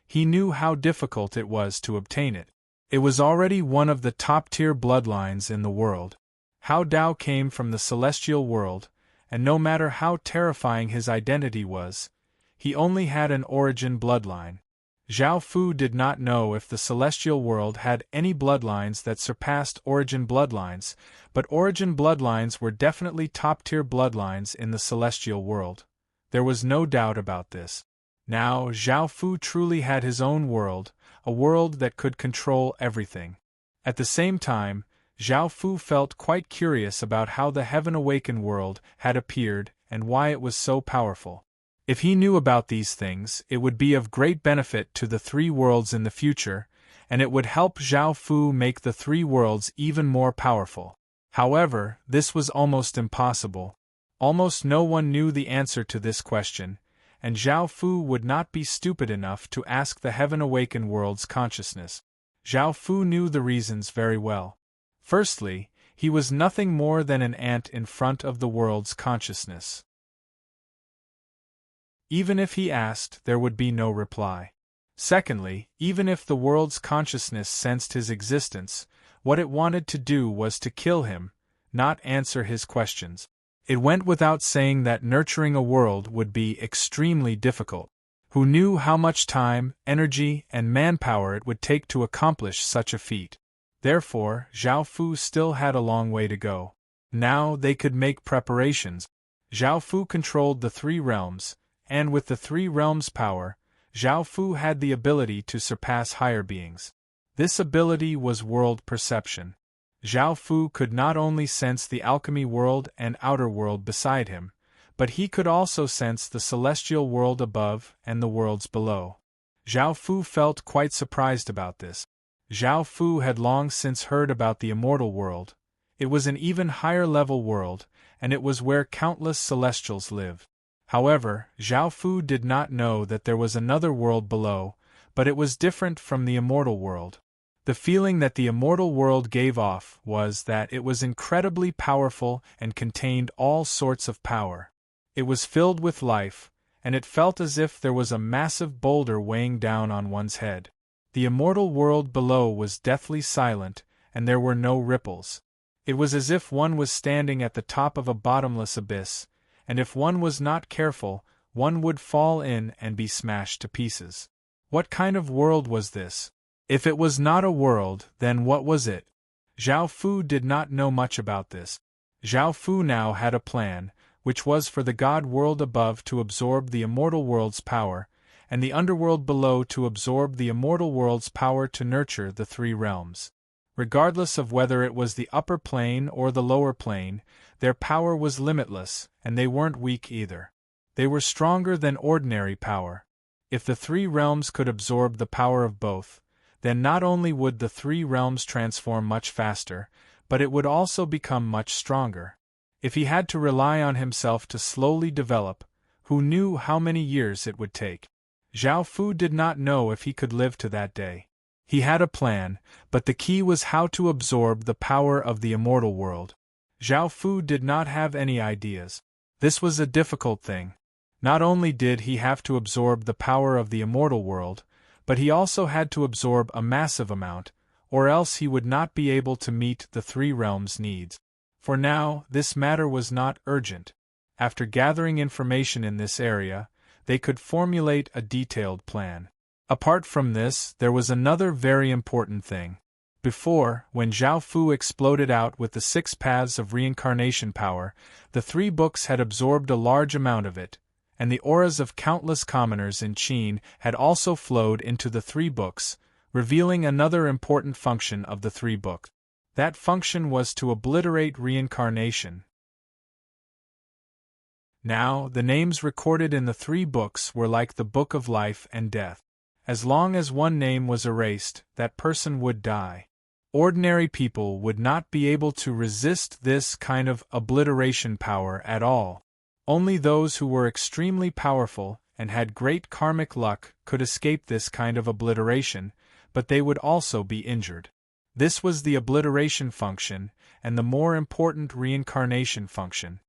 he knew how difficult it was to obtain it. It was already one of the top-tier bloodlines in the world. Hao Dao came from the celestial world, and no matter how terrifying his identity was, he only had an origin bloodline. Zhao Fu did not know if the celestial world had any bloodlines that surpassed origin bloodlines, but origin bloodlines were definitely top-tier bloodlines in the celestial world. There was no doubt about this. Now, Zhao Fu truly had his own world, a world that could control everything. At the same time, Zhao Fu felt quite curious about how the Heaven Awakened world had appeared and why it was so powerful. If he knew about these things, it would be of great benefit to the three worlds in the future, and it would help Zhao Fu make the three worlds even more powerful. However, this was almost impossible. Almost no one knew the answer to this question, and Zhao Fu would not be stupid enough to ask the Heaven Awakened world's consciousness. Zhao Fu knew the reasons very well. Firstly, he was nothing more than an ant in front of the world's consciousness. Even if he asked, there would be no reply. Secondly, even if the world's consciousness sensed his existence, what it wanted to do was to kill him, not answer his questions. It went without saying that nurturing a world would be extremely difficult. Who knew how much time, energy, and manpower it would take to accomplish such a feat? Therefore, Zhao Fu still had a long way to go. Now they could make preparations. Zhao Fu controlled the three realms, and with the three realms' power, Zhao Fu had the ability to surpass higher beings. This ability was world perception. Zhao Fu could not only sense the alchemy world and outer world beside him, but he could also sense the celestial world above and the worlds below. Zhao Fu felt quite surprised about this. Zhao Fu had long since heard about the immortal world. It was an even higher level world, and it was where countless celestials live. However, Zhao Fu did not know that there was another world below, but it was different from the immortal world. The feeling that the immortal world gave off was that it was incredibly powerful and contained all sorts of power. It was filled with life, and it felt as if there was a massive boulder weighing down on one's head. The immortal world below was deathly silent, and there were no ripples. It was as if one was standing at the top of a bottomless abyss, and if one was not careful, one would fall in and be smashed to pieces. What kind of world was this? If it was not a world, then what was it? Zhao Fu did not know much about this. Zhao Fu now had a plan, which was for the God world above to absorb the immortal world's power, and the underworld below to absorb the immortal world's power to nurture the three realms. Regardless of whether it was the upper plane or the lower plane, their power was limitless, and they weren't weak either. They were stronger than ordinary power. If the three realms could absorb the power of both, then not only would the three realms transform much faster, but it would also become much stronger. If he had to rely on himself to slowly develop, who knew how many years it would take? Zhao Fu did not know if he could live to that day. He had a plan, but the key was how to absorb the power of the immortal world. Zhao Fu did not have any ideas. This was a difficult thing. Not only did he have to absorb the power of the immortal world, but he also had to absorb a massive amount, or else he would not be able to meet the three realms' needs. For now, this matter was not urgent. After gathering information in this area, they could formulate a detailed plan. Apart from this, there was another very important thing. Before, when Zhao Fu exploded out with the 6 paths of reincarnation power, the 3 books had absorbed a large amount of it, and the auras of countless commoners in Qin had also flowed into the 3 books, revealing another important function of the 3 books. That function was to obliterate reincarnation. Now, the names recorded in the 3 books were like the book of life and death. As long as one name was erased, that person would die. Ordinary people would not be able to resist this kind of obliteration power at all. Only those who were extremely powerful and had great karmic luck could escape this kind of obliteration, but they would also be injured. This was the obliteration function, and the more important reincarnation function.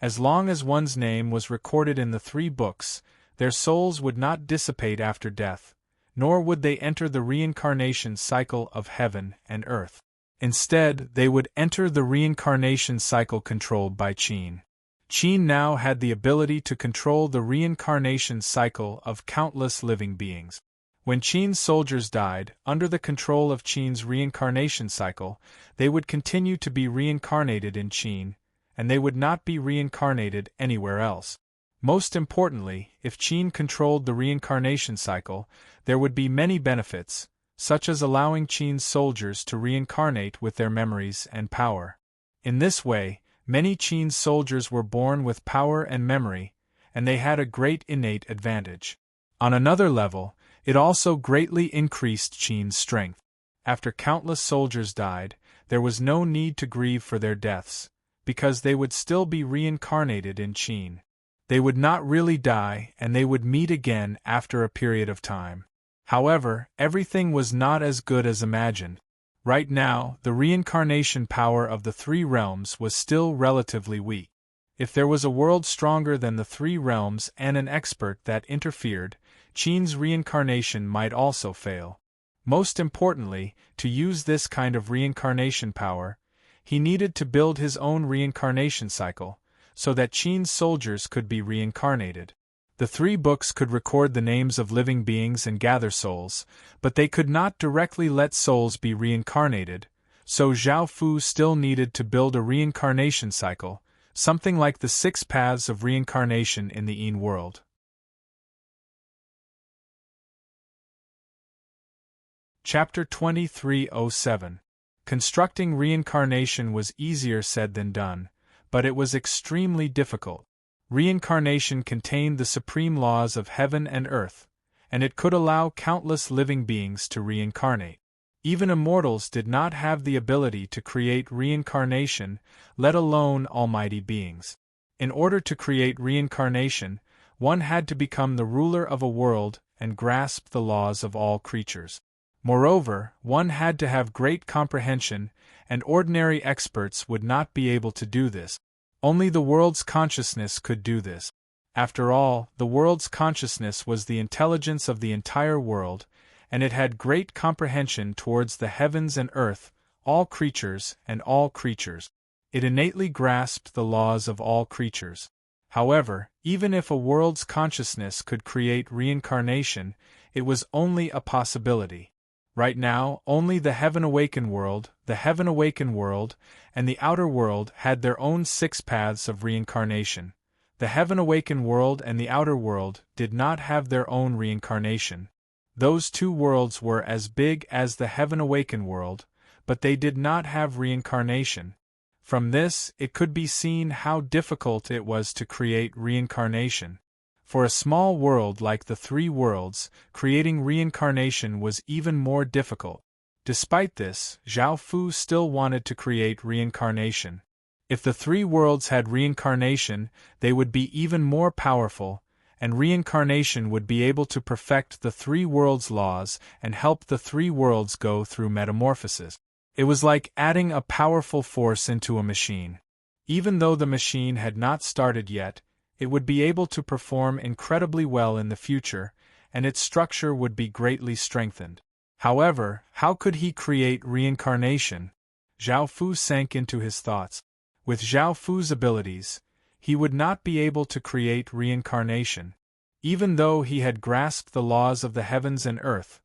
As long as one's name was recorded in the 3 books, their souls would not dissipate after death, nor would they enter the reincarnation cycle of heaven and earth. Instead, they would enter the reincarnation cycle controlled by Qin. Qin now had the ability to control the reincarnation cycle of countless living beings. When Qin's soldiers died, under the control of Qin's reincarnation cycle, they would continue to be reincarnated in Qin, and they would not be reincarnated anywhere else. Most importantly, if Qin controlled the reincarnation cycle, there would be many benefits, such as allowing Qin's soldiers to reincarnate with their memories and power. In this way, many Qin's soldiers were born with power and memory, and they had a great innate advantage. On another level, it also greatly increased Qin's strength. After countless soldiers died, there was no need to grieve for their deaths, because they would still be reincarnated in Qin. They would not really die, and they would meet again after a period of time. However, everything was not as good as imagined. Right now, the reincarnation power of the three realms was still relatively weak. If there was a world stronger than the three realms and an expert that interfered, Qin's reincarnation might also fail. Most importantly, to use this kind of reincarnation power, he needed to build his own reincarnation cycle, so that Qin's soldiers could be reincarnated. The three books could record the names of living beings and gather souls, but they could not directly let souls be reincarnated, so Zhao Fu still needed to build a reincarnation cycle, something like the 6 paths of reincarnation in the Yin world. Chapter 2307. Constructing reincarnation was easier said than done, but it was extremely difficult. Reincarnation contained the supreme laws of heaven and earth, and it could allow countless living beings to reincarnate. Even immortals did not have the ability to create reincarnation, let alone almighty beings. In order to create reincarnation, one had to become the ruler of a world and grasp the laws of all creatures. Moreover, one had to have great comprehension, and ordinary experts would not be able to do this. Only the world's consciousness could do this. After all, the world's consciousness was the intelligence of the entire world, and it had great comprehension towards the heavens and earth, all creatures and all creatures. It innately grasped the laws of all creatures. However, even if a world's consciousness could create reincarnation, it was only a possibility. Right now, only the Heaven Awakened world, and the Outer world had their own 6 paths of reincarnation. The Heaven Awakened world and the Outer world did not have their own reincarnation. Those 2 worlds were as big as the Heaven Awakened world, but they did not have reincarnation. From this, it could be seen how difficult it was to create reincarnation. For a small world like the 3 worlds, creating reincarnation was even more difficult. Despite this, Zhao Fu still wanted to create reincarnation. If the 3 worlds had reincarnation, they would be even more powerful, and reincarnation would be able to perfect the 3 worlds' laws and help the 3 worlds go through metamorphosis. It was like adding a powerful force into a machine. Even though the machine had not started yet, it would be able to perform incredibly well in the future, and its structure would be greatly strengthened. However, how could he create reincarnation? Zhao Fu sank into his thoughts. With Zhao Fu's abilities, he would not be able to create reincarnation. Even though he had grasped the laws of the heavens and earth,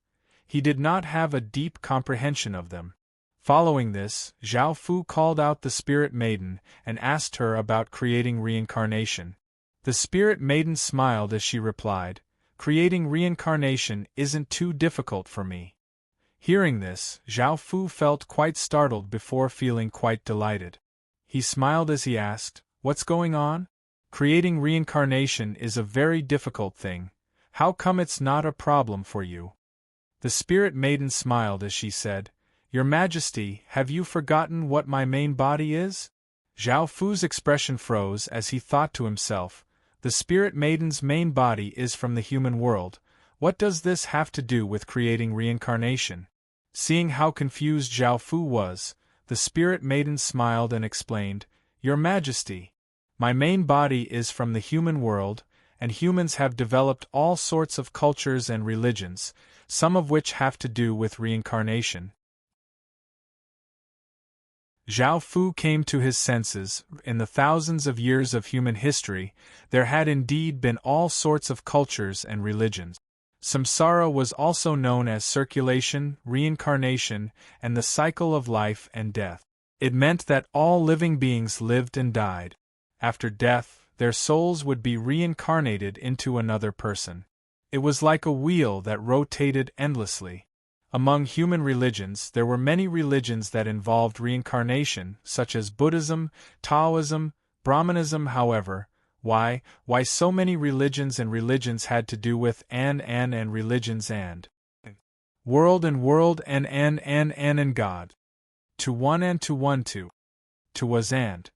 he did not have a deep comprehension of them. Following this, Zhao Fu called out the Spirit Maiden and asked her about creating reincarnation. The Spirit Maiden smiled as she replied, "Creating reincarnation isn't too difficult for me." Hearing this, Zhao Fu felt quite startled before feeling quite delighted. He smiled as he asked, "What's going on? Creating reincarnation is a very difficult thing. How come it's not a problem for you?" The Spirit Maiden smiled as she said, "Your Majesty, have you forgotten what my main body is?" Zhao Fu's expression froze as he thought to himself, "The Spirit Maiden's main body is from the human world. What does this have to do with creating reincarnation?" Seeing how confused Zhao Fu was, the Spirit Maiden smiled and explained, "Your Majesty, my main body is from the human world, and humans have developed all sorts of cultures and religions, some of which have to do with reincarnation." Zhao Fu came to his senses. In the thousands of years of human history, there had indeed been all sorts of cultures and religions. Samsara was also known as circulation, reincarnation, and the cycle of life and death. It meant that all living beings lived and died. After death, their souls would be reincarnated into another person. It was like a wheel that rotated endlessly. Among human religions, there were many religions that involved reincarnation, such as Buddhism, Taoism, Brahmanism. However, why so many religions and religions had to do with and religions and world and God. To one and to one to was and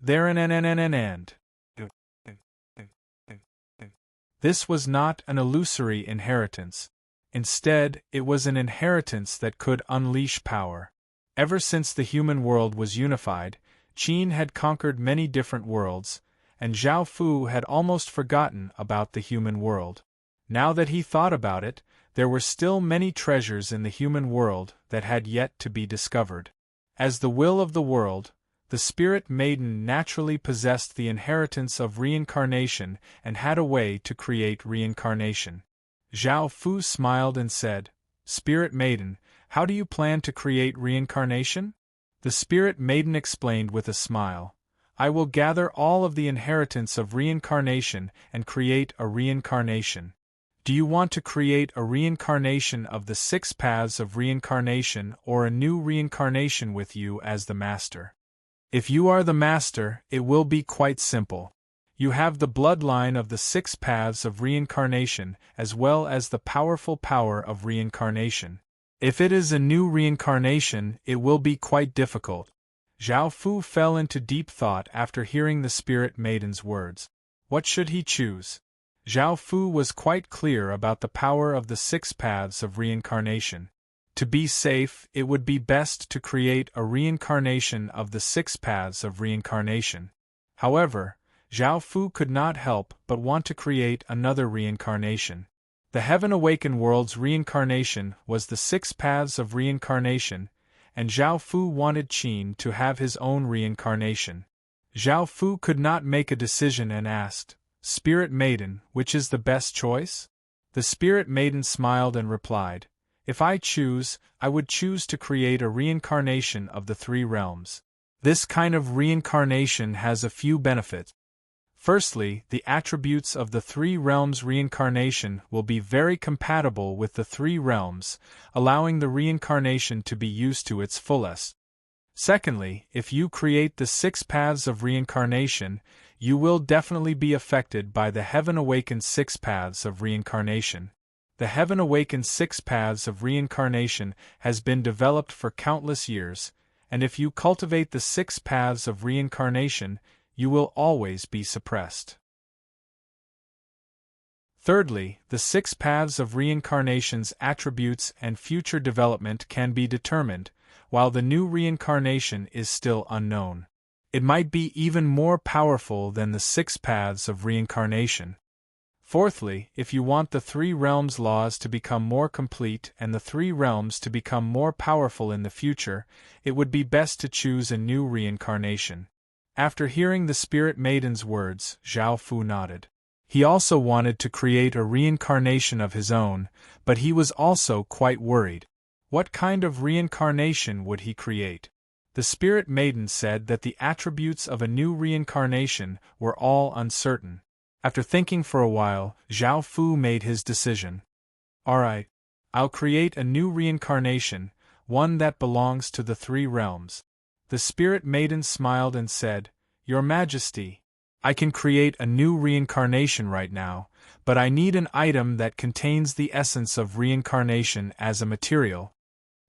there and. This was not an illusory inheritance. Instead, it was an inheritance that could unleash power. Ever since the human world was unified, Qin had conquered many different worlds, and Zhao Fu had almost forgotten about the human world. Now that he thought about it, there were still many treasures in the human world that had yet to be discovered. As the will of the world, the spirit maiden naturally possessed the inheritance of reincarnation and had a way to create reincarnation. Zhao Fu smiled and said, "Spirit maiden, how do you plan to create reincarnation?" The spirit maiden explained with a smile, "I will gather all of the inheritance of reincarnation and create a reincarnation." Do you want to create a reincarnation of the 6 paths of reincarnation or a new reincarnation with you as the master? If you are the master, it will be quite simple. You have the bloodline of the 6 paths of reincarnation as well as the powerful power of reincarnation. If it is a new reincarnation, it will be quite difficult. Zhao Fu fell into deep thought after hearing the spirit maiden's words. What should he choose? Zhao Fu was quite clear about the power of the 6 paths of reincarnation. To be safe, it would be best to create a reincarnation of the 6 paths of reincarnation. However, Zhao Fu could not help but want to create another reincarnation. The Heaven-Awakened World's reincarnation was the 6 paths of reincarnation, and Zhao Fu wanted Qin to have his own reincarnation. Zhao Fu could not make a decision and asked, "Spirit Maiden, which is the best choice?" The Spirit Maiden smiled and replied, "If I choose, I would choose to create a reincarnation of the 3 realms. This kind of reincarnation has a few benefits. Firstly, the attributes of the 3 realms reincarnation will be very compatible with the 3 realms, allowing the reincarnation to be used to its fullest. Secondly, if you create the 6 paths of reincarnation, you will definitely be affected by the Heaven-Awakened 6 paths of reincarnation. The Heaven-Awakened 6 paths of reincarnation has been developed for countless years, and if you cultivate the 6 paths of reincarnation, you will always be suppressed. Thirdly, the 6 paths of reincarnation's attributes and future development can be determined, while the new reincarnation is still unknown. It might be even more powerful than the 6 paths of reincarnation. Fourthly, if you want the 3 realms' laws to become more complete and the 3 realms to become more powerful in the future, it would be best to choose a new reincarnation. After hearing the Spirit Maiden's words, Zhao Fu nodded. He also wanted to create a reincarnation of his own, but he was also quite worried. What kind of reincarnation would he create? The Spirit Maiden said that the attributes of a new reincarnation were all uncertain. After thinking for a while, Zhao Fu made his decision. "Alright, I'll create a new reincarnation, one that belongs to the 3 realms." The Spirit Maiden smiled and said, "Your Majesty, I can create a new reincarnation right now, but I need an item that contains the essence of reincarnation as a material."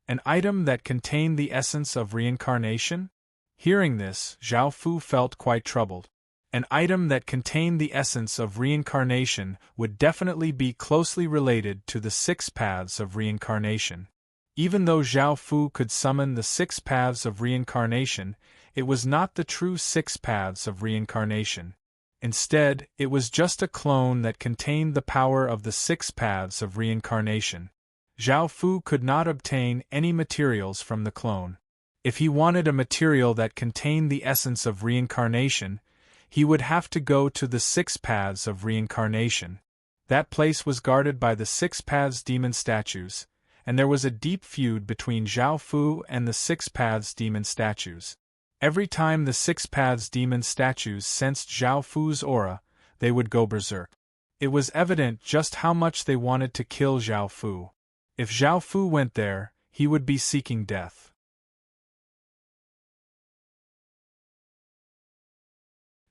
An item that contained the essence of reincarnation? Hearing this, Zhao Fu felt quite troubled. An item that contained the essence of reincarnation would definitely be closely related to the 6 paths of reincarnation. Even though Zhao Fu could summon the 6 paths of reincarnation, it was not the true 6 paths of reincarnation. Instead, it was just a clone that contained the power of the 6 paths of reincarnation. Zhao Fu could not obtain any materials from the clone. If he wanted a material that contained the essence of reincarnation, he would have to go to the 6 paths of reincarnation. That place was guarded by the Six Paths Demon statues, and there was a deep feud between Zhao Fu and the Six Paths Demon statues. Every time the Six Paths Demon statues sensed Zhao Fu's aura, they would go berserk. It was evident just how much they wanted to kill Zhao Fu. If Zhao Fu went there, he would be seeking death.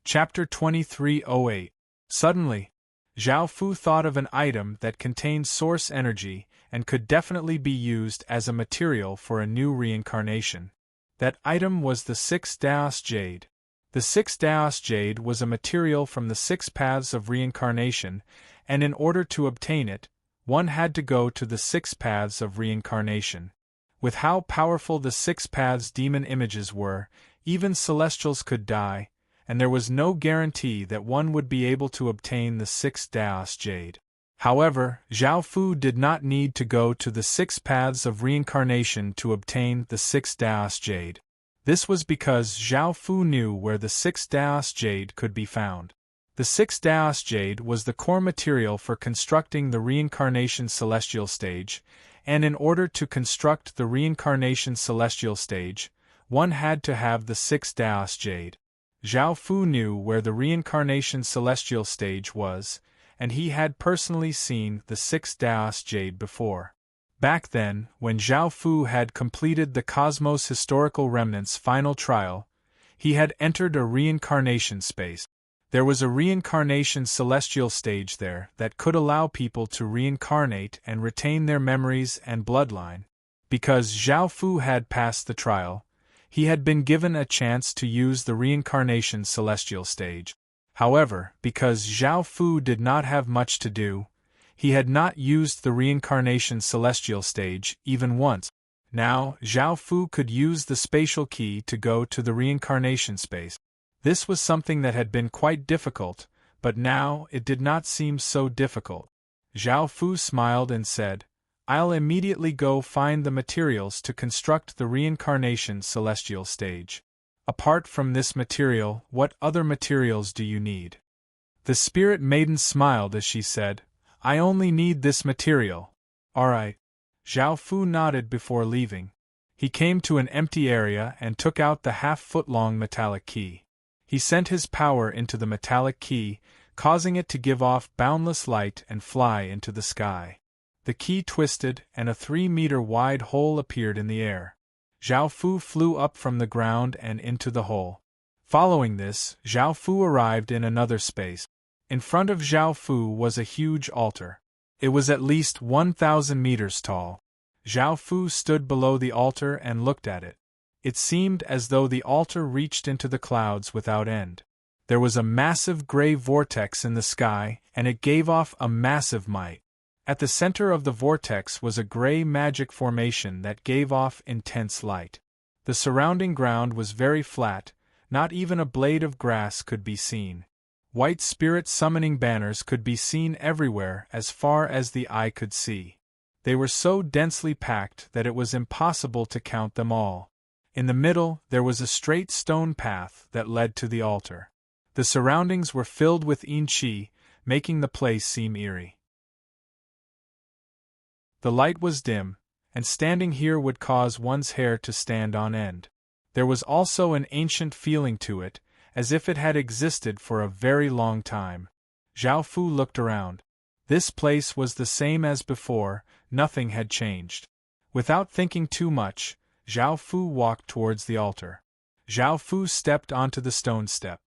Chapter 2308. Suddenly, Zhao Fu thought of an item that contained source energy and could definitely be used as a material for a new reincarnation. That item was the Six Daos Jade. The Six Daos Jade was a material from the Six Paths of Reincarnation, and in order to obtain it, one had to go to the Six Paths of Reincarnation. With how powerful the Six Paths demon images were, even celestials could die, and there was no guarantee that one would be able to obtain the Six Daos Jade. However, Zhao Fu did not need to go to the Six Paths of Reincarnation to obtain the Six Daos Jade. This was because Zhao Fu knew where the Six Daos Jade could be found. The Six Daos Jade was the core material for constructing the Reincarnation Celestial Stage, and in order to construct the Reincarnation Celestial Stage, one had to have the Six Daos Jade. Zhao Fu knew where the Reincarnation Celestial Stage was, and he had personally seen the Six Daos Jade before. Back then, when Zhao Fu had completed the Cosmos Historical Remnants final trial, he had entered a reincarnation space. There was a reincarnation celestial stage there that could allow people to reincarnate and retain their memories and bloodline. Because Zhao Fu had passed the trial, he had been given a chance to use the reincarnation celestial stage. However, because Zhao Fu did not have much to do, he had not used the reincarnation celestial stage even once. Now, Zhao Fu could use the spatial key to go to the reincarnation space. This was something that had been quite difficult, but now it did not seem so difficult. Zhao Fu smiled and said, "I'll immediately go find the materials to construct the reincarnation celestial stage. Apart from this material, what other materials do you need?" The spirit maiden smiled as she said, "I only need this material." "All right." Zhao Fu nodded before leaving. He came to an empty area and took out the half-foot-long metallic key. He sent his power into the metallic key, causing it to give off boundless light and fly into the sky. The key twisted, and a 3-meter-wide hole appeared in the air. Zhao Fu flew up from the ground and into the hole. Following this, Zhao Fu arrived in another space. In front of Zhao Fu was a huge altar. It was at least 1,000 meters tall. Zhao Fu stood below the altar and looked at it. It seemed as though the altar reached into the clouds without end. There was a massive gray vortex in the sky, and it gave off a massive might. At the center of the vortex was a gray magic formation that gave off intense light. The surrounding ground was very flat, not even a blade of grass could be seen. White spirit summoning banners could be seen everywhere as far as the eye could see. They were so densely packed that it was impossible to count them all. In the middle, there was a straight stone path that led to the altar. The surroundings were filled with yin qi, making the place seem eerie. The light was dim, and standing here would cause one's hair to stand on end. There was also an ancient feeling to it, as if it had existed for a very long time. Zhao Fu looked around. This place was the same as before, nothing had changed. Without thinking too much, Zhao Fu walked towards the altar. Zhao Fu stepped onto the stone step.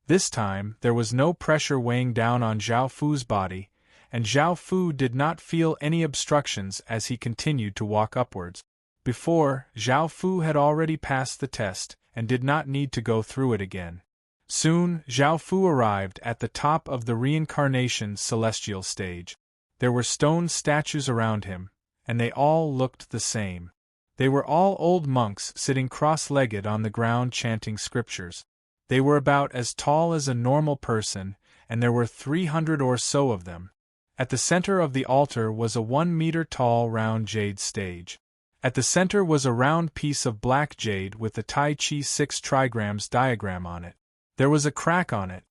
This time, there was no pressure weighing down on Zhao Fu's body, and Zhao Fu did not feel any obstructions as he continued to walk upwards. Before, Zhao Fu had already passed the test, and did not need to go through it again. Soon, Zhao Fu arrived at the top of the reincarnation celestial stage. There were stone statues around him, and they all looked the same. They were all old monks sitting cross-legged on the ground chanting scriptures. They were about as tall as a normal person, and there were 300 or so of them. At the center of the altar was a 1-meter-tall round jade stage. At the center was a round piece of black jade with the Tai Chi 6 trigrams diagram on it. There was a crack on it.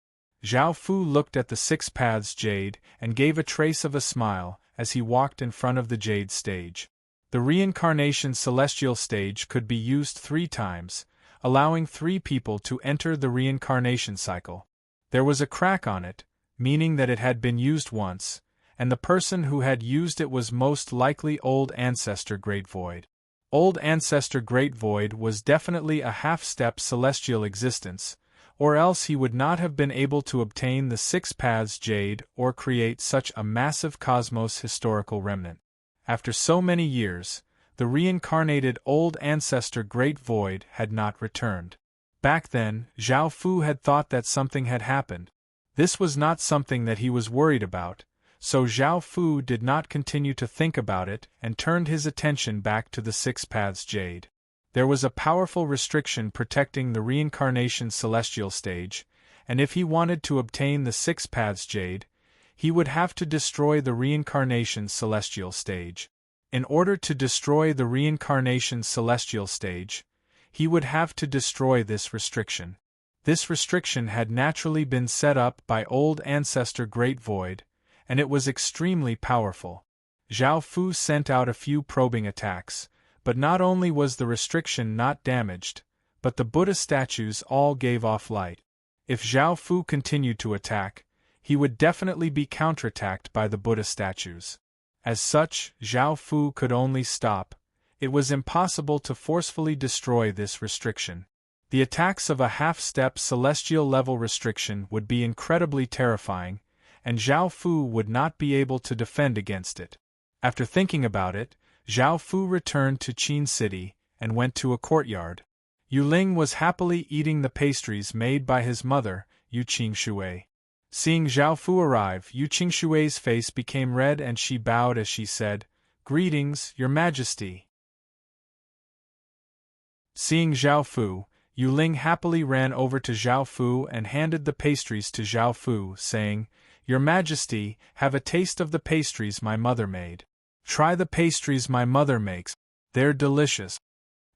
Zhao Fu looked at the 6 paths jade and gave a trace of a smile as he walked in front of the jade stage. The reincarnation celestial stage could be used 3 times, allowing 3 people to enter the reincarnation cycle. There was a crack on it, meaning that it had been used once, and the person who had used it was most likely Old Ancestor Great Void. Old Ancestor Great Void was definitely a half-step celestial existence, or else he would not have been able to obtain the 6 paths jade or create such a massive cosmos historical remnant. After so many years, the reincarnated Old Ancestor Great Void had not returned. Back then, Zhao Fu had thought that something had happened. This was not something that he was worried about, so Zhao Fu did not continue to think about it and turned his attention back to the 6 paths jade. There was a powerful restriction protecting the reincarnation celestial stage, and if he wanted to obtain the 6 paths jade, he would have to destroy the reincarnation celestial stage. In order to destroy the reincarnation celestial stage, he would have to destroy this restriction. This restriction had naturally been set up by Old Ancestor Great Void, and it was extremely powerful. Zhao Fu sent out a few probing attacks, but not only was the restriction not damaged, but the Buddha statues all gave off light. If Zhao Fu continued to attack, he would definitely be counterattacked by the Buddha statues. As such, Zhao Fu could only stop. It was impossible to forcefully destroy this restriction. The attacks of a half-step celestial level restriction would be incredibly terrifying, and Zhao Fu would not be able to defend against it. After thinking about it, Zhao Fu returned to Qin City and went to a courtyard. Yu Ling was happily eating the pastries made by his mother, Yu Qingshui. Seeing Zhao Fu arrive, Yu Qingshui's face became red and she bowed as she said, "Greetings, Your Majesty." Seeing Zhao Fu, Yu Ling happily ran over to Zhao Fu and handed the pastries to Zhao Fu, saying, "Your Majesty, have a taste of the pastries my mother made. Try the pastries my mother makes. They're delicious."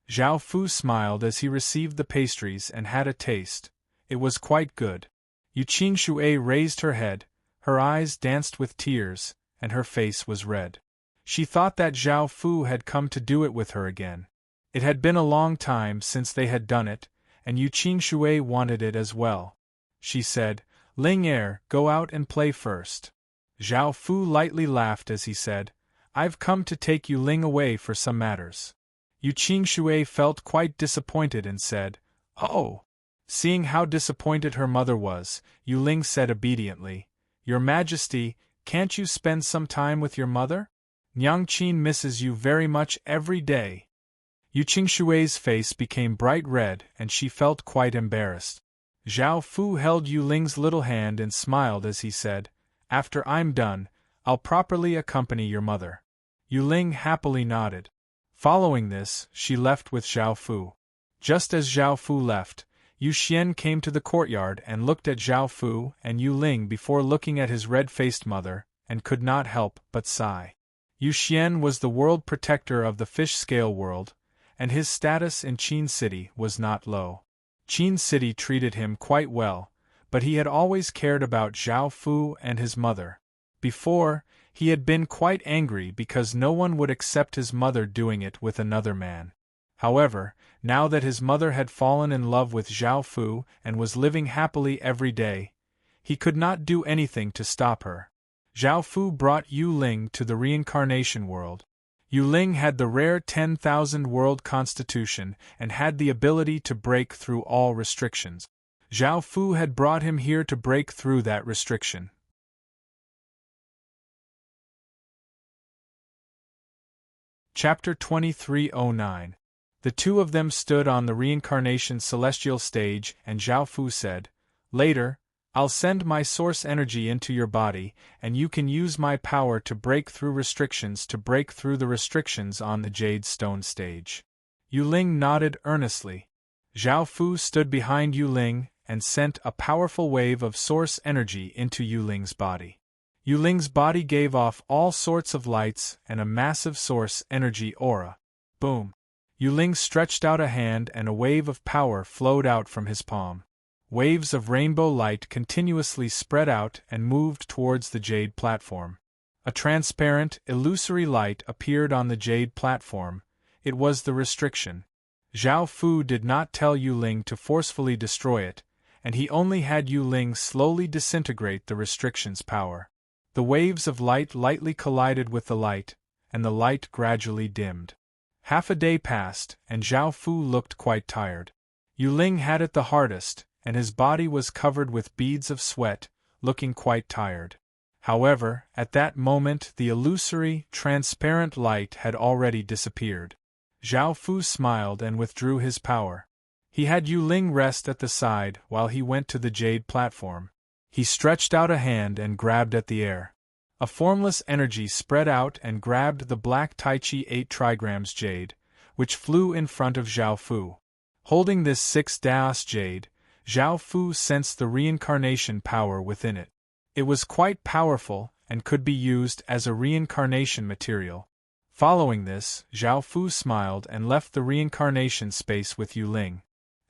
Zhao Fu smiled as he received the pastries and had a taste. It was quite good. Yu Qingshui raised her head, her eyes danced with tears, and her face was red. She thought that Zhao Fu had come to do it with her again. It had been a long time since they had done it, and Yu Qingshui wanted it as well. She said, "Ling Er, go out and play first." Zhao Fu lightly laughed as he said, "I've come to take Yu Ling away for some matters." Yu Qingshui felt quite disappointed and said, "Oh." Seeing how disappointed her mother was, Yu Ling said obediently, "Your Majesty, can't you spend some time with your mother? Nyang Qin misses you very much every day." Yu Qingshui's face became bright red and she felt quite embarrassed. Zhao Fu held Yu Ling's little hand and smiled as he said, "After I'm done, I'll properly accompany your mother." Yu Ling happily nodded. Following this, she left with Zhao Fu. Just as Zhao Fu left, Yu Xian came to the courtyard and looked at Zhao Fu and Yu Ling before looking at his red-faced mother, and could not help but sigh. Yu Xian was the world protector of the fish-scale world, and his status in Qin City was not low. Qin City treated him quite well, but he had always cared about Zhao Fu and his mother. Before, he had been quite angry because no one would accept his mother doing it with another man. However, now that his mother had fallen in love with Zhao Fu and was living happily every day, he could not do anything to stop her. Zhao Fu brought Yu Ling to the reincarnation world. Yu Ling had the rare 10,000 world constitution and had the ability to break through all restrictions. Zhao Fu had brought him here to break through that restriction. Chapter 2309. The two of them stood on the reincarnation celestial stage and Zhao Fu said, "Later, I'll send my source energy into your body and you can use my power to break through restrictions to break through the restrictions on the Jade Stone stage." Yu Ling nodded earnestly. Zhao Fu stood behind Yu Ling and sent a powerful wave of source energy into Yu Ling's body. Yu Ling's body gave off all sorts of lights and a massive source energy aura. Boom! Yu Ling stretched out a hand and a wave of power flowed out from his palm. Waves of rainbow light continuously spread out and moved towards the jade platform. A transparent, illusory light appeared on the jade platform. It was the restriction. Zhao Fu did not tell Yu Ling to forcefully destroy it, and he only had Yu Ling slowly disintegrate the restriction's power. The waves of light lightly collided with the light, and the light gradually dimmed. Half a day passed, and Zhao Fu looked quite tired. Yu Ling had it the hardest, and his body was covered with beads of sweat, looking quite tired. However, at that moment the illusory, transparent light had already disappeared. Zhao Fu smiled and withdrew his power. He had Yu Ling rest at the side while he went to the jade platform. He stretched out a hand and grabbed at the air. A formless energy spread out and grabbed the black Tai Chi 8 trigrams jade, which flew in front of Zhao Fu. Holding this 6 Daos jade, Zhao Fu sensed the reincarnation power within it. It was quite powerful and could be used as a reincarnation material. Following this, Zhao Fu smiled and left the reincarnation space with Yu Ling.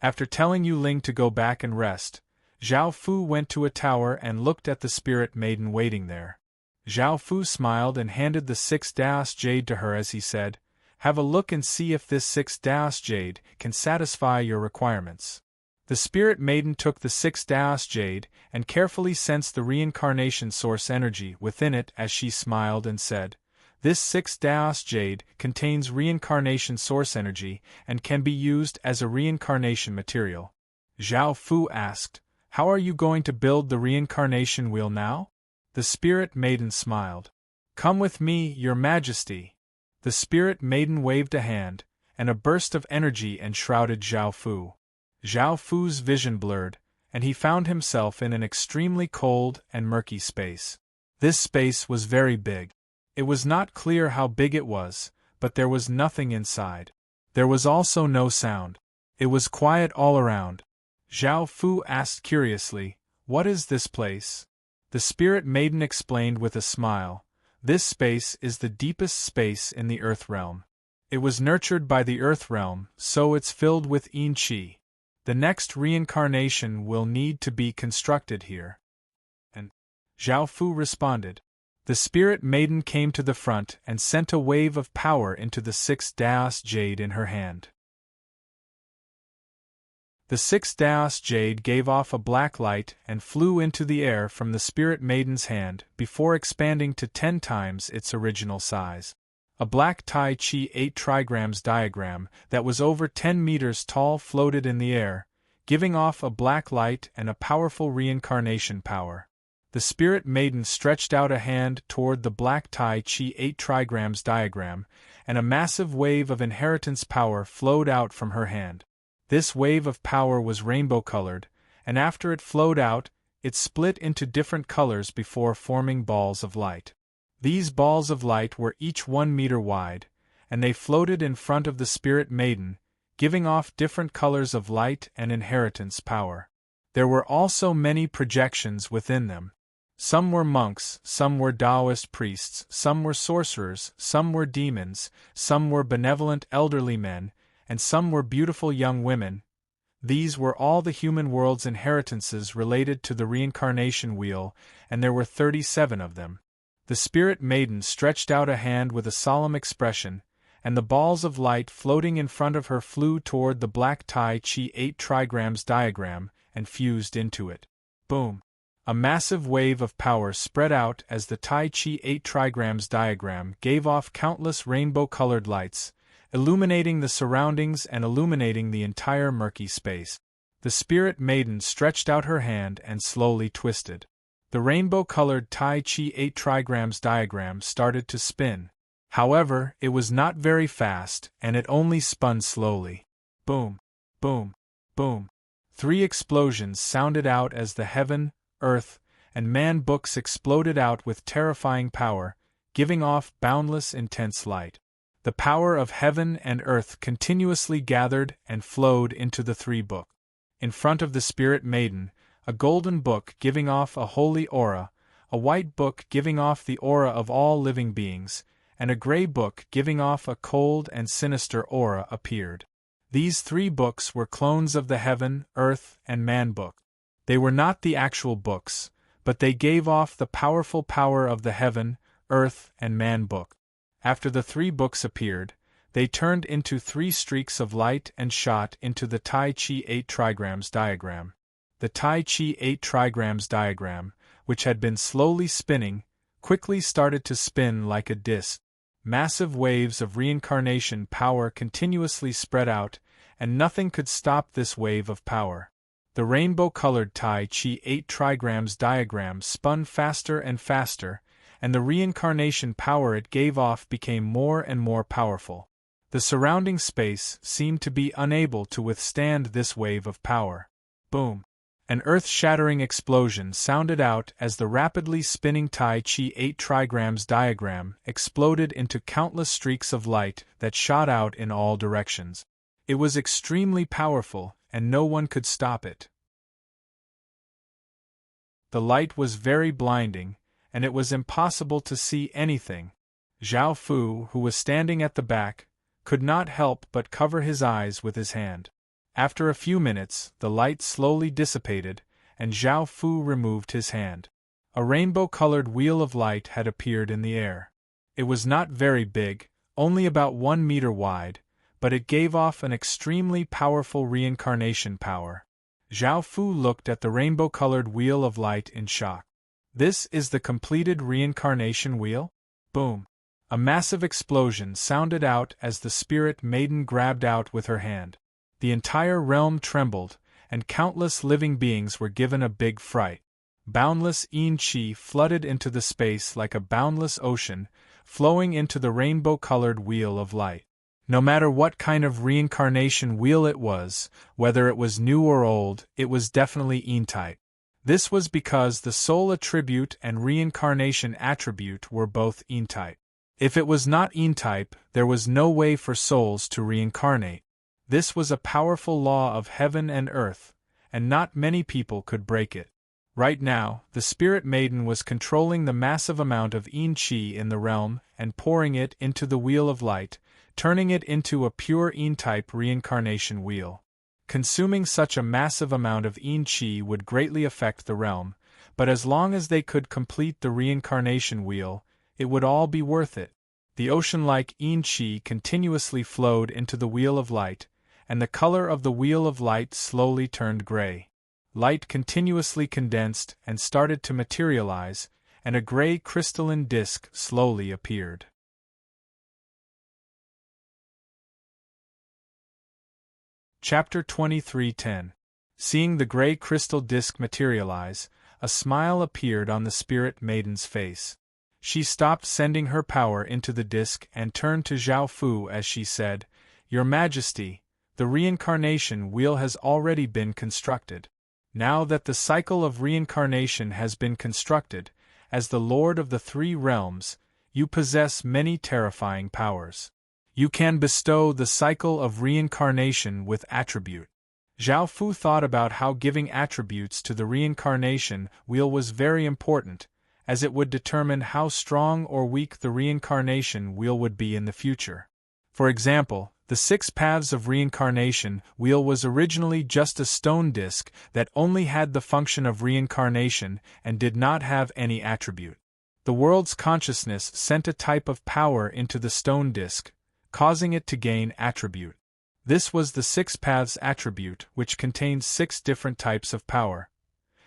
After telling Yu Ling to go back and rest, Zhao Fu went to a tower and looked at the spirit maiden waiting there. Zhao Fu smiled and handed the 6 Daos jade to her as he said, "Have a look and see if this 6 Daos jade can satisfy your requirements." The spirit maiden took the 6 Daos jade and carefully sensed the reincarnation source energy within it as she smiled and said, "This 6 Daos jade contains reincarnation source energy and can be used as a reincarnation material." Zhao Fu asked, "How are you going to build the reincarnation wheel now?" The spirit maiden smiled. "Come with me, your majesty." The spirit maiden waved a hand, and a burst of energy enshrouded Zhao Fu. Zhao Fu's vision blurred, and he found himself in an extremely cold and murky space. This space was very big. It was not clear how big it was, but there was nothing inside. There was also no sound. It was quiet all around. Zhao Fu asked curiously, "What is this place?" The spirit maiden explained with a smile, "This space is the deepest space in the Earth Realm. It was nurtured by the Earth Realm, so it's filled with Yin Qi. The next reincarnation will need to be constructed here." And Zhao Fu responded. The spirit maiden came to the front and sent a wave of power into the 6 Daos jade in her hand. The 6 Daos jade gave off a black light and flew into the air from the spirit maiden's hand before expanding to 10 times its original size. A black Tai Chi 8 trigrams diagram that was over 10 meters tall floated in the air, giving off a black light and a powerful reincarnation power. The spirit maiden stretched out a hand toward the black Tai Chi 8 trigrams diagram, and a massive wave of inheritance power flowed out from her hand. This wave of power was rainbow-colored, and after it flowed out, it split into different colors before forming balls of light. These balls of light were each 1 meter wide, and they floated in front of the spirit maiden, giving off different colors of light and inheritance power. There were also many projections within them. Some were monks, some were Taoist priests, some were sorcerers, some were demons, some were benevolent elderly men, and some were beautiful young women. These were all the human world's inheritances related to the reincarnation wheel, and there were 37 of them. The spirit maiden stretched out a hand with a solemn expression, and the balls of light floating in front of her flew toward the black Tai Chi 8 trigrams diagram and fused into it. Boom! A massive wave of power spread out as the Tai Chi 8 trigrams diagram gave off countless rainbow-colored lights, illuminating the surroundings and illuminating the entire murky space. The spirit maiden stretched out her hand and slowly twisted. The rainbow-colored Tai Chi 8 trigrams diagram started to spin. However, it was not very fast, and it only spun slowly. Boom! Boom! Boom! 3 explosions sounded out as the heaven, earth, and man books exploded out with terrifying power, giving off boundless intense light. The power of heaven and earth continuously gathered and flowed into the 3 books. In front of the spirit maiden, a golden book giving off a holy aura, a white book giving off the aura of all living beings, and a gray book giving off a cold and sinister aura appeared. These 3 books were clones of the heaven, earth, and man book. They were not the actual books, but they gave off the powerful power of the heaven, earth, and man book. After the 3 books appeared, they turned into 3 streaks of light and shot into the Tai Chi 8 trigrams diagram. The Tai Chi 8 trigrams diagram, which had been slowly spinning, quickly started to spin like a disc. Massive waves of reincarnation power continuously spread out, and nothing could stop this wave of power. The rainbow-colored Tai Chi 8 trigrams diagram spun faster and faster, and the reincarnation power it gave off became more and more powerful. The surrounding space seemed to be unable to withstand this wave of power. Boom! An earth-shattering explosion sounded out as the rapidly spinning Tai Chi 8 trigrams diagram exploded into countless streaks of light that shot out in all directions. It was extremely powerful, and no one could stop it. The light was very blinding, and it was impossible to see anything. Zhao Fu, who was standing at the back, could not help but cover his eyes with his hand. After a few minutes, the light slowly dissipated, and Zhao Fu removed his hand. A rainbow-colored wheel of light had appeared in the air. It was not very big, only about 1 meter wide, but it gave off an extremely powerful reincarnation power. Zhao Fu looked at the rainbow-colored wheel of light in shock. This is the completed reincarnation wheel? Boom! A massive explosion sounded out as the spirit maiden grabbed out with her hand. The entire realm trembled, and countless living beings were given a big fright. Boundless yin qi flooded into the space like a boundless ocean, flowing into the rainbow-colored wheel of light. No matter what kind of reincarnation wheel it was, whether it was new or old, it was definitely yin type. This was because the soul attribute and reincarnation attribute were both yin type. If it was not yin type, there was no way for souls to reincarnate. This was a powerful law of heaven and earth, and not many people could break it. Right now, the Spirit Maiden was controlling the massive amount of yin qi in the realm and pouring it into the wheel of light, turning it into a pure yin-type reincarnation wheel. Consuming such a massive amount of yin qi would greatly affect the realm, but as long as they could complete the reincarnation wheel, it would all be worth it. The ocean-like yin qi continuously flowed into the wheel of light, and the color of the wheel of light slowly turned gray. Light continuously condensed and started to materialize, and a gray crystalline disk slowly appeared. Chapter 23:10. Seeing the gray crystal disk materialize, a smile appeared on the Spirit Maiden's face. She stopped sending her power into the disk and turned to Zhao Fu as she said, "Your Majesty, the reincarnation wheel has already been constructed. Now that the cycle of reincarnation has been constructed, as the Lord of the Three Realms, you possess many terrifying powers. You can bestow the cycle of reincarnation with attribute." Zhao Fu thought about how giving attributes to the reincarnation wheel was very important, as it would determine how strong or weak the reincarnation wheel would be in the future. For example, the 6 paths of reincarnation wheel was originally just a stone disk that only had the function of reincarnation and did not have any attribute. The world's consciousness sent a type of power into the stone disk, causing it to gain attribute. This was the 6 paths attribute, which contains 6 different types of power: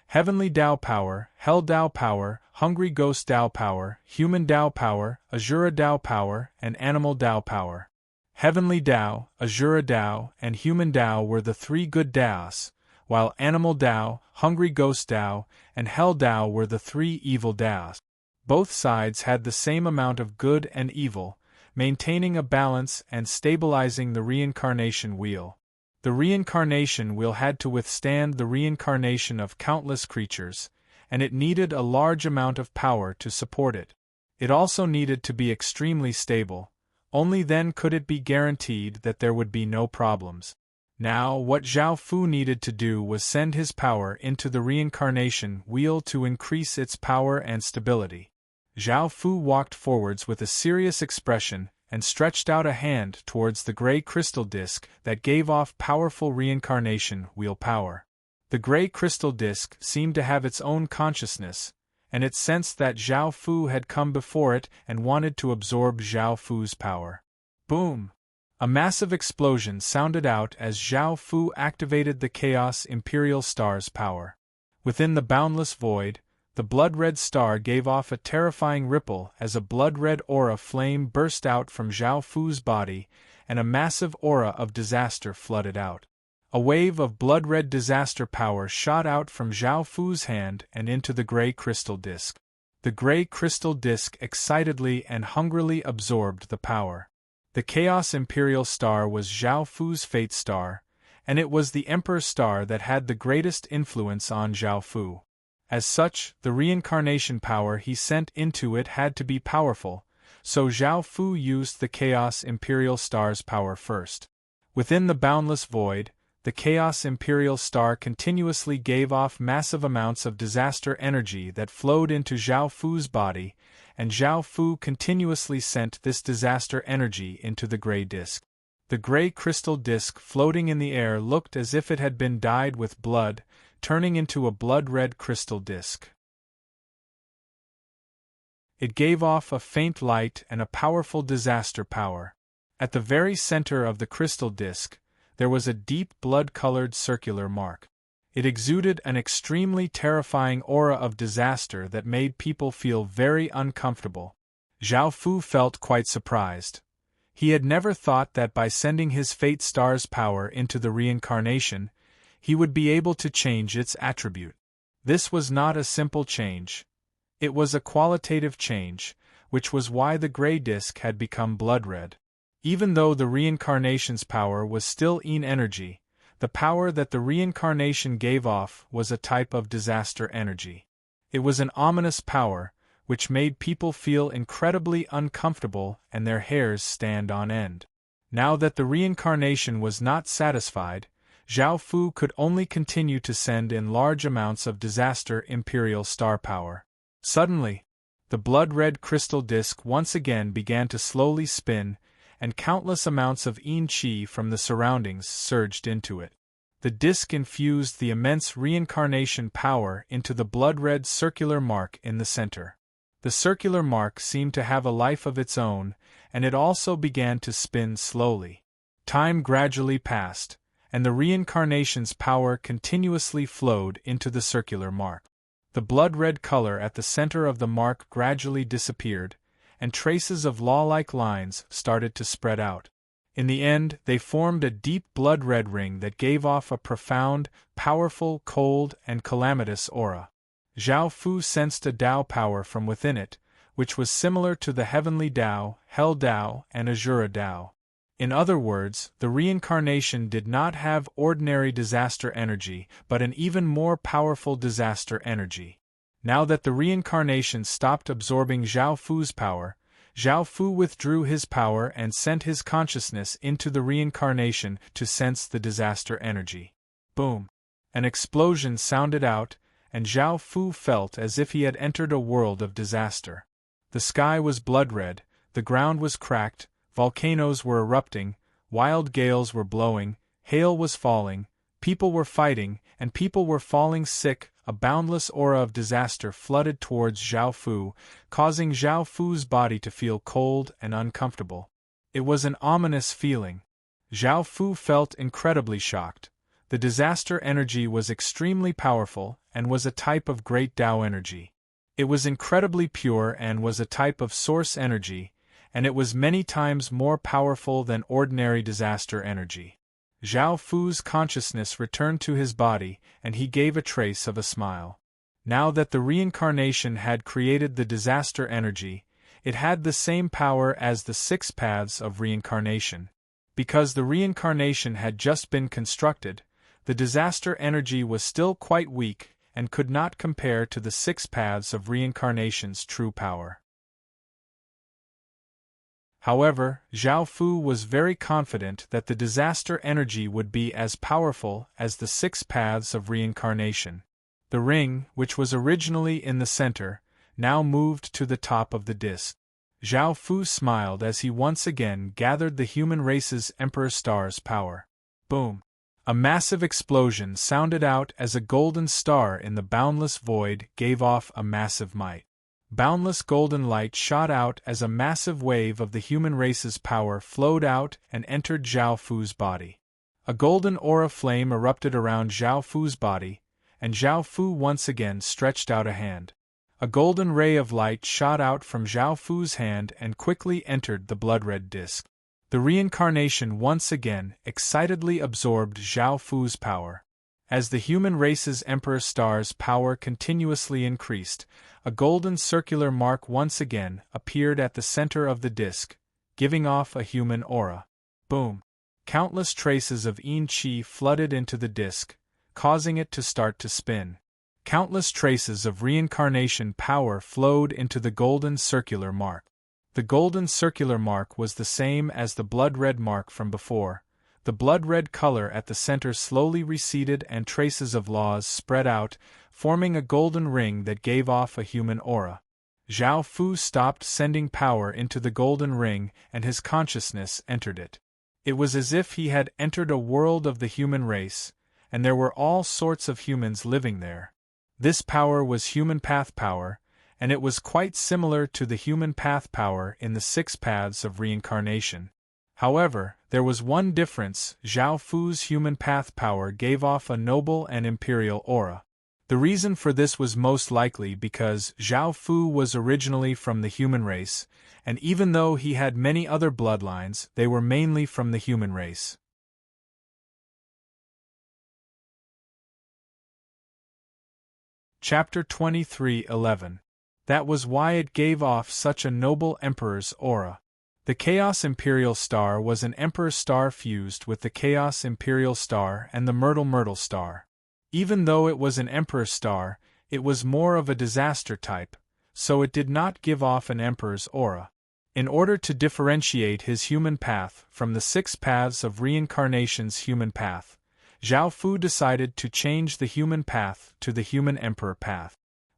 Heavenly Tao power, Hell Tao power, Hungry Ghost Tao power, Human Tao power, Asura Tao power, and Animal Tao power. Heavenly Tao, Asura Tao, and Human Tao were the 3 good Taos, while Animal Tao, Hungry Ghost Tao, and Hell Tao were the 3 evil Taos. Both sides had the same amount of good and evil, maintaining a balance and stabilizing the reincarnation wheel. The reincarnation wheel had to withstand the reincarnation of countless creatures, and it needed a large amount of power to support it. It also needed to be extremely stable. Only then could it be guaranteed that there would be no problems. Now, what Zhao Fu needed to do was send his power into the reincarnation wheel to increase its power and stability. Zhao Fu walked forwards with a serious expression and stretched out a hand towards the gray crystal disk that gave off powerful reincarnation wheel power. The gray crystal disk seemed to have its own consciousness, and it sensed that Zhao Fu had come before it and wanted to absorb Zhao Fu's power. Boom! A massive explosion sounded out as Zhao Fu activated the Chaos Imperial Star's power. Within the boundless void, the blood-red star gave off a terrifying ripple as a blood-red aura flame burst out from Zhao Fu's body, and a massive aura of disaster flooded out. A wave of blood-red disaster power shot out from Zhao Fu's hand and into the gray crystal disk. The gray crystal disk excitedly and hungrily absorbed the power. The Chaos Imperial Star was Zhao Fu's fate star, and it was the Emperor Star that had the greatest influence on Zhao Fu. As such, the reincarnation power he sent into it had to be powerful, so Zhao Fu used the Chaos Imperial Star's power first. Within the boundless void, the Chaos Imperial Star continuously gave off massive amounts of disaster energy that flowed into Zhao Fu's body, and Zhao Fu continuously sent this disaster energy into the gray disk. The gray crystal disk floating in the air looked as if it had been dyed with blood, turning into a blood-red crystal disk. It gave off a faint light and a powerful disaster power. At the very center of the crystal disk, there was a deep blood-colored circular mark. It exuded an extremely terrifying aura of disaster that made people feel very uncomfortable. Zhao Fu felt quite surprised. He had never thought that by sending his fate star's power into the reincarnation, he would be able to change its attribute. This was not a simple change. It was a qualitative change, which was why the gray disk had become blood-red. Even though the reincarnation's power was still in energy, the power that the reincarnation gave off was a type of disaster energy. It was an ominous power, which made people feel incredibly uncomfortable and their hairs stand on end. Now that the reincarnation was not satisfied, Zhao Fu could only continue to send in large amounts of disaster imperial star power. Suddenly, the blood-red crystal disk once again began to slowly spin, and countless amounts of yin qi from the surroundings surged into it. The disk infused the immense reincarnation power into the blood-red circular mark in the center. The circular mark seemed to have a life of its own, and it also began to spin slowly. Time gradually passed, and the reincarnation's power continuously flowed into the circular mark. The blood-red color at the center of the mark gradually disappeared, and traces of law-like lines started to spread out. In the end, they formed a deep blood-red ring that gave off a profound, powerful, cold, and calamitous aura. Zhao Fu sensed a Tao power from within it, which was similar to the heavenly Tao, hell Tao, and Azura Tao. In other words, the reincarnation did not have ordinary disaster energy, but an even more powerful disaster energy. Now that the reincarnation stopped absorbing Zhao Fu's power, Zhao Fu withdrew his power and sent his consciousness into the reincarnation to sense the disaster energy. Boom! An explosion sounded out, and Zhao Fu felt as if he had entered a world of disaster. The sky was blood-red, the ground was cracked, volcanoes were erupting, wild gales were blowing, hail was falling, people were fighting, and people were falling sick. A boundless aura of disaster flooded towards Zhao Fu, causing Zhao Fu's body to feel cold and uncomfortable. It was an ominous feeling. Zhao Fu felt incredibly shocked. The disaster energy was extremely powerful and was a type of great Tao energy. It was incredibly pure and was a type of source energy, and it was many times more powerful than ordinary disaster energy. Zhao Fu's consciousness returned to his body, and he gave a trace of a smile. Now that the reincarnation had created the disaster energy, it had the same power as the 6 paths of reincarnation. Because the reincarnation had just been constructed, the disaster energy was still quite weak and could not compare to the 6 paths of reincarnation's true power. However, Zhao Fu was very confident that the disaster energy would be as powerful as the 6 paths of reincarnation. The ring, which was originally in the center, now moved to the top of the disk. Zhao Fu smiled as he once again gathered the human race's Emperor Star's power. Boom! A massive explosion sounded out as a golden star in the boundless void gave off a massive might. Boundless golden light shot out as a massive wave of the human race's power flowed out and entered Zhao Fu's body. A golden aura flame erupted around Zhao Fu's body, and Zhao Fu once again stretched out a hand. A golden ray of light shot out from Zhao Fu's hand and quickly entered the blood-red disc. The reincarnation once again excitedly absorbed Zhao Fu's power. As the human race's Emperor Star's power continuously increased, a golden circular mark once again appeared at the center of the disc, giving off a human aura. Boom! Countless traces of yin qi flooded into the disc, causing it to start to spin. Countless traces of reincarnation power flowed into the golden circular mark. The golden circular mark was the same as the blood-red mark from before. The blood-red color at the center slowly receded and traces of laws spread out, forming a golden ring that gave off a human aura. Zhao Fu stopped sending power into the golden ring and his consciousness entered it. It was as if he had entered a world of the human race, and there were all sorts of humans living there. This power was human path power, and it was quite similar to the human path power in the 6 paths of reincarnation. However, there was one difference: Zhao Fu's human path power gave off a noble and imperial aura. The reason for this was most likely because Zhao Fu was originally from the human race, and even though he had many other bloodlines, they were mainly from the human race. Chapter 23:11. That was why it gave off such a noble emperor's aura. The Chaos Imperial Star was an Emperor Star fused with the Chaos Imperial Star and the Myrtle Star. Even though it was an Emperor Star, it was more of a disaster type, so it did not give off an Emperor's aura. In order to differentiate his human path from the 6 paths of reincarnation's human path, Zhao Fu decided to change the human path to the human Emperor path.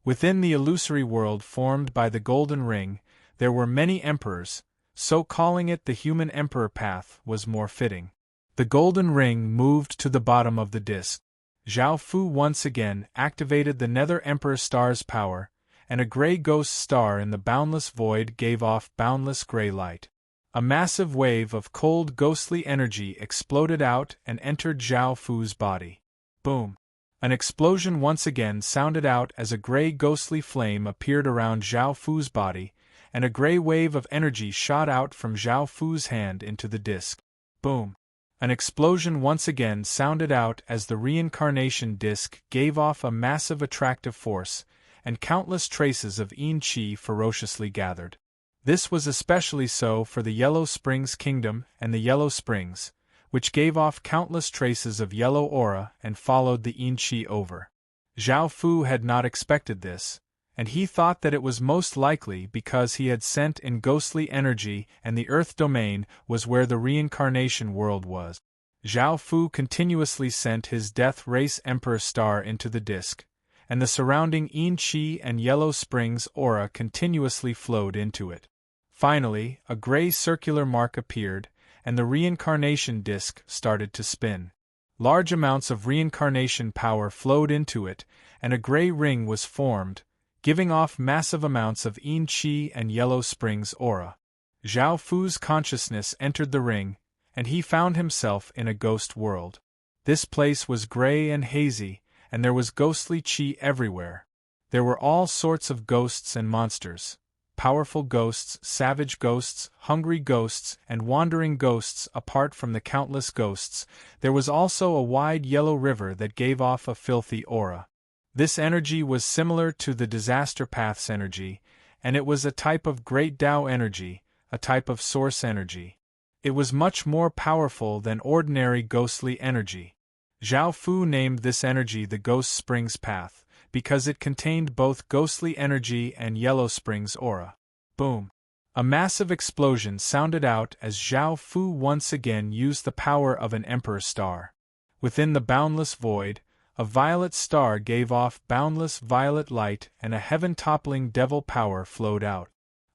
Within the illusory world formed by the Golden Ring, there were many emperors, so calling it the human Emperor path was more fitting. The Golden Ring moved to the bottom of the disc. Zhao Fu once again activated the Nether Emperor Star's power, and a gray ghost star in the boundless void gave off boundless gray light. A massive wave of cold ghostly energy exploded out and entered Zhao Fu's body. Boom! An explosion once again sounded out as a gray ghostly flame appeared around Zhao Fu's body, and a gray wave of energy shot out from Zhao Fu's hand into the disc. Boom! An explosion once again sounded out as the reincarnation disc gave off a massive attractive force, and countless traces of yin qi ferociously gathered. This was especially so for the Yellow Springs Kingdom and the Yellow Springs, which gave off countless traces of yellow aura and followed the yin qi over. Zhao Fu had not expected this, and he thought that it was most likely because he had sent in ghostly energy and the Earth domain was where the reincarnation world was. Zhao Fu continuously sent his Death Race Emperor Star into the disc, and the surrounding yin qi and Yellow Springs aura continuously flowed into it. Finally, a gray circular mark appeared, and the reincarnation disc started to spin. Large amounts of reincarnation power flowed into it, and a gray ring was formed, giving off massive amounts of yin qi and Yellow Springs aura. Zhao Fu's consciousness entered the ring, and he found himself in a ghost world. This place was gray and hazy, and there was ghostly qi everywhere. There were all sorts of ghosts and monsters. Powerful ghosts, savage ghosts, hungry ghosts, and wandering ghosts. Apart from the countless ghosts, there was also a wide yellow river that gave off a filthy aura. This energy was similar to the Disaster Path's energy, and it was a type of Great Tao energy, a type of source energy. It was much more powerful than ordinary ghostly energy. Zhao Fu named this energy the Ghost Springs Path, because it contained both ghostly energy and Yellow Springs aura. Boom! A massive explosion sounded out as Zhao Fu once again used the power of an Emperor Star. Within the boundless void, a violet star gave off boundless violet light and a heaven-toppling devil power flowed out.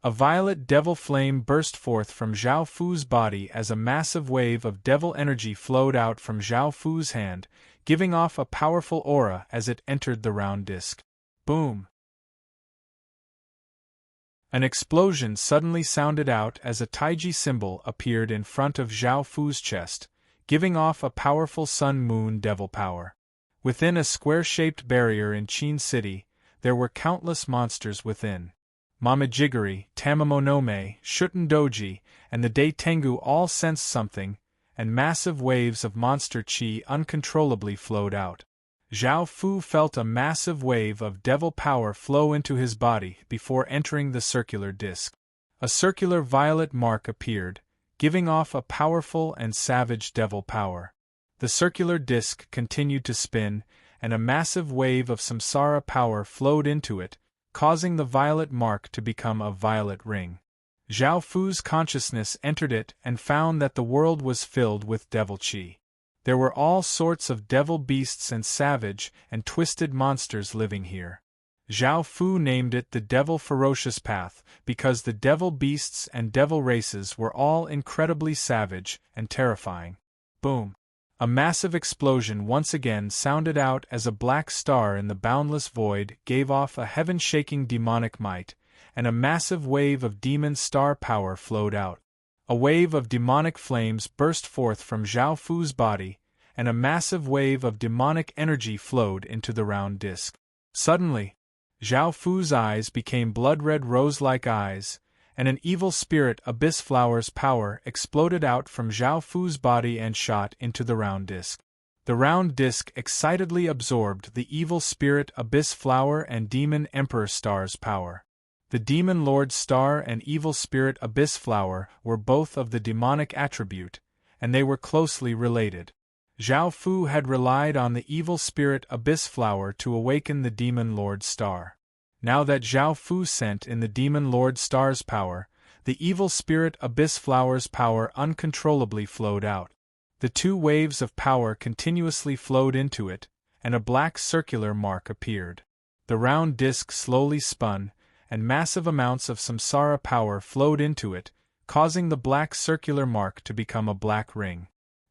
A violet devil flame burst forth from Zhao Fu's body as a massive wave of devil energy flowed out from Zhao Fu's hand, giving off a powerful aura as it entered the round disc. Boom! An explosion suddenly sounded out as a Taiji symbol appeared in front of Zhao Fu's chest, giving off a powerful sun-moon devil power. Within a square-shaped barrier in Qin City, there were countless monsters within. Mamajigiri, Tamamonome, Shuten Doji, and the Dai Tengu all sensed something, and massive waves of monster chi uncontrollably flowed out. Zhao Fu felt a massive wave of devil power flow into his body before entering the circular disc. A circular violet mark appeared, giving off a powerful and savage devil power. The circular disc continued to spin, and a massive wave of samsara power flowed into it, causing the violet mark to become a violet ring. Zhao Fu's consciousness entered it and found that the world was filled with devil chi. There were all sorts of devil beasts and savage and twisted monsters living here. Zhao Fu named it the Devil Ferocious Path because the devil beasts and devil races were all incredibly savage and terrifying. Boom! A massive explosion once again sounded out as a black star in the boundless void gave off a heaven-shaking demonic might, and a massive wave of demon star power flowed out. A wave of demonic flames burst forth from Zhao Fu's body, and a massive wave of demonic energy flowed into the round disc. Suddenly, Zhao Fu's eyes became blood-red rose-like eyes, and an evil spirit abyss flower's power exploded out from Zhao Fu's body and shot into the round disc. The round disc excitedly absorbed the evil spirit abyss flower and demon emperor star's power. The demon lord star and evil spirit abyss flower were both of the demonic attribute, and they were closely related. Zhao Fu had relied on the evil spirit abyss flower to awaken the demon lord star. Now that Zhao Fu sent in the demon lord star's power, the evil spirit abyss flower's power uncontrollably flowed out. The two waves of power continuously flowed into it, and a black circular mark appeared. The round disc slowly spun, and massive amounts of samsara power flowed into it, causing the black circular mark to become a black ring.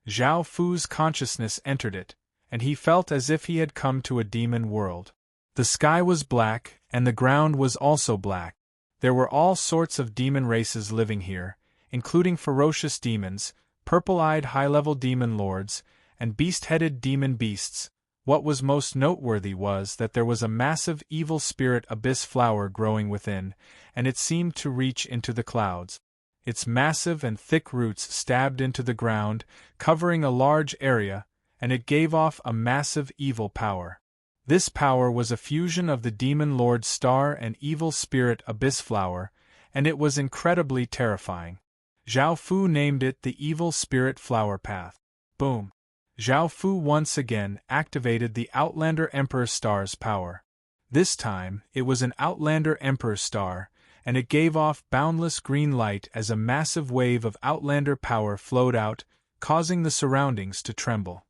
Zhao Fu's consciousness entered it, and he felt as if he had come to a demon world. The sky was black, and the ground was also black. There were all sorts of demon races living here, including ferocious demons, purple-eyed high-level demon lords, and beast-headed demon beasts. What was most noteworthy was that there was a massive evil spirit abyss flower growing within, and it seemed to reach into the clouds. Its massive and thick roots stabbed into the ground, covering a large area, and it gave off a massive evil power. This power was a fusion of the demon lord star and evil spirit abyss flower, and it was incredibly terrifying. Zhao Fu named it the evil spirit flower path. Boom! Zhao Fu once again activated the Outlander Emperor Star's power. This time, it was an Outlander Emperor Star, and it gave off boundless green light as a massive wave of Outlander power flowed out, causing the surroundings to tremble.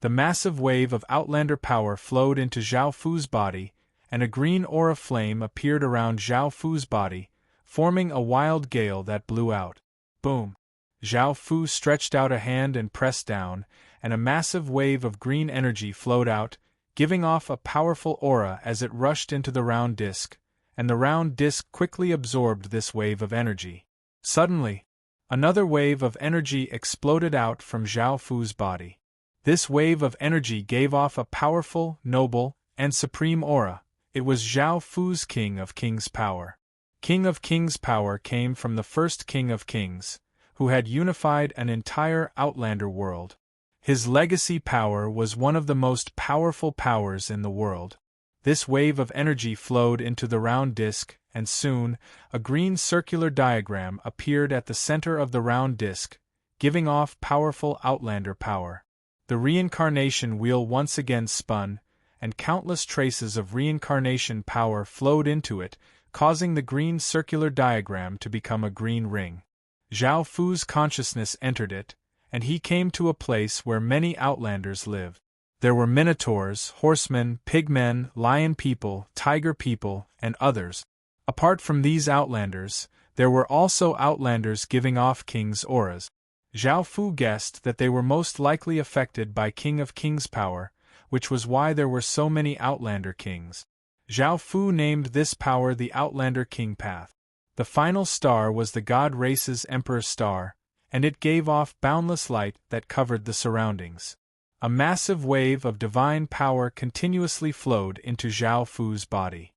The massive wave of Outlander power flowed into Zhao Fu's body, and a green aura flame appeared around Zhao Fu's body, forming a wild gale that blew out. Boom! Zhao Fu stretched out a hand and pressed down, and a massive wave of green energy flowed out, giving off a powerful aura as it rushed into the round disc, and the round disc quickly absorbed this wave of energy. Suddenly, another wave of energy exploded out from Zhao Fu's body. This wave of energy gave off a powerful, noble, and supreme aura. It was Zhao Fu's King of Kings power. King of Kings power came from the first King of Kings, who had unified an entire Outlander world. His legacy power was one of the most powerful powers in the world. This wave of energy flowed into the round disc, and soon, a green circular diagram appeared at the center of the round disc, giving off powerful Outlander power. The reincarnation wheel once again spun, and countless traces of reincarnation power flowed into it, causing the green circular diagram to become a green ring. Zhao Fu's consciousness entered it, and he came to a place where many Outlanders live. There were minotaurs, horsemen, pigmen, lion people, tiger people, and others. Apart from these outlanders, there were also outlanders giving off king's auras. Zhao Fu guessed that they were most likely affected by King of Kings' power, which was why there were so many outlander kings. Zhao Fu named this power the Outlander King Path. The final star was the god race's Emperor Star, and it gave off boundless light that covered the surroundings. A massive wave of divine power continuously flowed into Zhao Fu's body.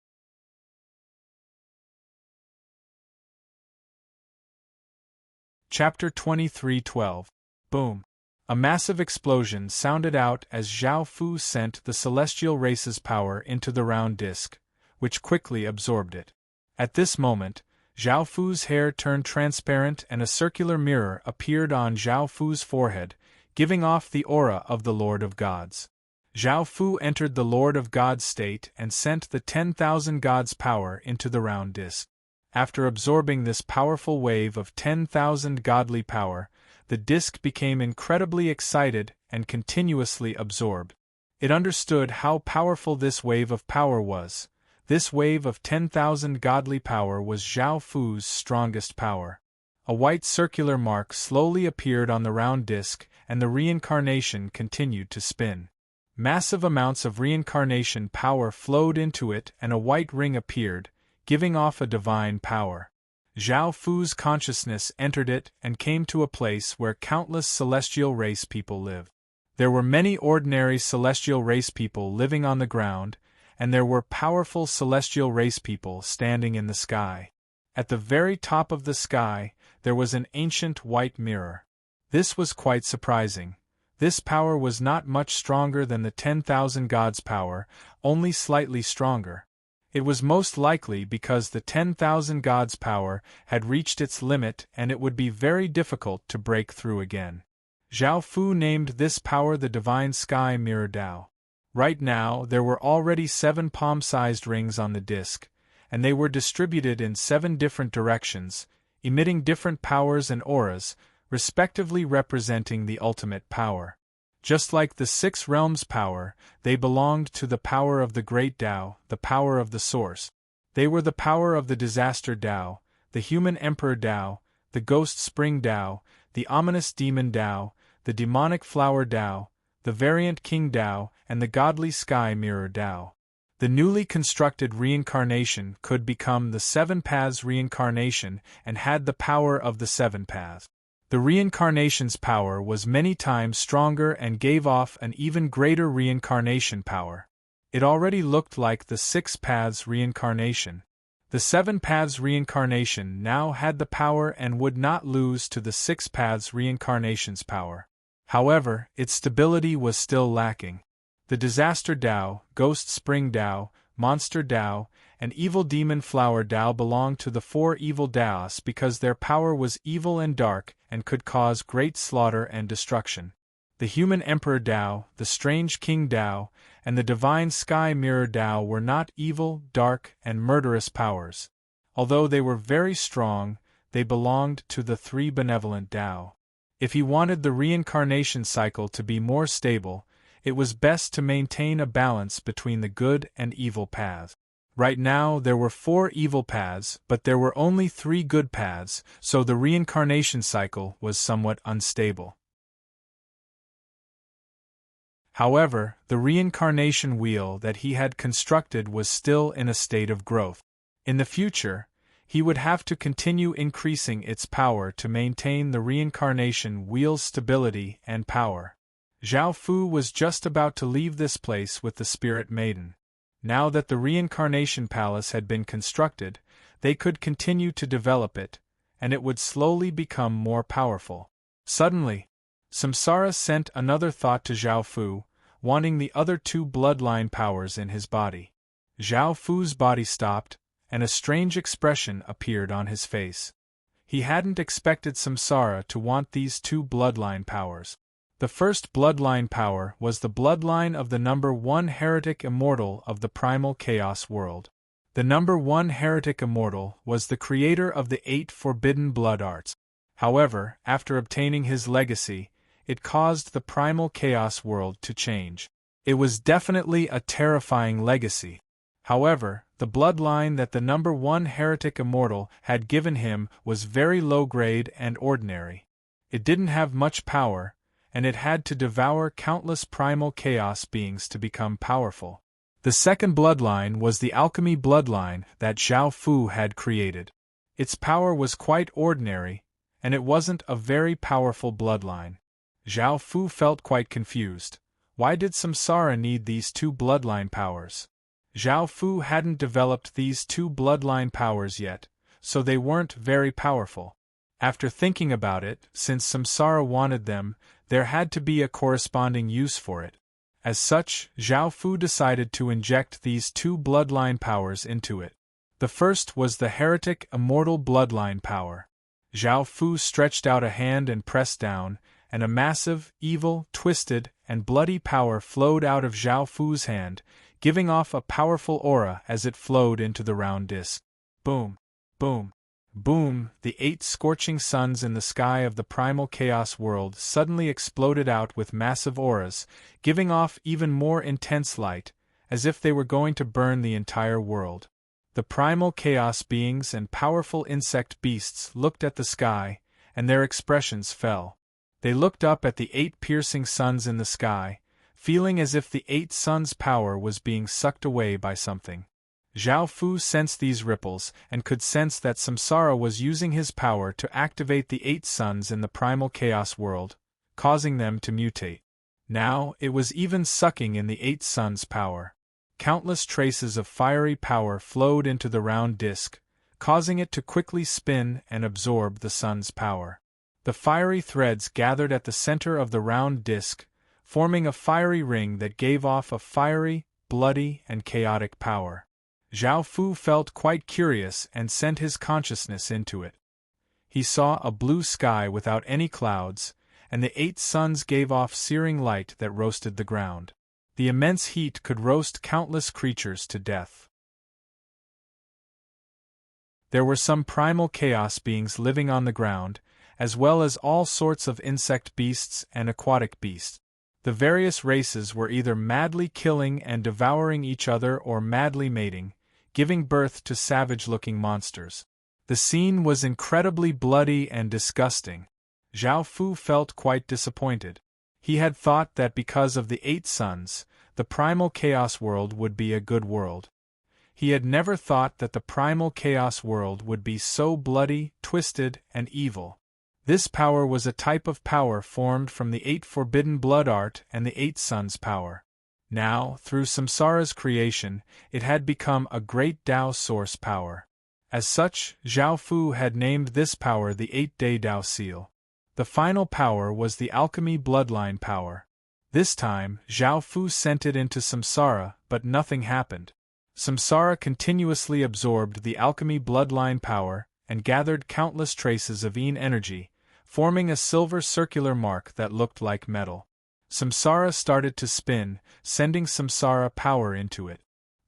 Chapter 23:12. Boom! A massive explosion sounded out as Zhao Fu sent the celestial race's power into the round disk, which quickly absorbed it. At this moment, Zhao Fu's hair turned transparent and a circular mirror appeared on Zhao Fu's forehead, giving off the aura of the Lord of Gods. Zhao Fu entered the Lord of Gods state and sent the 10,000 gods' power into the round disk. After absorbing this powerful wave of 10,000 godly power, the disk became incredibly excited and continuously absorbed. It understood how powerful this wave of power was. This wave of 10,000 godly power was Zhao Fu's strongest power. A white circular mark slowly appeared on the round disk, and the reincarnation continued to spin. Massive amounts of reincarnation power flowed into it, and a white ring appeared, giving off a divine power. Zhao Fu's consciousness entered it and came to a place where countless celestial race people live. There were many ordinary celestial race people living on the ground, and there were powerful celestial race people standing in the sky. At the very top of the sky, there was an ancient white mirror. This was quite surprising. This power was not much stronger than the 10,000 gods' power, only slightly stronger. It was most likely because the 10,000 gods' power had reached its limit and it would be very difficult to break through again. Zhao Fu named this power the Divine Sky Mirror Dao. Right now, there were already 7 palm-sized rings on the disk, and they were distributed in 7 different directions, emitting different powers and auras, respectively representing the ultimate power. Just like the 6 realms' power, they belonged to the power of the Great Tao, the power of the Source. They were the power of the Disaster Tao, the Human Emperor Tao, the Ghost Spring Tao, the Ominous Demon Tao, the Demonic Flower Tao, the Variant King Tao, and the Godly Sky Mirror Tao. The newly constructed reincarnation could become the 7 Paths reincarnation and had the power of the 7 Paths. The reincarnation's power was many times stronger and gave off an even greater reincarnation power. It already looked like the 6 Paths reincarnation. The 7 Paths reincarnation now had the power and would not lose to the 6 Paths reincarnation's power. However, its stability was still lacking. The Disaster Tao, Ghost Spring Tao, Monster Tao, and Evil Demon Flower Tao belonged to the 4 evil Taos because their power was evil and dark and could cause great slaughter and destruction. The Human Emperor Tao, the Strange King Tao, and the Divine Sky Mirror Tao were not evil, dark, and murderous powers. Although they were very strong, they belonged to the 3 benevolent Tao. If he wanted the reincarnation cycle to be more stable, it was best to maintain a balance between the good and evil paths. Right now there were 4 evil paths, but there were only 3 good paths, so the reincarnation cycle was somewhat unstable. However, the reincarnation wheel that he had constructed was still in a state of growth. In the future, he would have to continue increasing its power to maintain the reincarnation wheel's stability and power. Zhao Fu was just about to leave this place with the Spirit Maiden. Now that the reincarnation palace had been constructed, they could continue to develop it, and it would slowly become more powerful. Suddenly, Samsara sent another thought to Zhao Fu, wanting the other 2 bloodline powers in his body. Zhao Fu's body stopped, and a strange expression appeared on his face. He hadn't expected Samsara to want these 2 bloodline powers. The first bloodline power was the bloodline of the number 1 heretic immortal of the primal chaos world. The number 1 heretic immortal was the creator of the 8 forbidden blood arts. However, after obtaining his legacy, it caused the primal chaos world to change. It was definitely a terrifying legacy. However, the bloodline that the number 1 heretic immortal had given him was very low grade and ordinary. It didn't have much power, and it had to devour countless primal chaos beings to become powerful. The second bloodline was the alchemy bloodline that Zhao Fu had created. Its power was quite ordinary, and it wasn't a very powerful bloodline. Zhao Fu felt quite confused. Why did Samsara need these 2 bloodline powers? Zhao Fu hadn't developed these 2 bloodline powers yet, so they weren't very powerful. After thinking about it, since Samsara wanted them, there had to be a corresponding use for it. As such, Zhao Fu decided to inject these 2 bloodline powers into it. The first was the heretic immortal bloodline power. Zhao Fu stretched out a hand and pressed down, and a massive, evil, twisted, and bloody power flowed out of Zhao Fu's hand, giving off a powerful aura as it flowed into the round disc. Boom! Boom! Boom! The 8 scorching suns in the sky of the primal chaos world suddenly exploded out with massive auras, giving off even more intense light, as if they were going to burn the entire world. The primal chaos beings and powerful insect beasts looked at the sky, and their expressions fell. They looked up at the 8 piercing suns in the sky, feeling as if the 8 suns' power was being sucked away by something. Zhao Fu sensed these ripples and could sense that Samsara was using his power to activate the 8 suns in the primal chaos world, causing them to mutate. Now, it was even sucking in the 8 suns' power. Countless traces of fiery power flowed into the round disk, causing it to quickly spin and absorb the sun's power. The fiery threads gathered at the center of the round disk, forming a fiery ring that gave off a fiery, bloody, and chaotic power. Zhao Fu felt quite curious and sent his consciousness into it. He saw a blue sky without any clouds, and the 8 suns gave off searing light that roasted the ground. The immense heat could roast countless creatures to death. There were some primal chaos beings living on the ground, as well as all sorts of insect beasts and aquatic beasts. The various races were either madly killing and devouring each other or madly mating, giving birth to savage-looking monsters. The scene was incredibly bloody and disgusting. Zhao Fu felt quite disappointed. He had thought that because of the 8 suns, the primal chaos world would be a good world. He had never thought that the primal chaos world would be so bloody, twisted, and evil. This power was a type of power formed from the 8 forbidden blood art and the 8 suns power. Now, through Samsara's creation, it had become a great Tao source power. As such, Zhao Fu had named this power the 8-day Tao seal. The final power was the alchemy bloodline power. This time, Zhao Fu sent it into Samsara, but nothing happened. Samsara continuously absorbed the alchemy bloodline power and gathered countless traces of Yin energy, forming a silver circular mark that looked like metal. Samsara started to spin, sending Samsara power into it.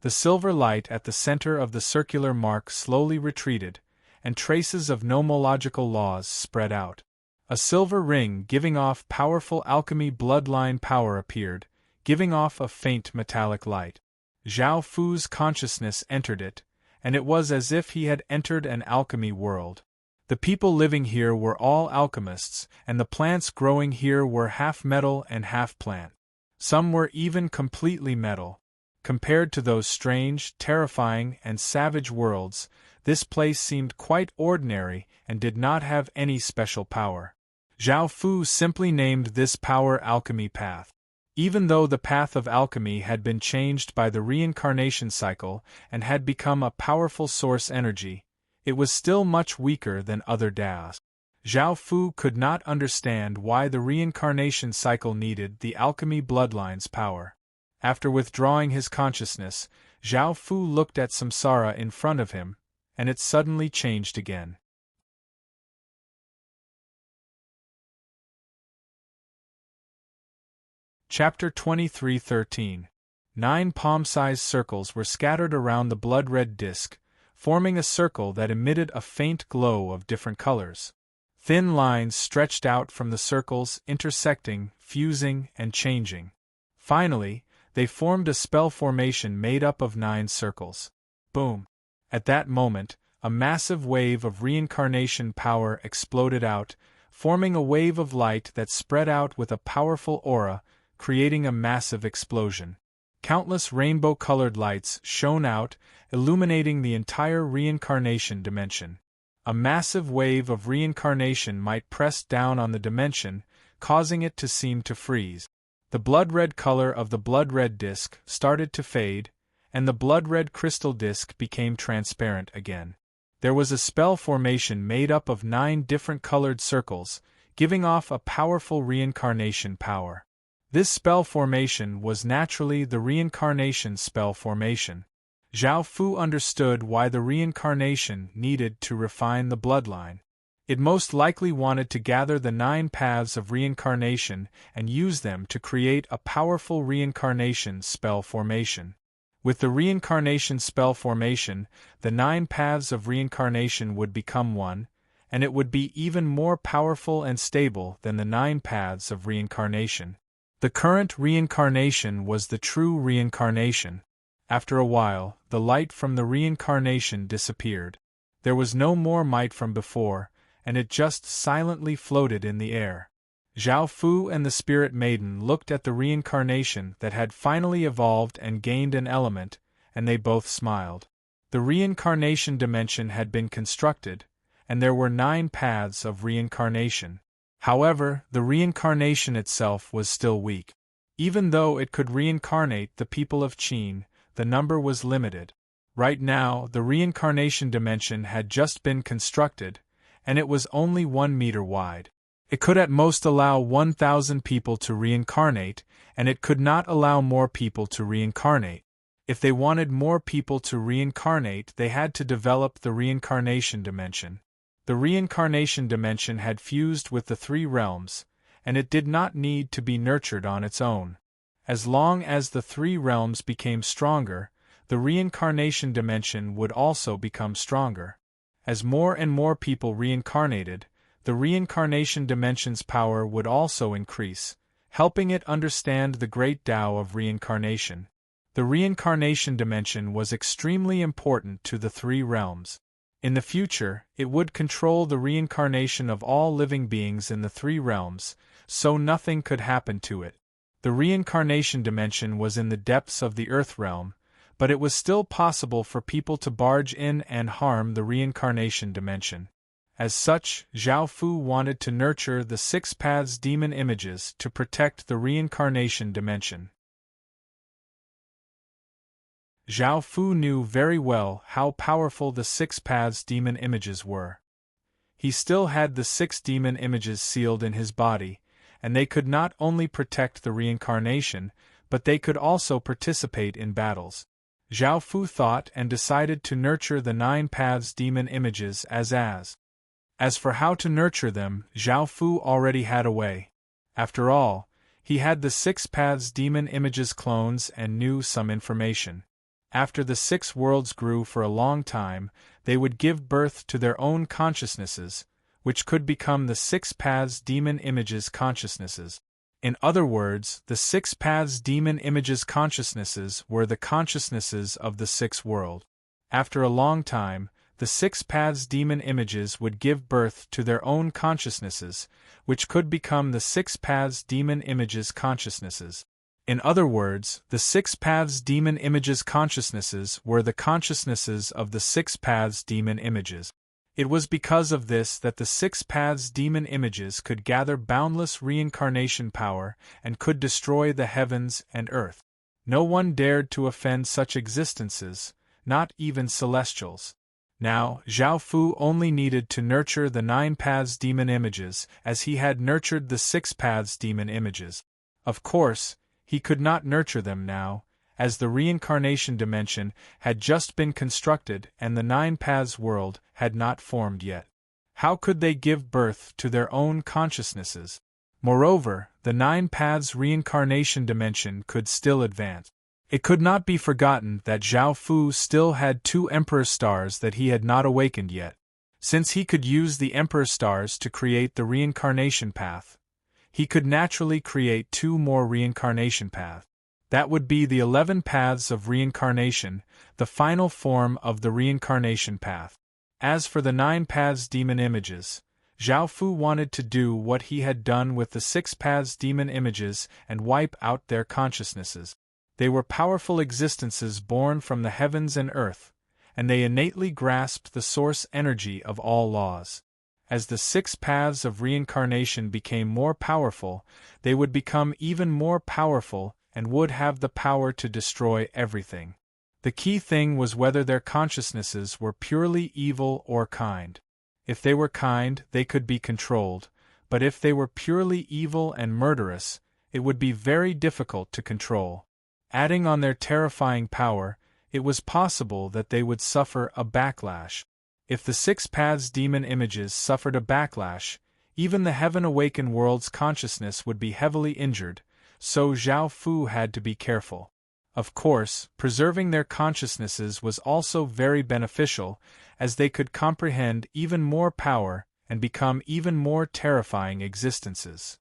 The silver light at the center of the circular mark slowly retreated, and traces of nomological laws spread out. A silver ring giving off powerful alchemy bloodline power appeared, giving off a faint metallic light. Zhao Fu's consciousness entered it, and it was as if he had entered an alchemy world. The people living here were all alchemists, and the plants growing here were half metal and half plant. Some were even completely metal. Compared to those strange, terrifying, and savage worlds, this place seemed quite ordinary and did not have any special power. Zhao Fu simply named this power Alchemy Path. Even though the path of alchemy had been changed by the reincarnation cycle and had become a powerful source energy, it was still much weaker than other Daos. Zhao Fu could not understand why the reincarnation cycle needed the alchemy bloodline's power. After withdrawing his consciousness, Zhao Fu looked at Samsara in front of him, and it suddenly changed again. Chapter 23:13. 9 palm-sized circles were scattered around the blood-red disk, forming a circle that emitted a faint glow of different colors. Thin lines stretched out from the circles, intersecting, fusing, and changing. Finally, They formed a spell formation made up of 9 circles. Boom! At that moment, a massive wave of reincarnation power exploded out, forming a wave of light that spread out with a powerful aura, creating a massive explosion. Countless rainbow-colored lights shone out, illuminating the entire reincarnation dimension. A massive wave of reincarnation might press down on the dimension, causing it to seem to freeze. The blood-red color of the blood-red disk started to fade, and the blood-red crystal disk became transparent again. There was a spell formation made up of 9 different colored circles, giving off a powerful reincarnation power. This spell formation was naturally the reincarnation spell formation. Zhao Fu understood why the reincarnation needed to refine the bloodline. It most likely wanted to gather the 9 paths of reincarnation and use them to create a powerful reincarnation spell formation. With the reincarnation spell formation, the 9 paths of reincarnation would become one, and it would be even more powerful and stable than the 9 paths of reincarnation. The current reincarnation was the true reincarnation. After a while, the light from the reincarnation disappeared. There was no more might from before, and it just silently floated in the air. Zhao Fu and the Spirit Maiden looked at the reincarnation that had finally evolved and gained an element, and they both smiled. The reincarnation dimension had been constructed, and there were 9 paths of reincarnation. However, the reincarnation itself was still weak. Even though it could reincarnate the people of Qin, the number was limited. Right now, the reincarnation dimension had just been constructed, and it was only 1 meter wide. It could at most allow 1,000 people to reincarnate, and it could not allow more people to reincarnate. If they wanted more people to reincarnate, they had to develop the reincarnation dimension. The reincarnation dimension had fused with the 3 realms, and it did not need to be nurtured on its own. As long as the 3 realms became stronger, the reincarnation dimension would also become stronger. As more and more people reincarnated, the reincarnation dimension's power would also increase, helping it understand the great Tao of reincarnation. The reincarnation dimension was extremely important to the 3 realms. In the future, it would control the reincarnation of all living beings in the 3 realms, so nothing could happen to it. The reincarnation dimension was in the depths of the Earth realm, but it was still possible for people to barge in and harm the reincarnation dimension. As such, Zhao Fu wanted to nurture the 6 paths demon images to protect the reincarnation dimension. Zhao Fu knew very well how powerful the 6 paths demon images were. He still had the 6 demon images sealed in his body, and they could not only protect the reincarnation, but they could also participate in battles. Zhao Fu thought and decided to nurture the 9 paths demon images As for how to nurture them, Zhao Fu already had a way. After all, he had the 6 paths demon images clones and knew some information. After the 6 worlds grew for a long time, they would give birth to their own consciousnesses, which could become the 6 paths demon images consciousnesses. In other words, the 6 paths demon images consciousnesses were the consciousnesses of the 6th world. After a long time, the 6 paths demon images would give birth to their own consciousnesses, which could become the 6 paths demon images consciousnesses. In other words, the 6 paths demon images consciousnesses were the consciousnesses of the 6 paths demon images. It was because of this that the 6 paths demon images could gather boundless reincarnation power and could destroy the heavens and earth. No one dared to offend such existences, not even celestials. Now, Zhao Fu only needed to nurture the 9 paths demon images as he had nurtured the 6 paths demon images. Of course, he could not nurture them now, as the reincarnation dimension had just been constructed and the 9 paths world had not formed yet. How could they give birth to their own consciousnesses? Moreover, the 9 paths reincarnation dimension could still advance. It could not be forgotten that Zhao Fu still had 2 Emperor stars that he had not awakened yet. Since he could use the Emperor stars to create the reincarnation path, he could naturally create 2 more reincarnation paths. That would be the 11 paths of reincarnation, the final form of the reincarnation path. As for the 9 paths demon images, Zhao Fu wanted to do what he had done with the 6 paths demon images and wipe out their consciousnesses. They were powerful existences born from the heavens and earth, and they innately grasped the source energy of all laws. As the 6 paths of reincarnation became more powerful, they would become even more powerful and would have the power to destroy everything. The key thing was whether their consciousnesses were purely evil or kind. If they were kind, they could be controlled, but if they were purely evil and murderous, it would be very difficult to control. Adding on their terrifying power, it was possible that they would suffer a backlash. If the 6 paths demon images suffered a backlash, even the heaven-awakened world's consciousness would be heavily injured, so Zhao Fu had to be careful. Of course, preserving their consciousnesses was also very beneficial, as they could comprehend even more power and become even more terrifying existences.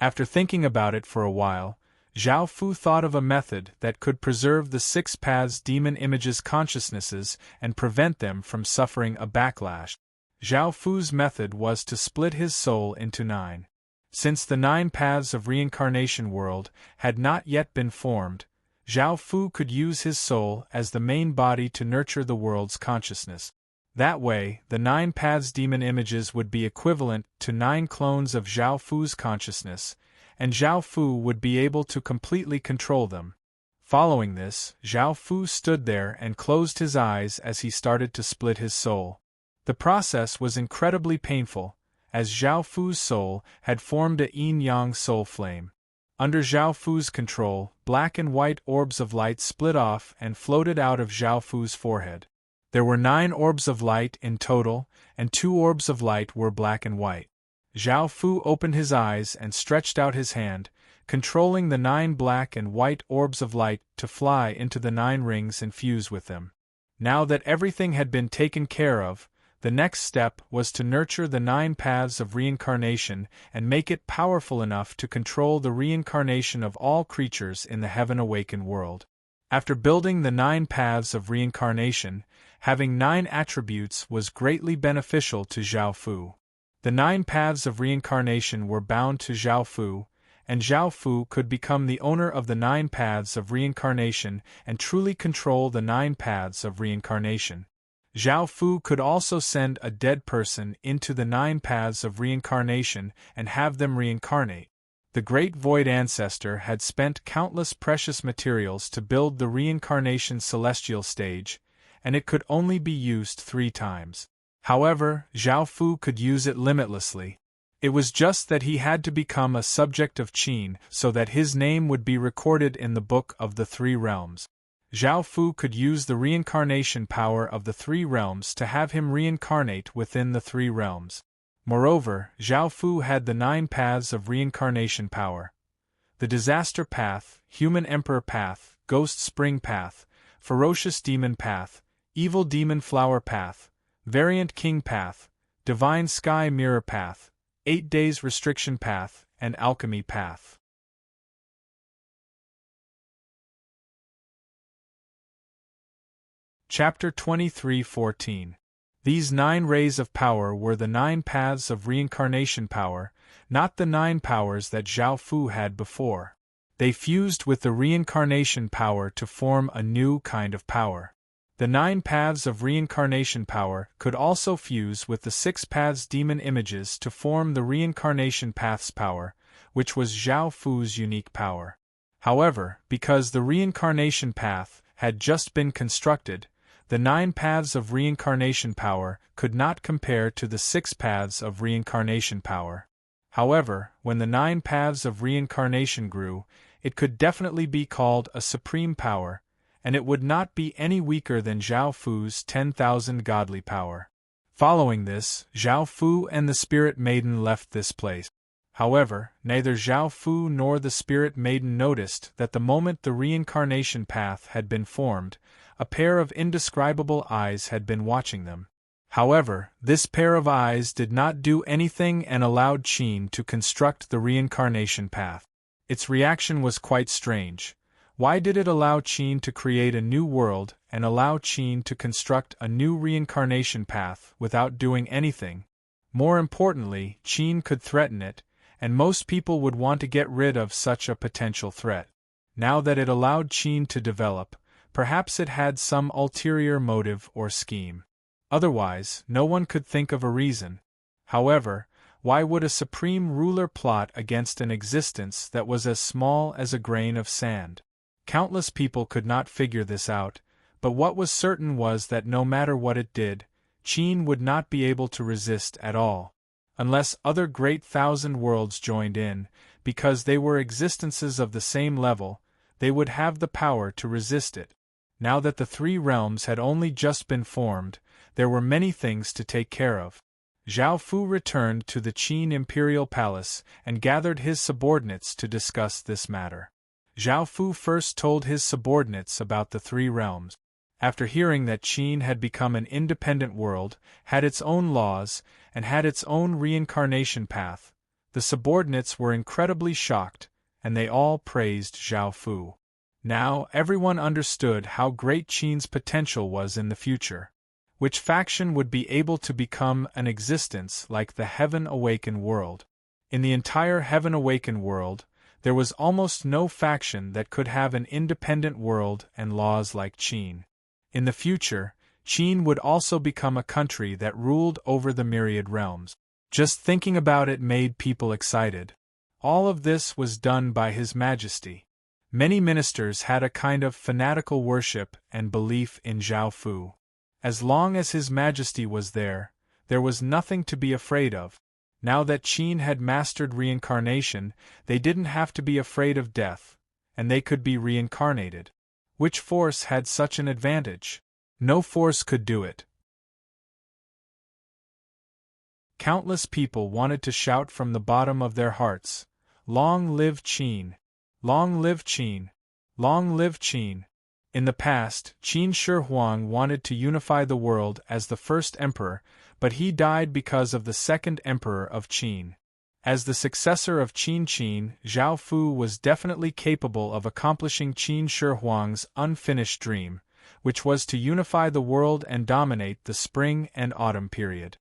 After thinking about it for a while, Zhao Fu thought of a method that could preserve the 6 paths demon images' consciousnesses and prevent them from suffering a backlash. Zhao Fu's method was to split his soul into 9. Since the 9 paths of reincarnation world had not yet been formed, Zhao Fu could use his soul as the main body to nurture the world's consciousness. That way, the 9 paths demon images would be equivalent to 9 clones of Zhao Fu's consciousness, and Zhao Fu would be able to completely control them. Following this, Zhao Fu stood there and closed his eyes as he started to split his soul. The process was incredibly painful, as Zhao Fu's soul had formed a yin-yang soul flame. Under Zhao Fu's control, black and white orbs of light split off and floated out of Zhao Fu's forehead. There were 9 orbs of light in total, and 2 orbs of light were black and white. Zhao Fu opened his eyes and stretched out his hand, controlling the 9 black and white orbs of light to fly into the 9 rings and fuse with them. Now that everything had been taken care of, the next step was to nurture the 9 paths of reincarnation and make it powerful enough to control the reincarnation of all creatures in the heaven-awakened world. After building the 9 paths of reincarnation, having 9 attributes was greatly beneficial to Zhao Fu. The 9 paths of reincarnation were bound to Zhao Fu, and Zhao Fu could become the owner of the 9 paths of reincarnation and truly control the 9 paths of reincarnation. Zhao Fu could also send a dead person into the 9 paths of reincarnation and have them reincarnate. The Great Void Ancestor had spent countless precious materials to build the reincarnation celestial stage, and it could only be used 3 times. However, Zhao Fu could use it limitlessly. It was just that he had to become a subject of Qin so that his name would be recorded in the Book of the 3 Realms. Zhao Fu could use the reincarnation power of the 3 realms to have him reincarnate within the 3 realms. Moreover, Zhao Fu had the 9 paths of reincarnation power: the Disaster Path, Human Emperor Path, Ghost Spring Path, Ferocious Demon Path, Evil Demon Flower Path, Variant King Path, Divine Sky Mirror Path, 8 Days Restriction Path, and Alchemy Path. Chapter 23:14. These 9 rays of power were the 9 paths of reincarnation power, not the 9 powers that Zhao Fu had before. They fused with the reincarnation power to form a new kind of power. The 9 paths of reincarnation power could also fuse with the 6 paths demon images to form the reincarnation path's power, which was Zhao Fu's unique power. However, because the reincarnation path had just been constructed, the 9 paths of reincarnation power could not compare to the 6 paths of reincarnation power. However, when the 9 paths of reincarnation grew, it could definitely be called a supreme power, and it would not be any weaker than Zhao Fu's 10,000 godly power. Following this, Zhao Fu and the Spirit Maiden left this place. However, neither Zhao Fu nor the Spirit Maiden noticed that the moment the reincarnation path had been formed, a pair of indescribable eyes had been watching them. However, this pair of eyes did not do anything and allowed Qin to construct the reincarnation path. Its reaction was quite strange. Why did it allow Qin to create a new world and allow Qin to construct a new reincarnation path without doing anything? More importantly, Qin could threaten it, and most people would want to get rid of such a potential threat. Now that it allowed Qin to develop, perhaps it had some ulterior motive or scheme. Otherwise, no one could think of a reason. However, why would a supreme ruler plot against an existence that was as small as a grain of sand? Countless people could not figure this out, but what was certain was that no matter what it did, Qin would not be able to resist at all. Unless other great thousand worlds joined in, because they were existences of the same level, they would have the power to resist it. Now that the three realms had only just been formed, there were many things to take care of. Zhao Fu returned to the Qin imperial palace and gathered his subordinates to discuss this matter. Zhao Fu first told his subordinates about the three realms. After hearing that Qin had become an independent world, had its own laws, and had its own reincarnation path, the subordinates were incredibly shocked, and they all praised Zhao Fu. Now everyone understood how great Qin's potential was in the future. Which faction would be able to become an existence like the Heaven Awakened world? In the entire Heaven Awakened world, there was almost no faction that could have an independent world and laws like Qin. In the future, Qin would also become a country that ruled over the myriad realms. Just thinking about it made people excited. All of this was done by His Majesty. Many ministers had a kind of fanatical worship and belief in Zhao Fu. As long as His Majesty was there was nothing to be afraid of. Now that Qin had mastered reincarnation, they didn't have to be afraid of death, and they could be reincarnated. Which force had such an advantage? No force could do it. Countless people wanted to shout from the bottom of their hearts, "Long live Qin! Long live Qin! Long live Qin!" In the past, Qin Shi Huang wanted to unify the world as the first emperor, but he died because of the second emperor of Qin. As the successor of Qin, Zhao Fu was definitely capable of accomplishing Qin Shi Huang's unfinished dream, which was to unify the world and dominate the spring and autumn period.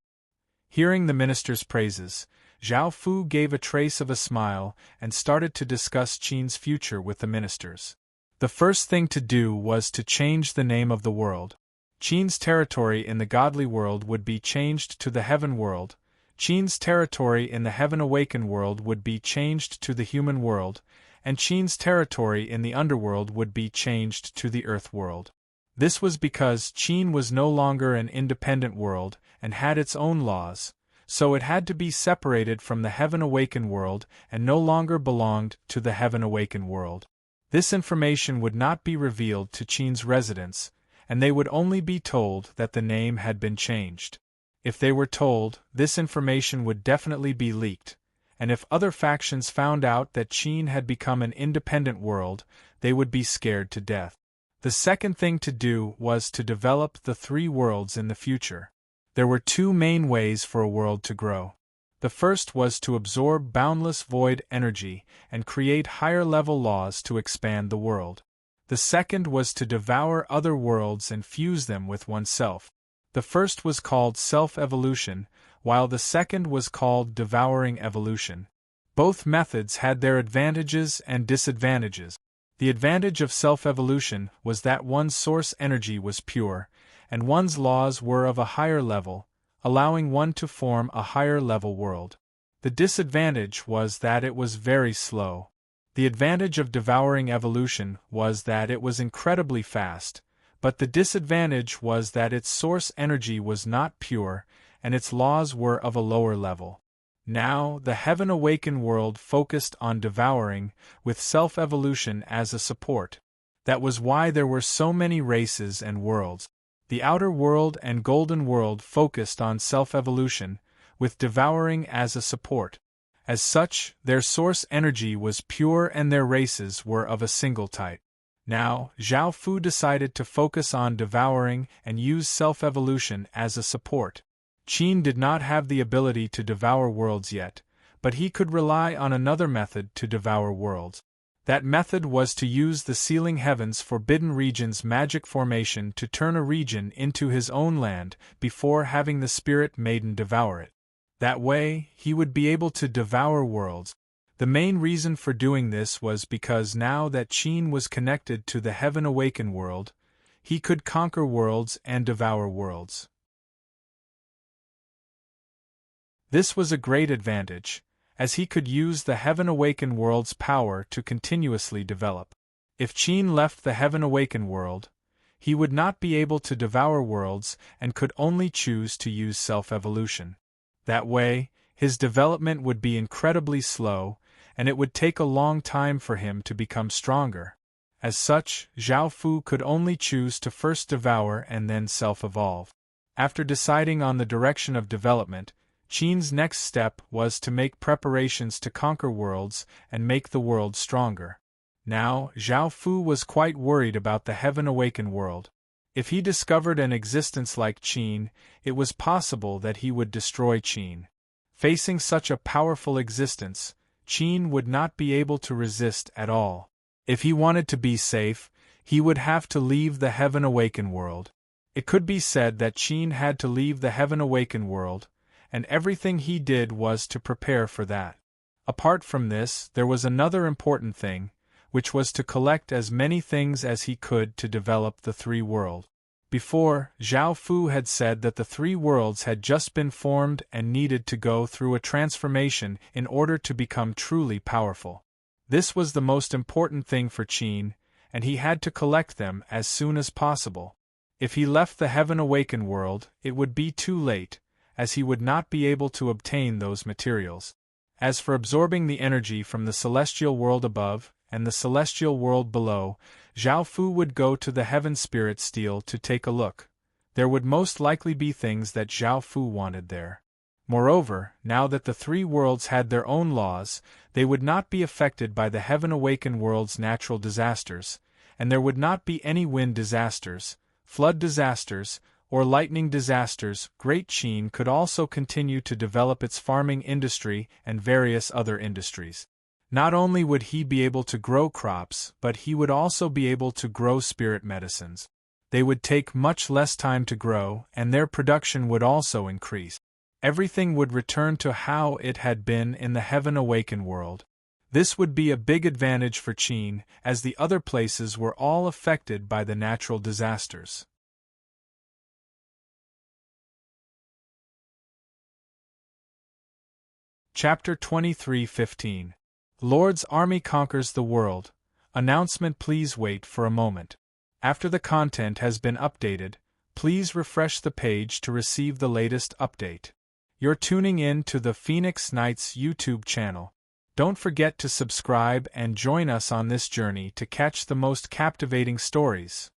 Hearing the minister's praises, Zhao Fu gave a trace of a smile and started to discuss Qin's future with the ministers. The first thing to do was to change the name of the world. Qin's territory in the godly world would be changed to the heaven world, Qin's territory in the Heaven Awakened world would be changed to the human world, and Qin's territory in the underworld would be changed to the earth world. This was because Qin was no longer an independent world and had its own laws, so it had to be separated from the Heaven Awakened world and no longer belonged to the Heaven Awakened world. This information would not be revealed to Qin's residents, and they would only be told that the name had been changed. If they were told, this information would definitely be leaked, and if other factions found out that Qin had become an independent world, they would be scared to death. The second thing to do was to develop the three worlds in the future. There were two main ways for a world to grow. The first was to absorb boundless void energy and create higher-level laws to expand the world. The second was to devour other worlds and fuse them with oneself. The first was called self-evolution, while the second was called devouring evolution. Both methods had their advantages and disadvantages. The advantage of self-evolution was that one's source energy was pure, and one's laws were of a higher level, allowing one to form a higher-level world. The disadvantage was that it was very slow. The advantage of devouring evolution was that it was incredibly fast, but the disadvantage was that its source energy was not pure, and its laws were of a lower level. Now, the Heaven Awakened world focused on devouring, with self-evolution as a support. That was why there were so many races and worlds. The Outer World and Golden World focused on self-evolution, with devouring as a support. As such, their source energy was pure and their races were of a single type. Now, Zhao Fu decided to focus on devouring and use self-evolution as a support. Qin did not have the ability to devour worlds yet, but he could rely on another method to devour worlds. That method was to use the sealing heavens forbidden region's magic formation to turn a region into his own land before having the spirit maiden devour it. That way, he would be able to devour worlds. The main reason for doing this was because now that Qin was connected to the Heaven Awakened world, he could conquer worlds and devour worlds. This was a great advantage, as he could use the Heaven Awakened world's power to continuously develop. If Qin left the Heaven Awakened world, he would not be able to devour worlds and could only choose to use self-evolution. That way, his development would be incredibly slow, and it would take a long time for him to become stronger. As such, Zhao Fu could only choose to first devour and then self-evolve. After deciding on the direction of development, Qin's next step was to make preparations to conquer worlds and make the world stronger. Now, Zhao Fu was quite worried about the Heaven Awakened world. If he discovered an existence like Qin, it was possible that he would destroy Qin. Facing such a powerful existence, Qin would not be able to resist at all. If he wanted to be safe, he would have to leave the Heaven Awakened world. It could be said that Qin had to leave the Heaven Awakened world, and everything he did was to prepare for that. Apart from this, there was another important thing, which was to collect as many things as he could to develop the three worlds. Before, Zhao Fu had said that the three worlds had just been formed and needed to go through a transformation in order to become truly powerful. This was the most important thing for Qin, and he had to collect them as soon as possible. If he left the Heaven Awakened world, it would be too late, as he would not be able to obtain those materials. As for absorbing the energy from the celestial world above and the celestial world below, Zhao Fu would go to the Heaven Spirit Steel to take a look. There would most likely be things that Zhao Fu wanted there. Moreover, now that the three worlds had their own laws, they would not be affected by the Heaven Awakened world's natural disasters, and there would not be any wind disasters, flood disasters, or lightning disasters. Great Qin could also continue to develop its farming industry and various other industries. Not only would he be able to grow crops, but he would also be able to grow spirit medicines. They would take much less time to grow, and their production would also increase. Everything would return to how it had been in the Heaven Awakened world. This would be a big advantage for Qin, as the other places were all affected by the natural disasters. Chapter 23:15. Lord's Army Conquers the World. Announcement. Please wait for a moment. After the content has been updated, please refresh the page to receive the latest update. You're tuning in to the Phoenix Knights YouTube channel. Don't forget to subscribe and join us on this journey to catch the most captivating stories.